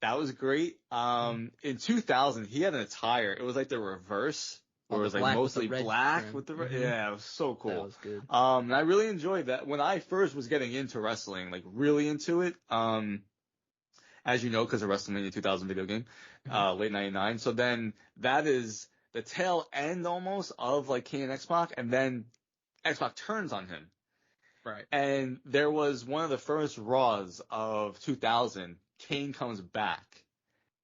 That was great. In 2000, he had an attire. It was like the reverse. Where it was like mostly black with the yeah, it was so cool. That was good. And I really enjoyed that. When I first was getting into wrestling, like really into it, as you know, because of WrestleMania 2000 video game, late 99. So then that is the tail end almost of like Kane and X-Pac, and then X-Pac turns on him. Right. And there was one of the first Raws of 2000, Kane comes back.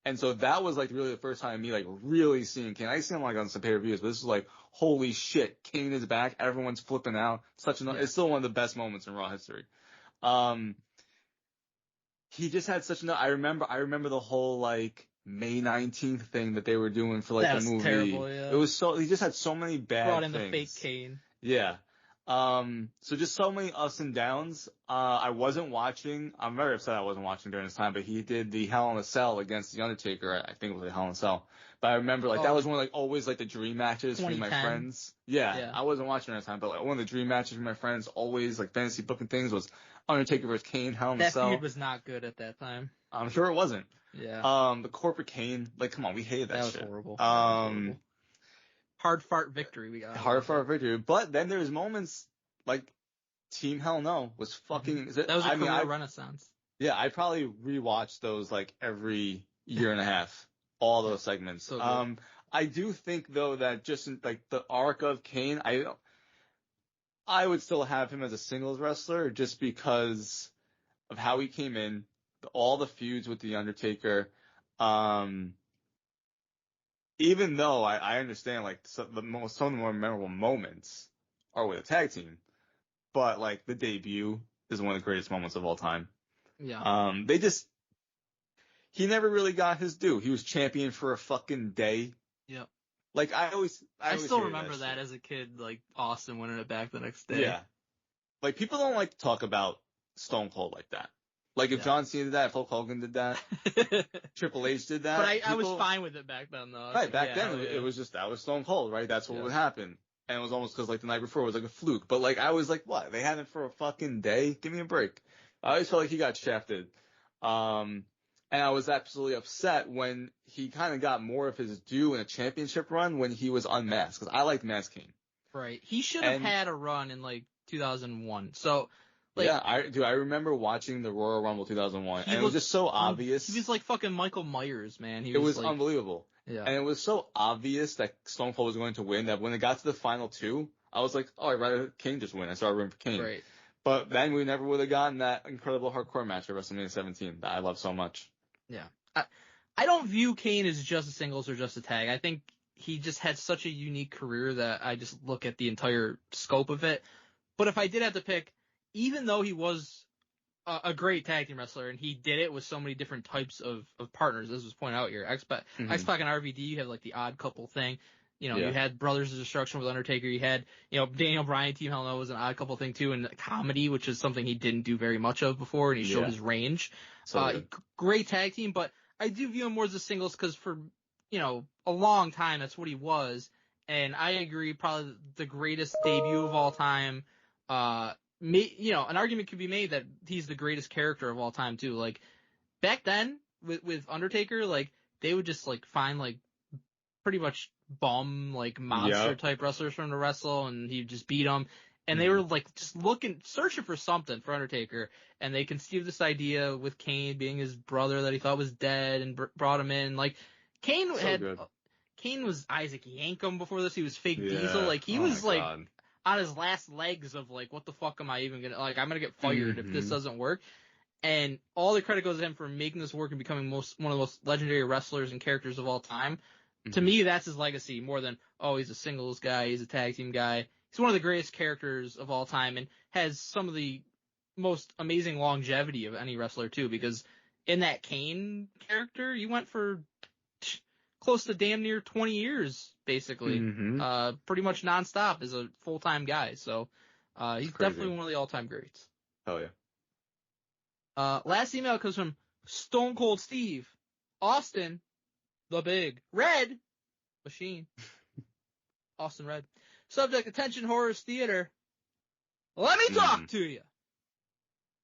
And so that was like really the first time me like really seeing Kane. I seen him like on some pay-per-views, but this is like, holy shit, Kane is back. Everyone's flipping out. It's still one of the best moments in Raw history. He just had such I remember the whole like May 19th thing that they were doing for like the movie. Terrible, yeah. It was he just had so many bad Brought in things. the fake Kane. Yeah. So just so many ups and downs. I wasn't watching. I'm very upset I wasn't watching during this time, but he did the Hell in a Cell against The Undertaker. I think it was a Hell in a Cell. But I remember that was one of like always like the dream matches for my friends. Yeah. I wasn't watching during this time, but like one of the dream matches for my friends, always like fantasy booking things, was Undertaker versus Kane, Hell in a Cell. That feud was not good at that time. I'm sure it wasn't. Yeah. The corporate Kane, like come on, we hated that shit. That was horrible. Hard fart victory we got. Hard fart victory. But then there's moments like Team Hell No was fucking. That was a career renaissance. Yeah, I probably rewatched those like every year and a half, all those segments. So I do think though that just in, like the arc of Kane, I would still have him as a singles wrestler just because of how he came in, all the feuds with The Undertaker. Even though I understand like some of the more memorable moments are with a tag team. But like the debut is one of the greatest moments of all time. Yeah. He never really got his due. He was champion for a fucking day. Yep. Like I still remember that as a kid, like Austin winning it back the next day. Yeah. Like people don't like to talk about Stone Cold like that. Like if John Cena did that, if Hulk Hogan did that, Triple H did that. But I was fine with it back then though. Right, back then it was just, that was Stone Cold, right? That's what would happen. And it was almost because like the night before was like a fluke. But like I was like, what? They had it for a fucking day? Give me a break. I always felt like he got shafted. And I was absolutely upset when he kind of got more of his due in a championship run when he was unmasked. Because I liked Masked Kane. Right. He should have had a run in like 2001. So. Like, yeah, I remember watching the Royal Rumble 2001, and it was just so obvious. He was like fucking Michael Myers, man. It was like, unbelievable. Yeah. And it was so obvious that Stone Cold was going to win that when it got to the final two, I was like, oh, I'd rather Kane just win. I started rooting for Kane. Right. But then we never would have gotten that incredible hardcore match at WrestleMania 17 that I love so much. Yeah. I don't view Kane as just a singles or just a tag. I think he just had such a unique career that I just look at the entire scope of it. But if I did have to pick, even though he was a great tag team wrestler and he did it with so many different types of partners, as was pointed out here, X-Pac and RVD, you have like the odd couple thing. You know, you had Brothers of Destruction with Undertaker. You had, Daniel Bryan, Team Hell No was an odd couple thing too, and comedy, which is something he didn't do very much of before, and he showed his range. Great tag team, but I do view him more as a singles because for, a long time that's what he was. And I agree, probably the greatest debut of all time. An argument could be made that he's the greatest character of all time too. Like back then with Undertaker, like they would just like find like pretty much bum like monster type wrestlers from to wrestle, and he'd just beat them. And they were like just searching for something for Undertaker, and they conceived this idea with Kane being his brother that he thought was dead, and brought him in. Like Kane was Isaac Yankem before this. He was fake Diesel. Like he was like. God. On his last legs of like, what the fuck am I even gonna, like, I'm gonna get fired if this doesn't work. And all the credit goes to him for making this work and becoming one of the most legendary wrestlers and characters of all time. To me, that's his legacy more than, he's a singles guy, he's a tag team guy. He's one of the greatest characters of all time and has some of the most amazing longevity of any wrestler too, because in that Kane character, you went for close to damn near 20 years, basically. Pretty much nonstop as a full-time guy. So, he's definitely one of the all-time greats. Hell yeah. Last email comes from Stone Cold Steve. Austin, the Big Red Machine. Austin Red. Subject, attention, Horrors Theater. Let me talk to you.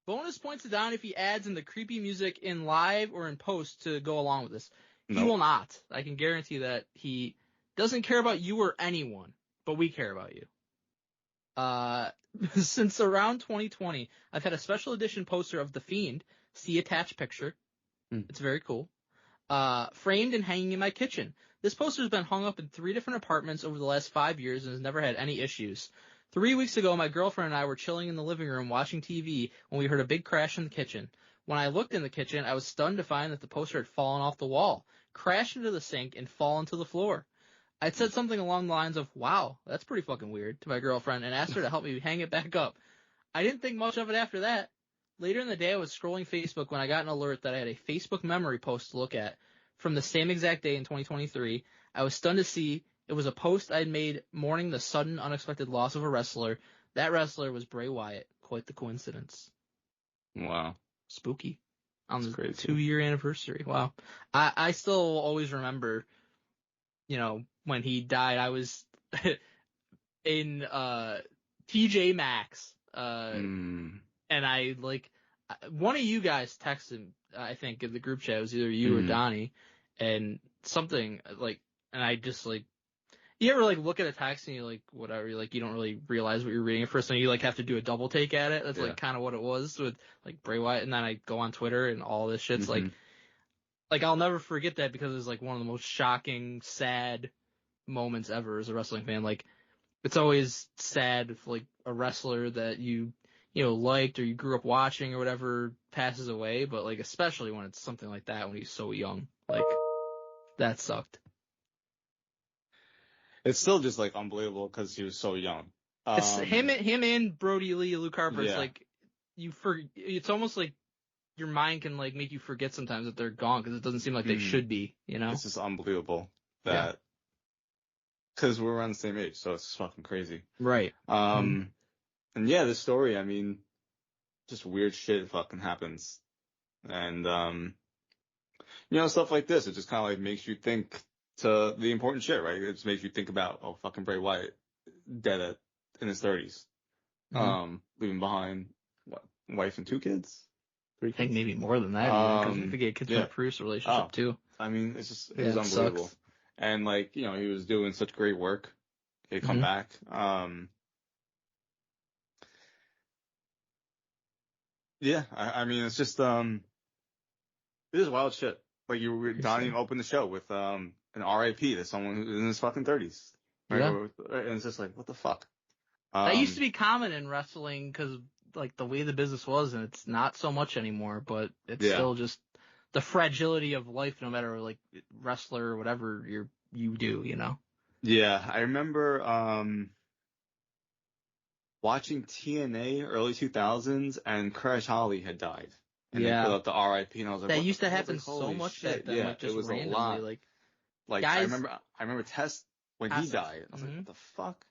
Bonus points to Don if he adds in the creepy music in live or in post to go along with this. He will not. I can guarantee that he doesn't care about you or anyone, but we care about you. Since around 2020, I've had a special edition poster of The Fiend. See attached picture. It's very cool. Framed and hanging in my kitchen. This poster has been hung up in 3 different apartments over the last 5 years and has never had any issues. 3 weeks ago, my girlfriend and I were chilling in the living room watching TV when we heard a big crash in the kitchen. When I looked in the kitchen, I was stunned to find that the poster had fallen off the wall, crashed into the sink, and fallen to the floor. I'd said something along the lines of, wow, that's pretty fucking weird, to my girlfriend, and asked her to help me hang it back up. I didn't think much of it after that. Later in the day, I was scrolling Facebook when I got an alert that I had a Facebook memory post to look at. From the same exact day in 2023, I was stunned to see it was a post I'd made mourning the sudden, unexpected loss of a wrestler. That wrestler was Bray Wyatt. Quite the coincidence. Wow. Spooky. On the crazy. 2-year anniversary. Wow. I still always remember, when he died, I was in TJ Maxx. And I, one of you guys texted, I think, in the group chat. It was either you or Donnie. And something, and I just, you ever, look at a text and you, whatever, you don't really realize what you're reading at first, and you, have to do a double take at it. That's, kind of what it was with, Bray Wyatt. And then I go on Twitter and all this shit's, I'll never forget that because it was, one of the most shocking, sad moments ever as a wrestling fan. It's always sad if, a wrestler that you liked or you grew up watching or whatever passes away, but, especially when it's something like that when he's so young. That sucked. It's still just, unbelievable because he was so young. It's him and Brody Lee, Luke Harper. Yeah. It's it's almost like your mind can, make you forget sometimes that they're gone because it doesn't seem like they should be, It's just unbelievable that, because we're around the same age, so it's fucking crazy. Right. And yeah, this story, I mean, just weird shit fucking happens. And, stuff like this, it just kind of makes you think to the important shit, right? It just makes you think about, fucking Bray Wyatt dead in his 30s. Leaving behind, wife and 2 kids? 3 kids? I think maybe more than that, because I think he had kids from a previous relationship too. I mean, it's just, it was unbelievable. Sucks. And he was doing such great work. He'd come back. Yeah, I mean, it's just, it is wild shit. Donnie opened the show with, an RIP to someone who's in his fucking 30s. Right? Yeah. And it's just what the fuck? That used to be common in wrestling because, the way the business was, and it's not so much anymore, but it's still just the fragility of life, no matter, wrestler or whatever you do, Yeah, I remember, watching TNA early 2000s, and Crash Holly had died. And they put up the RIP, and I was like, that used to happen so much back then, just it was randomly, a lot. guys, I remember Test when he died. I was like, what the fuck?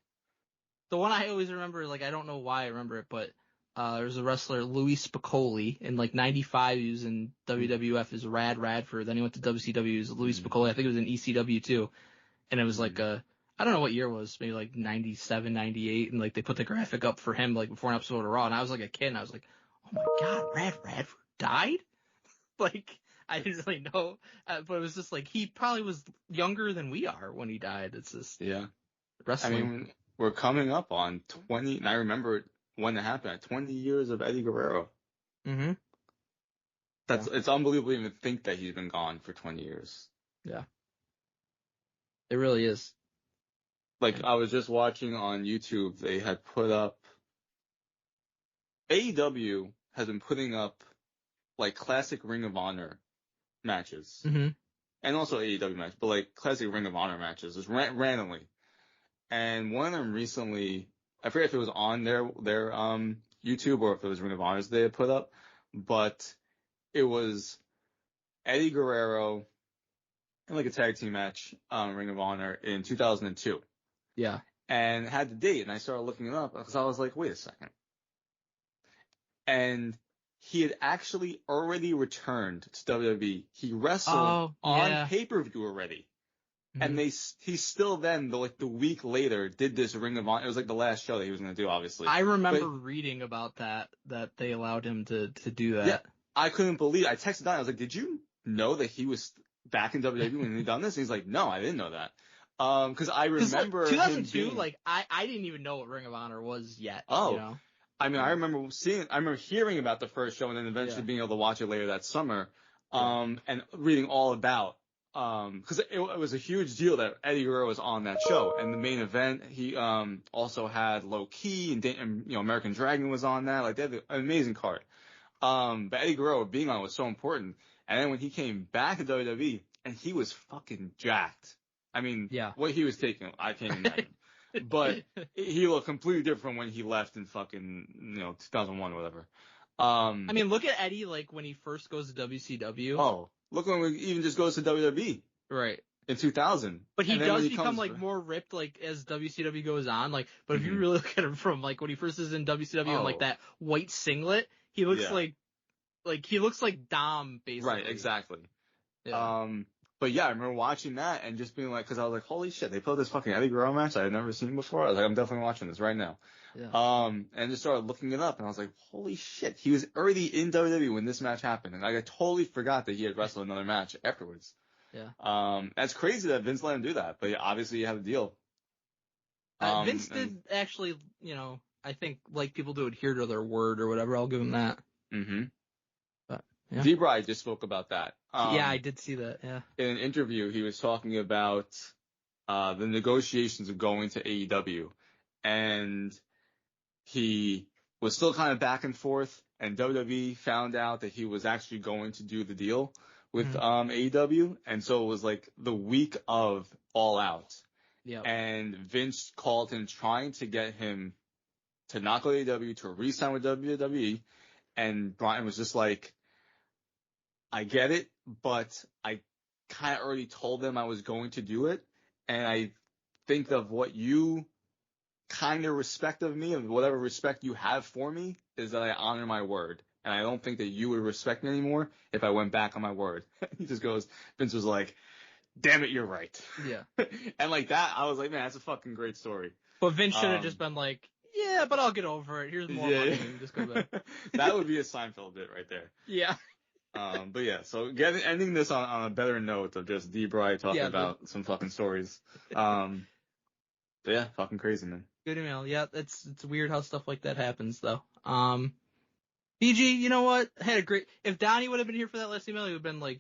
The one I always remember, I don't know why I remember it, but there was a wrestler, Louis Spicolli, in 95, he was in WWF as Rad Radford, then he went to WCW, he was Louis Spicolli, I think it was in ECW too, and it was I don't know what year it was, maybe 97, 98, and they put the graphic up for him before an episode of Raw, and I was a kid, and I was like, oh my god, Rad Radford died? I didn't really know, but it was just he probably was younger than we are when he died. It's just wrestling. I mean, we're coming up on 20, and I remember when it happened, 20 years of Eddie Guerrero. Mm-hmm. It's unbelievable to even think that he's been gone for 20 years. Yeah. It really is. I was just watching on YouTube, they had put up, AEW has been putting up, classic Ring of Honor matches. Mm-hmm. And also AEW matches, but classic Ring of Honor matches, just randomly. And one of them recently, I forget if it was on their YouTube or if it was Ring of Honors they had put up, but it was Eddie Guerrero in a tag team match, Ring of Honor in 2002. Yeah. And had the date, and I started looking it up because I was like, wait a second. And he had actually already returned to WWE. He wrestled on pay-per-view already. And he still then, the week later, did this Ring of Honor. It was like the last show that he was going to do, obviously. I remember reading about that they allowed him to do that. Yeah, I couldn't believe it. I texted Don. I was like, did you know that he was back in WWE when he done this? And he's like, no, I didn't know that. Cause I remember 2002, I didn't even know what Ring of Honor was yet. Oh. You know? I mean, I remember hearing about the first show and then eventually being able to watch it later that summer. And reading all about, cause it was a huge deal that Eddie Guerrero was on that show. And the main event, he, also had Low Key and American Dragon was on that. Like, they had an amazing card. But Eddie Guerrero being on it was so important. And then when he came back to WWE, and he was fucking jacked. I mean, what he was taking, I can't imagine. But he looked completely different when he left in fucking, 2001 or whatever. I mean, look at Eddie, when he first goes to WCW. Oh, look when he even just goes to WWE. Right. In 2000. But he does become, more ripped, as WCW goes on. But if you really look at him from, when he first is in WCW in, that white singlet, he looks he looks like Dom, basically. Right, exactly. Yeah. But yeah, I remember watching that and just being cause I was like, holy shit, they put this fucking Eddie Guerrero match I had never seen before. I was like, I'm definitely watching this right now. Yeah. And just started looking it up and I was like, holy shit, he was already in WWE when this match happened. And I totally forgot that he had wrestled another match afterwards. Yeah. That's crazy that Vince let him do that, but yeah, obviously you have a deal. Vince did actually, I think, people to adhere to their word or whatever. I'll give him that. Mm-hmm. But, yeah. D-Bry just spoke about that. Yeah, I did see that, yeah. In an interview, he was talking about the negotiations of going to AEW. And he was still kind of back and forth, and WWE found out that he was actually going to do the deal with AEW. And so it was the week of All Out. Yeah. And Vince called him trying to get him to not go to AEW, to re-sign with WWE. And Brian was just like, I get it, but I kind of already told them I was going to do it. And I think of what you kind of respect of me and whatever respect you have for me is that I honor my word. And I don't think that you would respect me anymore if I went back on my word. He just goes, Vince was like, damn it, you're right. Yeah. And that, I was like, man, that's a fucking great story. But Vince should have just been like, yeah, but I'll get over it. Here's more money. Just go back. That would be a Seinfeld bit right there. Yeah. But yeah, so ending this on a better note of just D-Bry talking about some fucking stories. But yeah, fucking crazy, man. Good email. Yeah, it's weird how stuff like that happens, though. BG, you know what? If Donnie would have been here for that last email, he would have been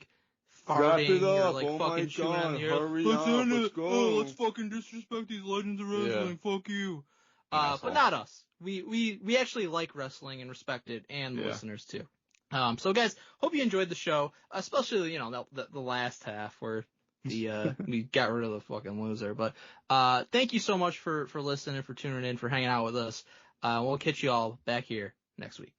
farting or fucking chewing on the air. Hurry up, let's go. Let's fucking disrespect these legends of wrestling. Yeah. Fuck you. But not us. We actually like wrestling and respect it, and the listeners too. So guys, hope you enjoyed the show, especially the last half where we got rid of the fucking loser. But thank you so much for listening, for tuning in, for hanging out with us. We'll catch you all back here next week.